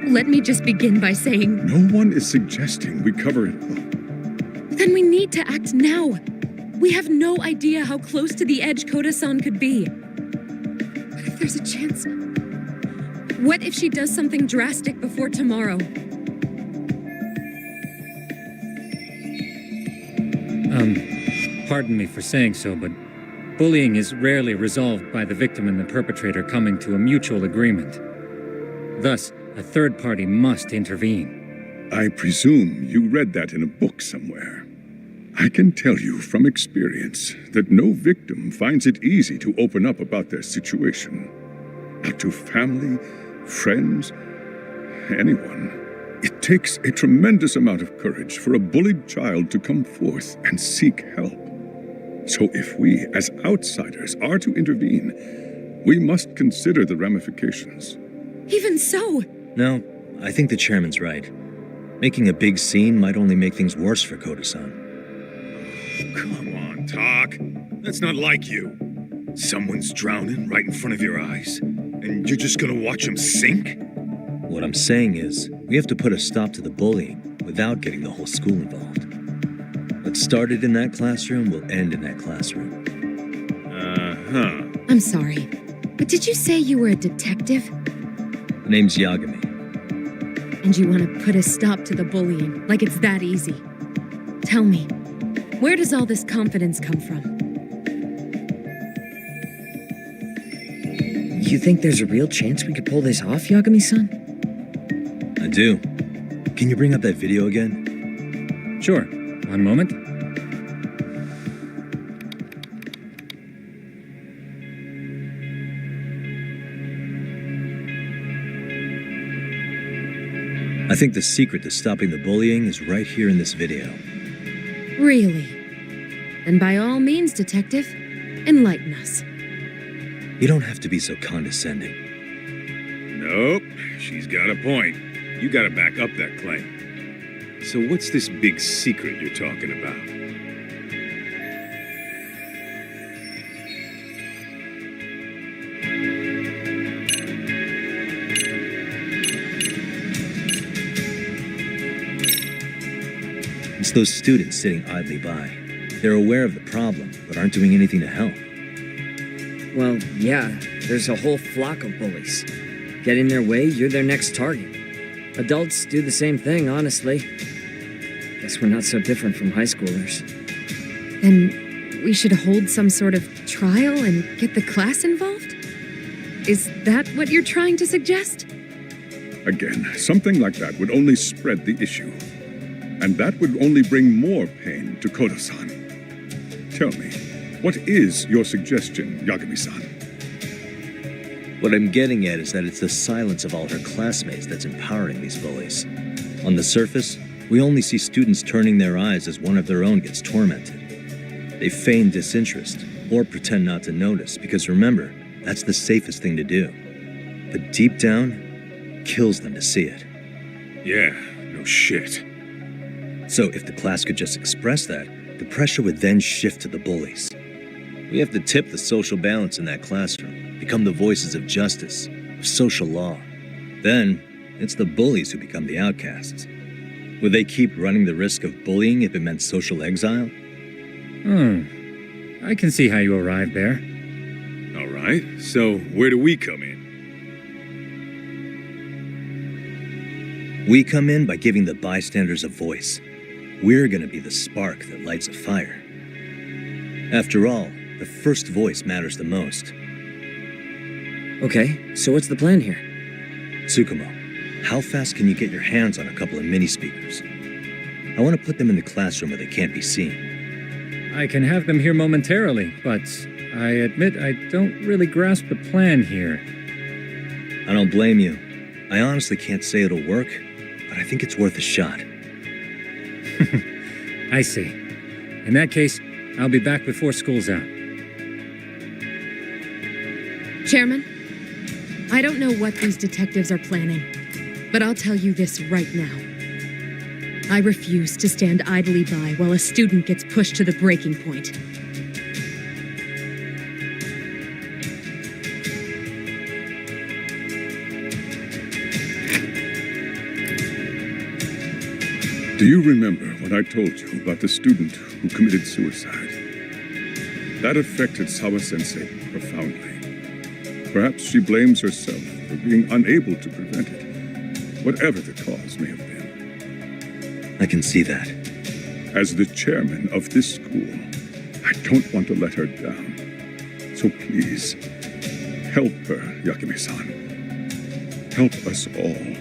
let me just begin by saying... No one is suggesting we cover it up. Then we need to act now. We have no idea how close to the edge Koda-san could be. What if there's a chance? What if she does something drastic before tomorrow? Pardon me for saying so, but bullying is rarely resolved by the victim and the perpetrator coming to a mutual agreement. Thus, a third party must intervene. I presume you read that in a book somewhere. I can tell you from experience that no victim finds it easy to open up about their situation. Not to family, friends, anyone. It takes a tremendous amount of courage for a bullied child to come forth and seek help. So if we, as outsiders, are to intervene, we must consider the ramifications. Even so... No, I think the chairman's right. Making a big scene might only make things worse for Koda-san. Come on, Talk. That's not like you. Someone's drowning right in front of your eyes, and you're just gonna watch him sink? What I'm saying is, we have to put a stop to the bullying without getting the whole school involved. What started in that classroom will end in that classroom. Uh-huh. I'm sorry, but did you say you were a detective? The name's Yagami. And you want to put a stop to the bullying, like it's that easy. Tell me, where does all this confidence come from? You think there's a real chance we could pull this off, Yagami-san? I do. Can you bring up that video again? Sure. One moment. I think the secret to stopping the bullying is right here in this video. Really? And by all means, detective, enlighten us. You don't have to be so condescending. Nope, she's got a point. You gotta back up that claim. So what's this big secret you're talking about? It's those students sitting idly by. They're aware of the problem, but aren't doing anything to help. Well, yeah, there's a whole flock of bullies. Get in their way, you're their next target. Adults do the same thing, honestly. Guess we're not so different from high schoolers. Then we should hold some sort of trial and get the class involved? Is that what you're trying to suggest? Again, something like that would only spread the issue. And that would only bring more pain to Kodo-san. Tell me, what is your suggestion, Yagami-san? What I'm getting at is that it's the silence of all her classmates that's empowering these bullies. On the surface, we only see students turning their eyes as one of their own gets tormented. They feign disinterest or pretend not to notice because remember, that's the safest thing to do. But deep down, kills them to see it. Yeah, no shit. So if the class could just express that, the pressure would then shift to the bullies. We have to tip the social balance in that classroom, become the voices of justice, of social law. Then, it's the bullies who become the outcasts. Would they keep running the risk of bullying if it meant social exile? I can see how you arrived there. All right, so where do we come in? We come in by giving the bystanders a voice. We're gonna be the spark that lights a fire. After all, the first voice matters the most. Okay, so what's the plan here? Tsukumo, how fast can you get your hands on a couple of mini speakers? I want to put them in the classroom where they can't be seen. I can have them here momentarily, but I admit I don't really grasp the plan here. I don't blame you. I honestly can't say it'll work, but I think it's worth a shot. I see. In that case, I'll be back before school's out. Chairman, I don't know what these detectives are planning, but I'll tell you this right now. I refuse to stand idly by while a student gets pushed to the breaking point. Do you remember what I told you about the student who committed suicide? That affected Sawa-sensei profoundly. Perhaps she blames herself for being unable to prevent it, whatever the cause may have been. I can see that. As the chairman of this school, I don't want to let her down. So please, help her, Yakime-san. Help us all.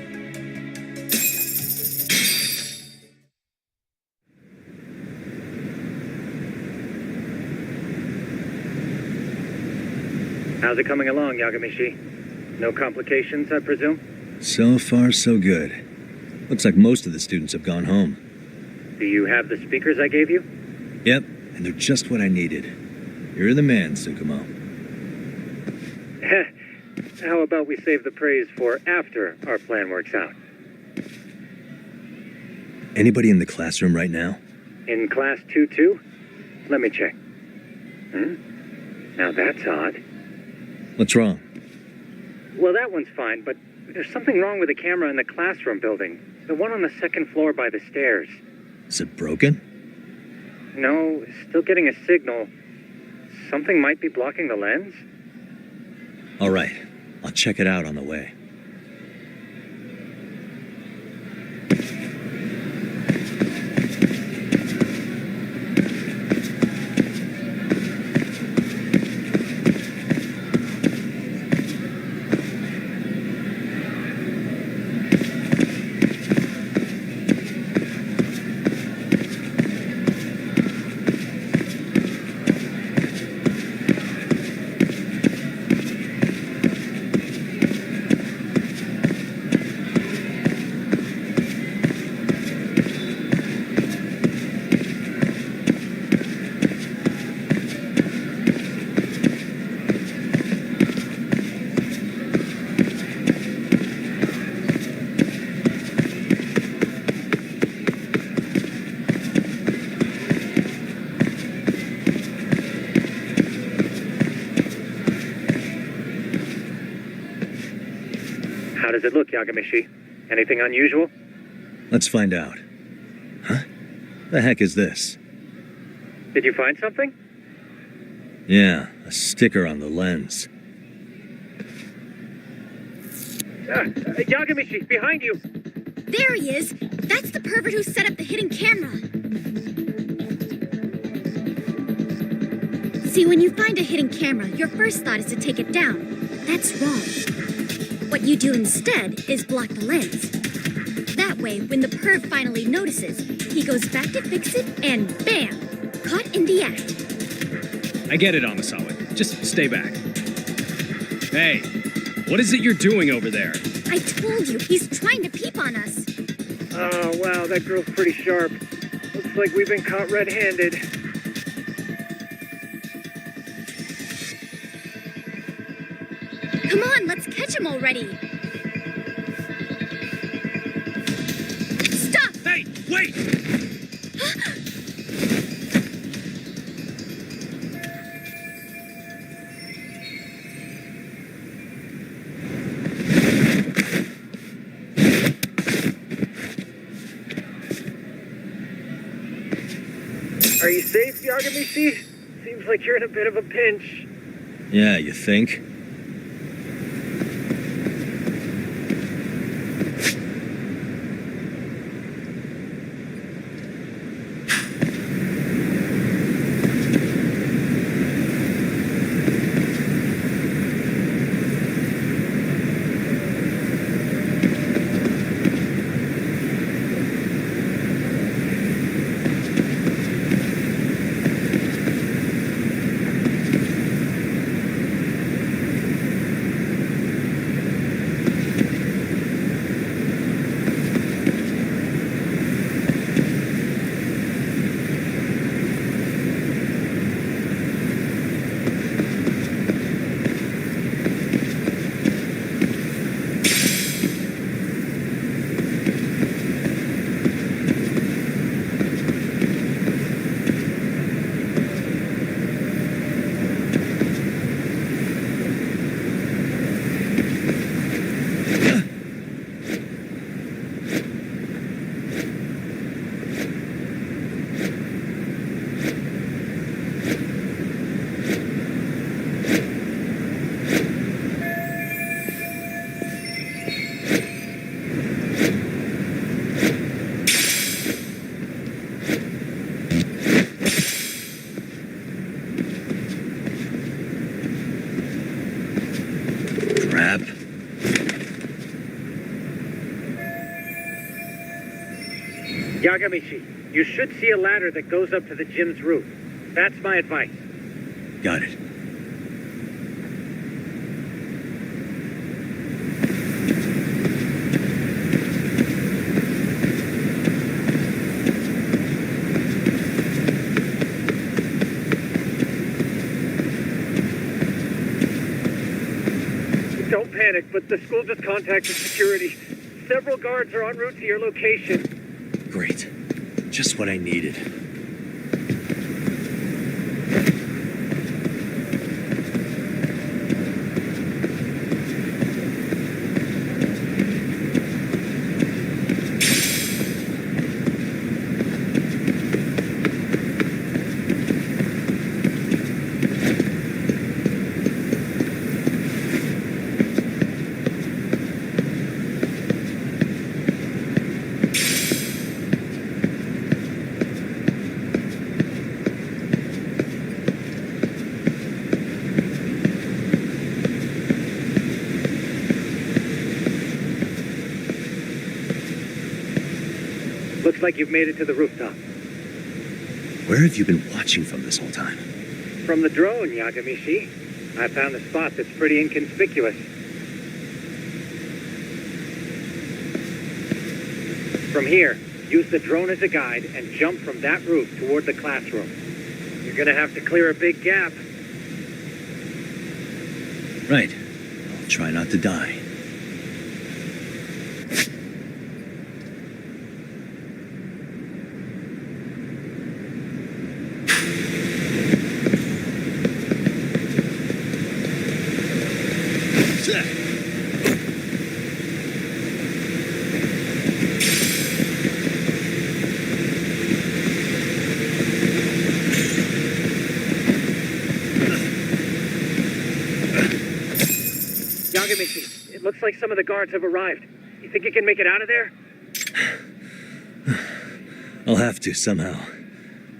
How's it coming along, Yagamishi? No complications, I presume? So far, so good. Looks like most of the students have gone home. Do you have the speakers I gave you? Yep, and they're just what I needed. You're the man, Tsukumo. How about we save the praise for after our plan works out? Anybody in the classroom right now? In class 2-2? Let me check. Now that's odd. What's wrong? Well, that one's fine, but there's something wrong with the camera in the classroom building. The one on the second floor by the stairs. Is it broken? No, still getting a signal. Something might be blocking the lens? All right, I'll check it out on the way. How does it look, Yagamishi? Anything unusual? Let's find out. Huh? The heck is this? Did you find something? Yeah, a sticker on the lens. Yagamishi, behind you! There he is! That's the pervert who set up the hidden camera! See, when you find a hidden camera, your first thought is to take it down. That's wrong. What you do instead is block the lens. That way, when the perv finally notices, he goes back to fix it and bam! Caught in the act. I get it, Amasawa. Just stay back. Hey, what is it you're doing over there? I told you, he's trying to peep on us. Oh, wow, that girl's pretty sharp. Looks like we've been caught red-handed. Come on, let's catch him already. Stop! Hey, wait! Are you safe, Yagamishi? Seems like you're in a bit of a pinch. Yeah, you think? Crap. Yagamishi, you should see a ladder that goes up to the gym's roof. That's my advice. Got it. Don't panic, but the school just contacted security. Several guards are en route to your location. Great. Just what I needed. Looks like you've made it to the rooftop. Where have you been watching from this whole time? From the drone, Yagamishi. I found a spot that's pretty inconspicuous. From here, use the drone as a guide and jump from that roof toward the classroom. You're gonna have to clear a big gap. Right. I'll try not to die. Yagamishi, it looks like some of the guards have arrived. You think you can make it out of there? I'll have to somehow.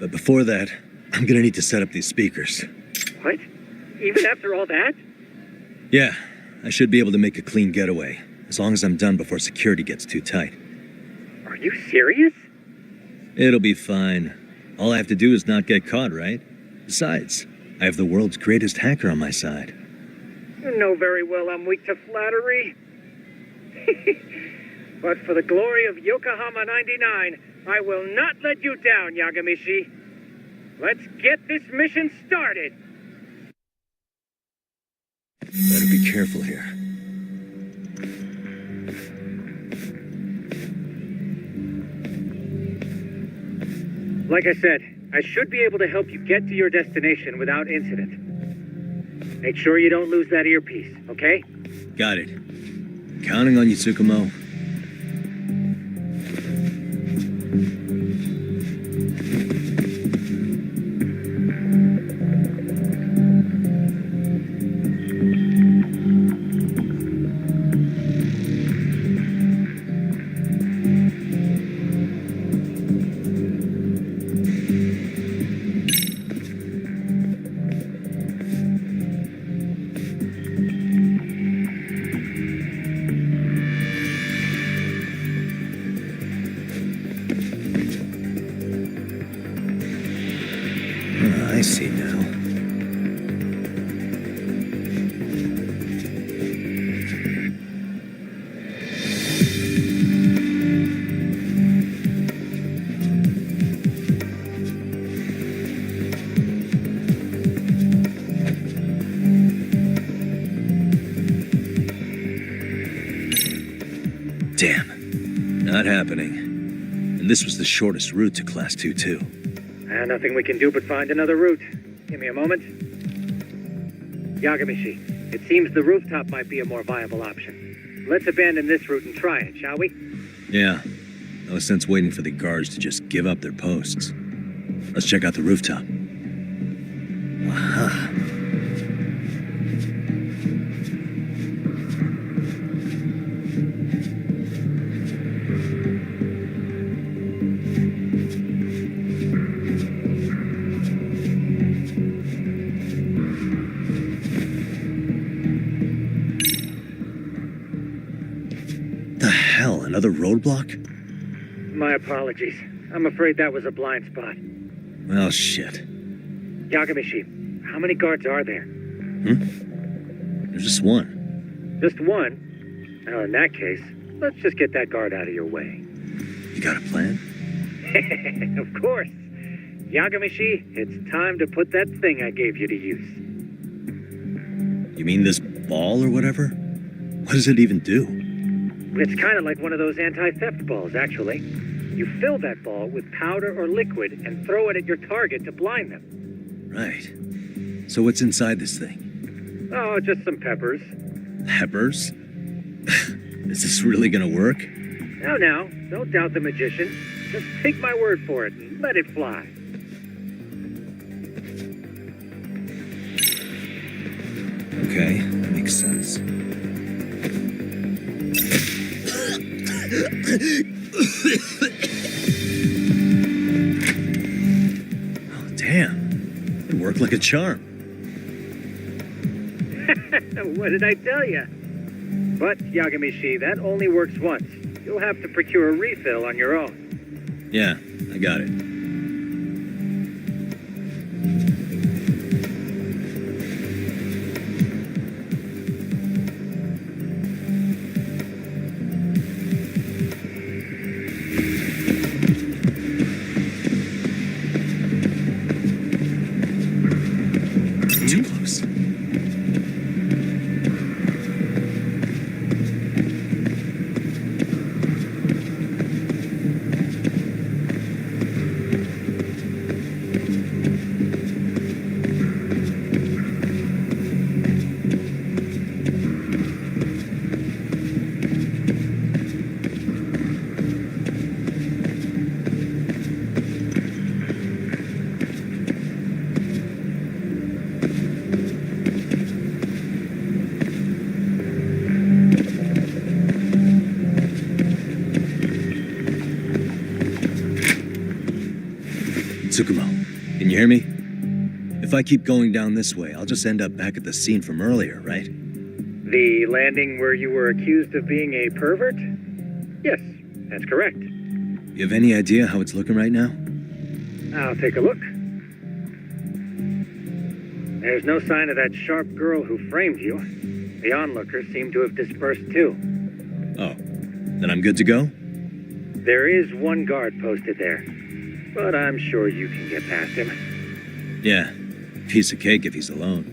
But before that, I'm gonna need to set up these speakers. What? Even after all that? Yeah, I should be able to make a clean getaway, as long as I'm done before security gets too tight. Are you serious? It'll be fine. All I have to do is not get caught, right? Besides, I have the world's greatest hacker on my side. You know very well I'm weak to flattery. But for the glory of Yokohama 99, I will not let you down, Yagamishi. Let's get this mission started. Better be careful here. Like I said, I should be able to help you get to your destination without incident. Make sure you don't lose that earpiece, okay? Got it. Counting on you, Tsukumo. I see now. Damn. Not happening. And this was the shortest route to Class 2, too. Nothing we can do but find another route. Give me a moment. Yagamishi, it seems the rooftop might be a more viable option. Let's abandon this route and try it, shall we? Yeah. No sense waiting for the guards to just give up their posts. Let's check out the rooftop. Aha. Another roadblock? My apologies. I'm afraid that was a blind spot. Well, shit. Yagamishi, how many guards are there? There's just one. Just one? Well, in that case, let's just get that guard out of your way. You got a plan? Of course. Yagamishi, it's time to put that thing I gave you to use. You mean this ball or whatever? What does it even do? It's kind of like one of those anti-theft balls, actually. You fill that ball with powder or liquid and throw it at your target to blind them. Right. So what's inside this thing? Oh, just some peppers. Peppers? Is this really gonna work? Now, don't doubt the magician. Just take my word for it and let it fly. Okay, makes sense. Oh, damn. It worked like a charm. What did I tell you? But, Yagamishi, that only works once. You'll have to procure a refill on your own. Yeah, I got it. Too close. Tsukumo, can you hear me? If I keep going down this way, I'll just end up back at the scene from earlier, right? The landing where you were accused of being a pervert? Yes, that's correct. You have any idea how it's looking right now? I'll take a look. There's no sign of that sharp girl who framed you. The onlookers seem to have dispersed too. Oh, then I'm good to go? There is one guard posted there, but I'm sure you can get past him. Yeah, piece of cake if he's alone.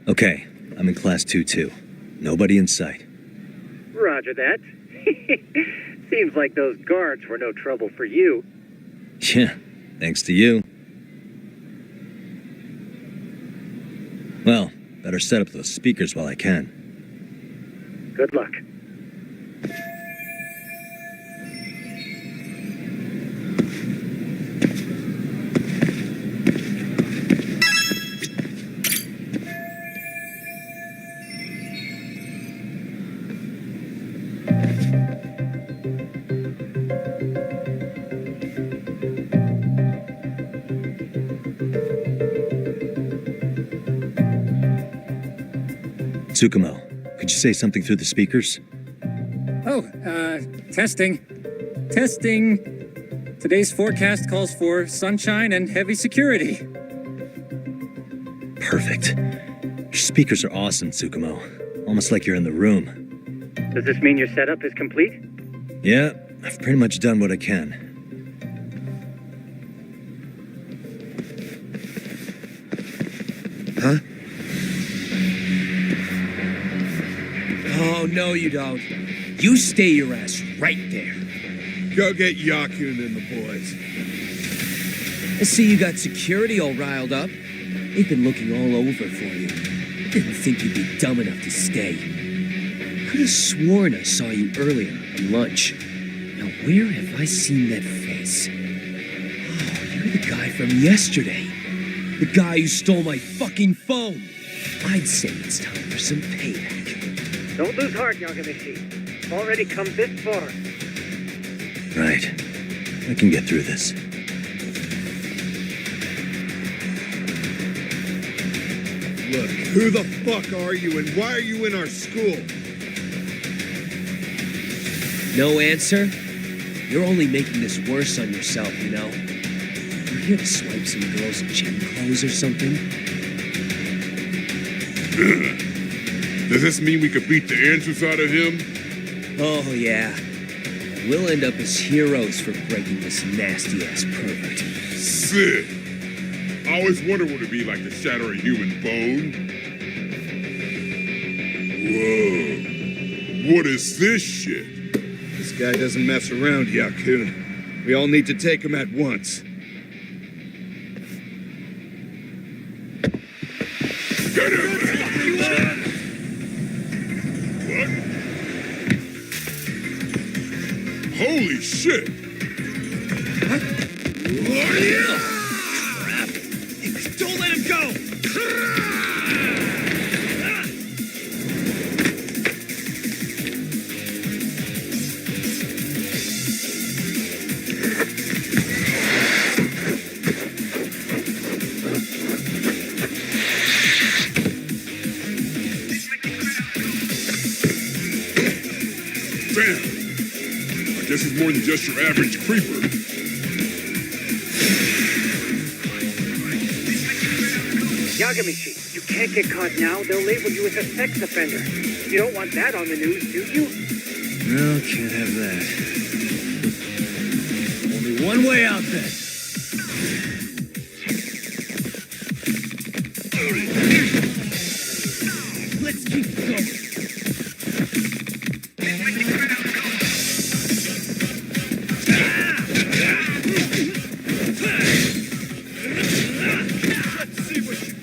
Okay, I'm in class 2-2. Nobody in sight. Roger that. Seems like those guards were no trouble for you. Yeah, thanks to you. Well, better set up those speakers while I can. Good luck. Tsukumo, could you say something through the speakers? Oh, testing. Testing. Today's forecast calls for sunshine and heavy security. Perfect. Your speakers are awesome, Tsukumo. Almost like you're in the room. Does this mean your setup is complete? Yeah, I've pretty much done what I can. Huh? Oh, no, you don't. You stay your ass right there. Go get Yakun and the boys. I see you got security all riled up. They've been looking all over for you. Didn't think you'd be dumb enough to stay. Could have sworn I saw you earlier at lunch. Now, where have I seen that face? Oh, you're the guy from yesterday. The guy who stole my fucking phone. I'd say it's time for some payback. Don't lose heart, Yagamishi. You've already come this far. Right. I can get through this. Look, who the fuck are you and why are you in our school? No answer? You're only making this worse on yourself, you know? You're here to swipe some girl's gym clothes or something? Does this mean we could beat the answers out of him? Oh, yeah. We'll end up as heroes for breaking this nasty-ass pervert. Sick. I always wonder what it'd be like to shatter a human bone. Whoa. What is this shit? This guy doesn't mess around, Yakun. We all need to take him at once. Get him! What? Holy shit! Don't let him go! Damn! I guess it's more than just your average creeper. Yagamichi, you can't get caught now. They'll label you as a sex offender. You don't want that on the news, do you? No, can't have that. Only one way out then. Let's keep going. Let's see what you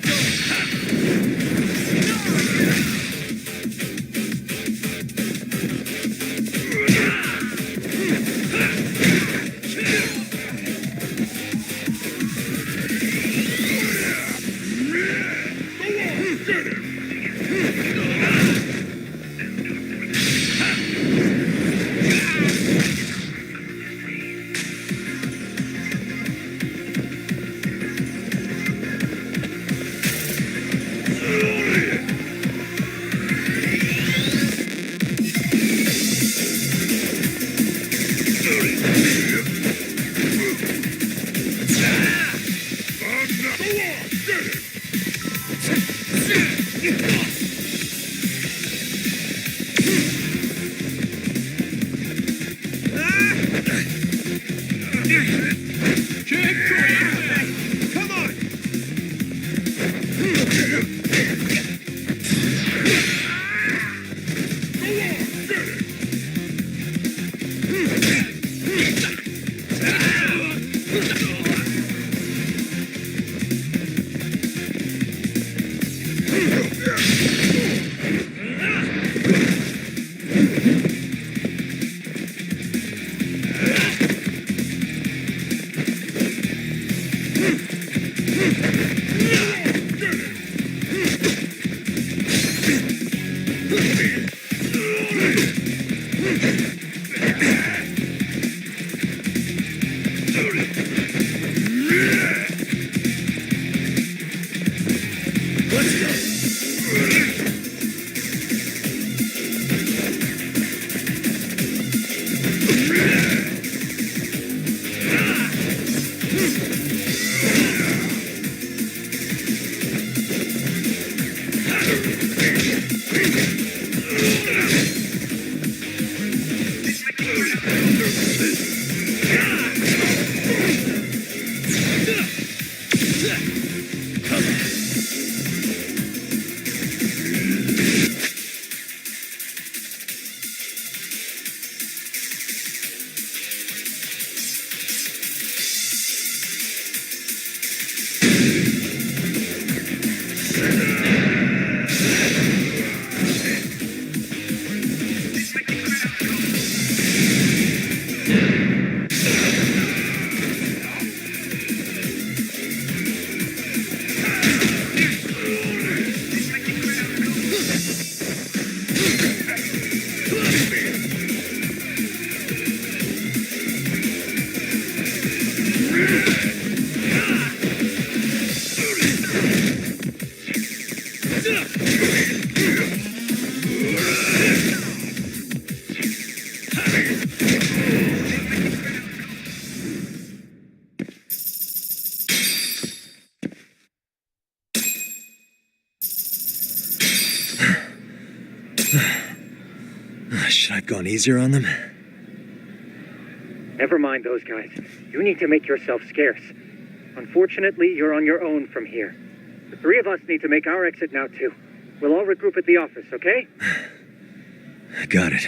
Come on! Should I have gone easier on them? Never mind those guys. You need to make yourself scarce. Unfortunately, you're on your own from here. The three of us need to make our exit now, too. We'll all regroup at the office, okay? Got it.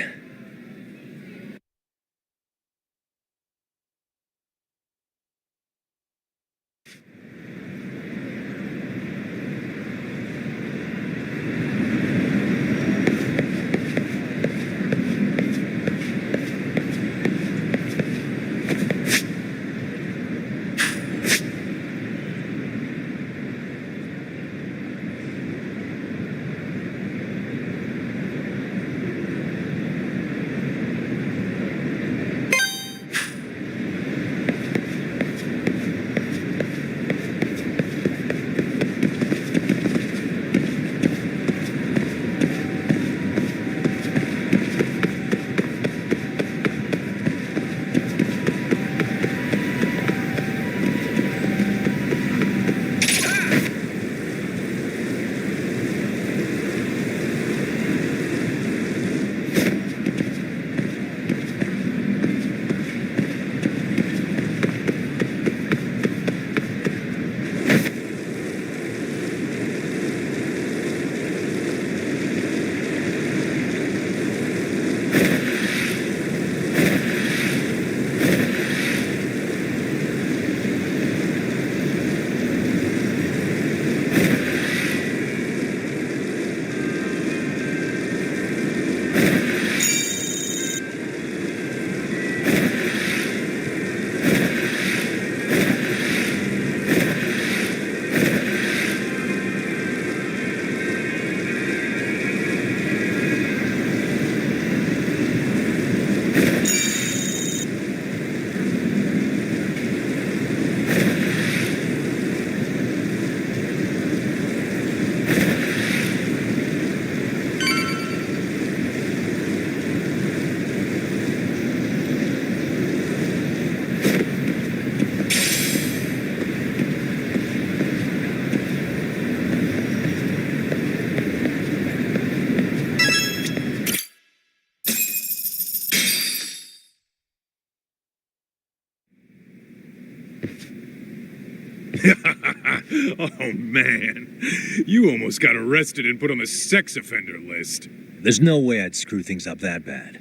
Oh, man. You almost got arrested and put on the sex offender list. There's no way I'd screw things up that bad.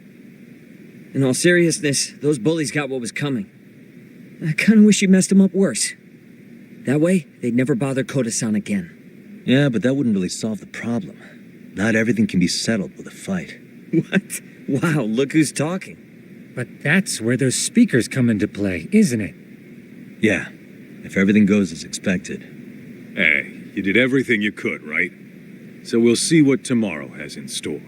In all seriousness, those bullies got what was coming. I kinda wish you messed them up worse. That way, they'd never bother Koda-san again. Yeah, but that wouldn't really solve the problem. Not everything can be settled with a fight. What? Wow, look who's talking. But that's where those speakers come into play, isn't it? Yeah, if everything goes as expected. Hey, you did everything you could, right? So we'll see what tomorrow has in store.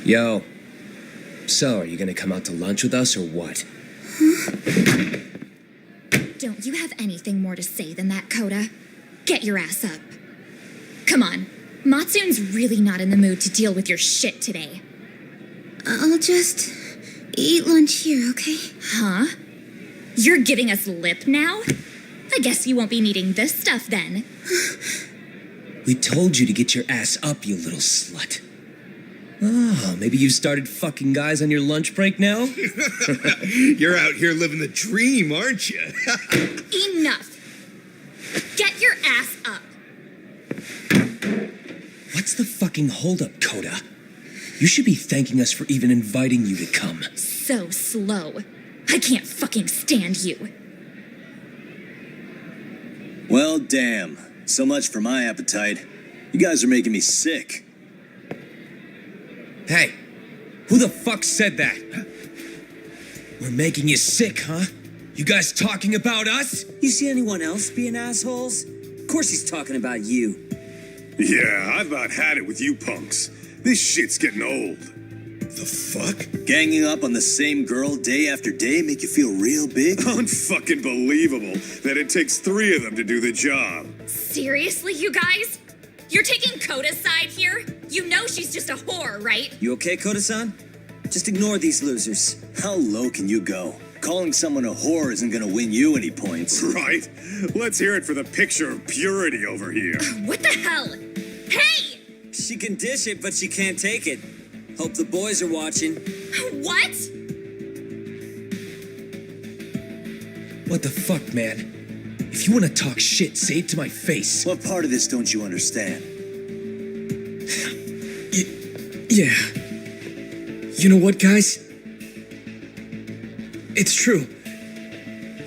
Yo. So, are you gonna come out to lunch with us or what? Don't you have anything more to say than that, Coda? Get your ass up. Come on. Matsun's really not in the mood to deal with your shit today. I'll just eat lunch here, okay? Huh? You're giving us lip now? I guess you won't be needing this stuff then. We told you to get your ass up, you little slut. Oh, maybe you started fucking guys on your lunch break now? You're out here living the dream, aren't you? Enough. Get your ass up. What's the fucking holdup, Coda? You should be thanking us for even inviting you to come. So slow. I can't fucking stand you. Well, damn. So much for my appetite. You guys are making me sick. Hey, who the fuck said that? We're making you sick, huh? You guys talking about us? You see anyone else being assholes? Of course he's talking about you. Yeah, I've about had it with you punks. This shit's getting old. The fuck? Ganging up on the same girl day after day make you feel real big? Unfucking believable that it takes 3 of them to do the job. Seriously, you guys? You're taking Coda's side here? You know she's just a whore, right? You okay, Koda-san? Just ignore these losers. How low can you go? Calling someone a whore isn't gonna win you any points. Right? Let's hear it for the picture of purity over here. What the hell? Hey! She can dish it, but she can't take it. Hope the boys are watching. What? What the fuck, man? If you want to talk shit, say it to my face. What part of this don't you understand? Yeah. You know what, guys? It's true.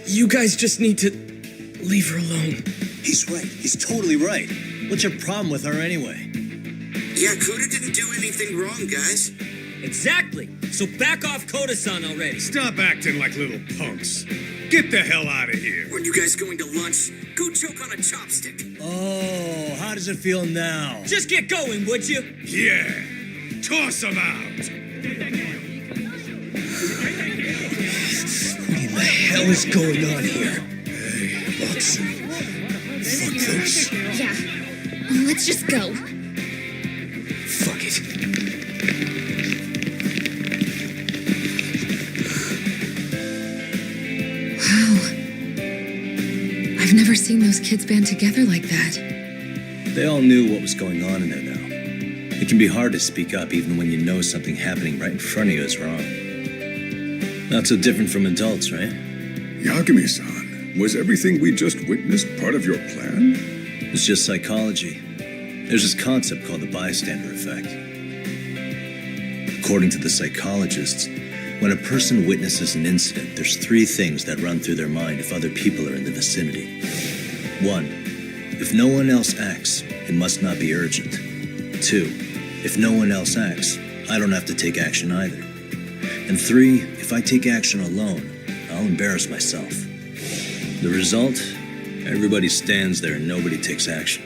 You guys just need to leave her alone. He's right. He's totally right. What's your problem with her anyway? Yeah, Coda didn't do anything wrong, guys. Exactly. So back off Koda-san already. Stop acting like little punks. Get the hell out of here. When you guys going to lunch, go choke on a chopstick. Oh, how does it feel now? Just get going, would you? Yeah. Toss them out. What in the hell is going on here? Hey, Matsu. Fuck this. Yeah. Let's just go. Fuck it. I've never seen those kids band together like that. They all knew what was going on in there now. It can be hard to speak up even when you know something happening right in front of you is wrong. Not so different from adults, right? Yagami-san, was everything we just witnessed part of your plan? It's just psychology. There's this concept called the bystander effect. According to the psychologists, when a person witnesses an incident, there's 3 things that run through their mind if other people are in the vicinity. 1, if no one else acts, it must not be urgent. 2, if no one else acts, I don't have to take action either. And 3, if I take action alone, I'll embarrass myself. The result? Everybody stands there and nobody takes action.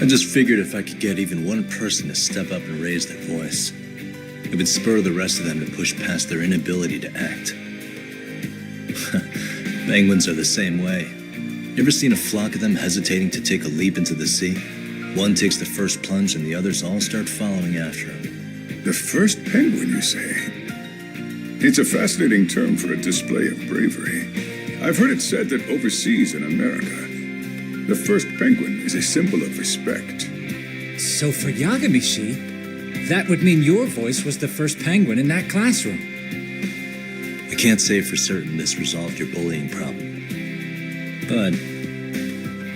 I just figured if I could get even one person to step up and raise their voice, it would spur the rest of them to push past their inability to act. Penguins are the same way. You ever seen a flock of them hesitating to take a leap into the sea? One takes the first plunge and the others all start following after him. The first penguin, you say? It's a fascinating term for a display of bravery. I've heard it said that overseas in America, the first penguin is a symbol of respect. So for Yagami-shi, that would mean your voice was the first penguin in that classroom. I can't say for certain this resolved your bullying problem. But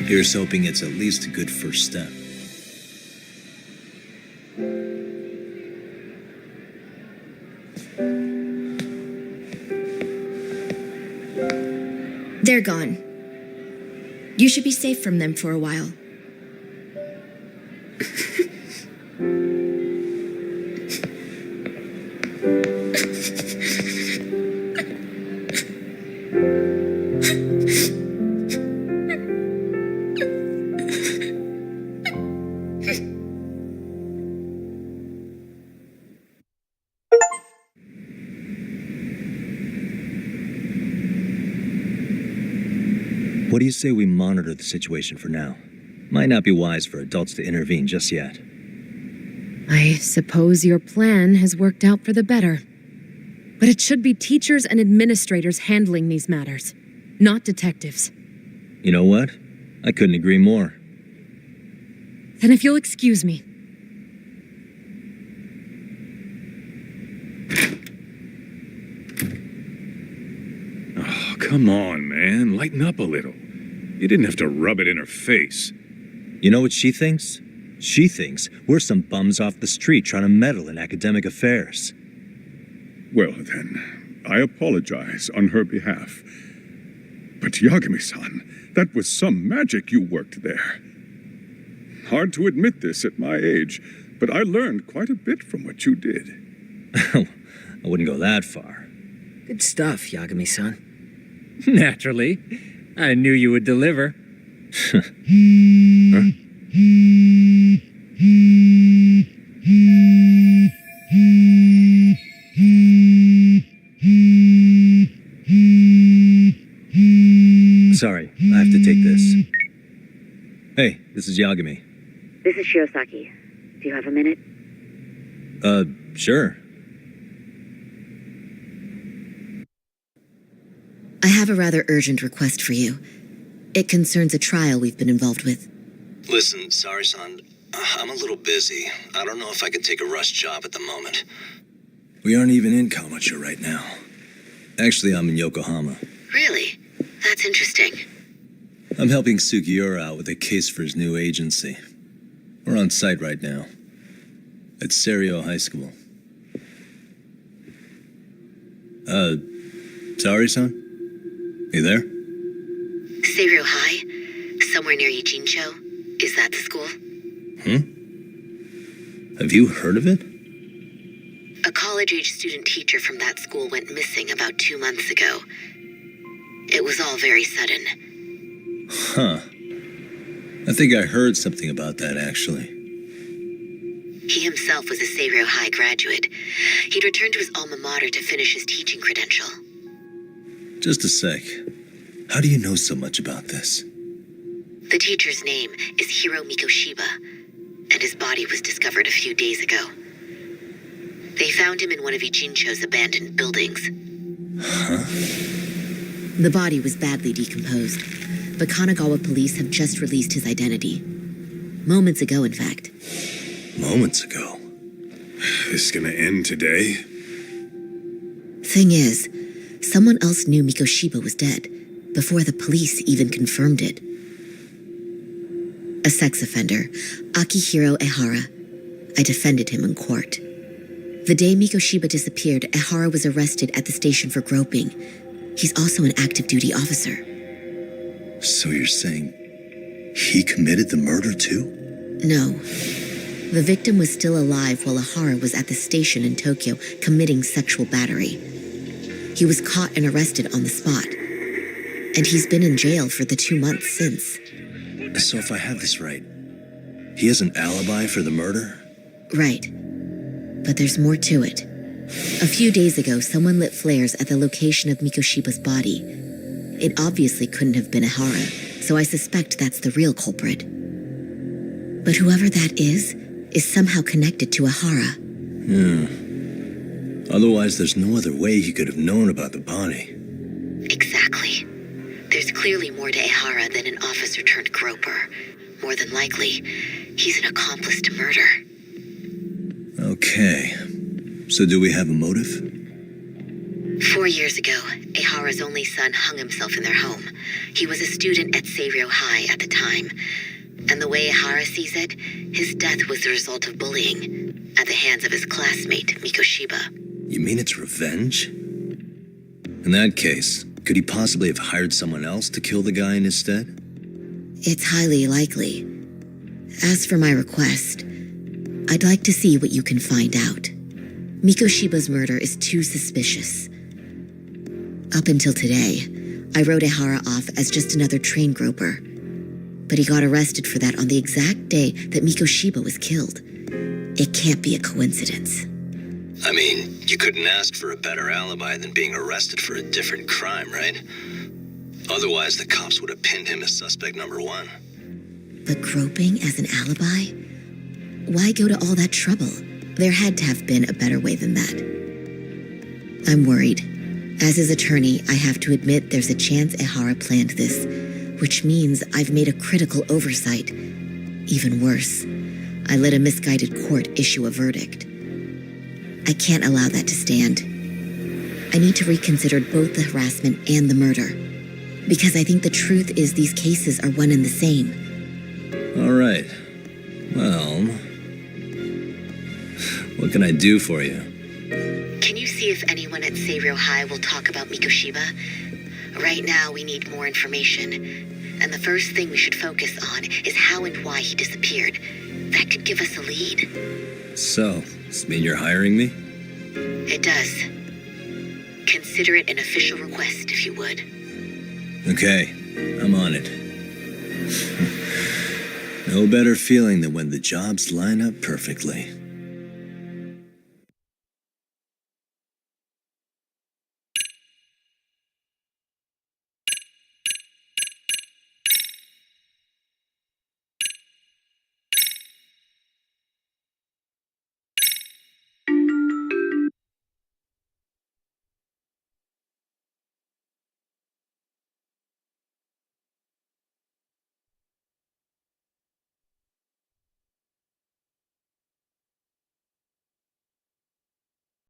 here's hoping it's at least a good first step. They're gone. You should be safe from them for a while. What do you say we monitor the situation for now? Might not be wise for adults to intervene just yet. I suppose your plan has worked out for the better. But it should be teachers and administrators handling these matters, not detectives. You know what? I couldn't agree more. Then if you'll excuse me. Oh, come on, man. Lighten up a little. You didn't have to rub it in her face. You know what she thinks? She thinks we're some bums off the street trying to meddle in academic affairs. Well, then, I apologize on her behalf. But Yagami-san, that was some magic you worked there. Hard to admit this at my age, but I learned quite a bit from what you did. I wouldn't go that far. Good stuff, Yagami-san. Naturally. I knew you would deliver. Huh? Sorry, I have to take this. Hey, this is Yagami. This is Shiosaki. Do you have a minute? Sure. I have a rather urgent request for you. It concerns a trial we've been involved with. Listen, Sari-san, I'm a little busy. I don't know if I can take a rush job at the moment. We aren't even in Kawamocho right now. Actually, I'm in Yokohama. Really? That's interesting. I'm helping Sugiura out with a case for his new agency. We're on site right now. At Serio High School. Sari-san? You there? Seiryo High? Somewhere near Ijincho? Is that the school? Have you heard of it? A college-age student teacher from that school went missing about 2 months ago. It was all very sudden. Huh. I think I heard something about that, actually. He himself was a Seiryo High graduate. He'd returned to his alma mater to finish his teaching credential. Just a sec. How do you know so much about this? The teacher's name is Hiro Mikoshiba, and his body was discovered a few days ago. They found him in one of Ijincho's abandoned buildings. Huh? The body was badly decomposed, but Kanagawa police have just released his identity. Moments ago, in fact. Moments ago? This is gonna end today? Thing is, someone else knew Mikoshiba was dead, before the police even confirmed it. A sex offender, Akihiro Ehara. I defended him in court. The day Mikoshiba disappeared, Ehara was arrested at the station for groping. He's also an active duty officer. So you're saying he committed the murder too? No. The victim was still alive while Ehara was at the station in Tokyo committing sexual battery. He was caught and arrested on the spot. And he's been in jail for the 2 months since. So if I have this right, he has an alibi for the murder? Right. But there's more to it. A few days ago, someone lit flares at the location of Mikoshiba's body. It obviously couldn't have been Ehara, so I suspect that's the real culprit. But whoever that is somehow connected to Ehara. Otherwise, there's no other way he could have known about the body. Exactly. There's clearly more to Ehara than an officer turned groper. More than likely, he's an accomplice to murder. Okay. So do we have a motive? 4 years ago, Ehara's only son hung himself in their home. He was a student at Seiryo High at the time. And the way Ehara sees it, his death was the result of bullying at the hands of his classmate, Mikoshiba. You mean it's revenge? In that case, could he possibly have hired someone else to kill the guy in his stead? It's highly likely. As for my request, I'd like to see what you can find out. Mikoshiba's murder is too suspicious. Up until today, I wrote Ehara off as just another train groper. But he got arrested for that on the exact day that Mikoshiba was killed. It can't be a coincidence. I mean, you couldn't ask for a better alibi than being arrested for a different crime, right? Otherwise, the cops would have pinned him as suspect number one. But groping as an alibi? Why go to all that trouble? There had to have been a better way than that. I'm worried. As his attorney, I have to admit there's a chance Ehara planned this, which means I've made a critical oversight. Even worse, I let a misguided court issue a verdict. I can't allow that to stand. I need to reconsider both the harassment and the murder, because I think the truth is these cases are one and the same. All right. Well, what can I do for you? Can you see if anyone at Seiryō High will talk about Mikoshiba? Right now, we need more information. And the first thing we should focus on is how and why he disappeared. That could give us a lead. So, does this mean you're hiring me? It does. Consider it an official request, if you would. Okay, I'm on it. No better feeling than when the jobs line up perfectly.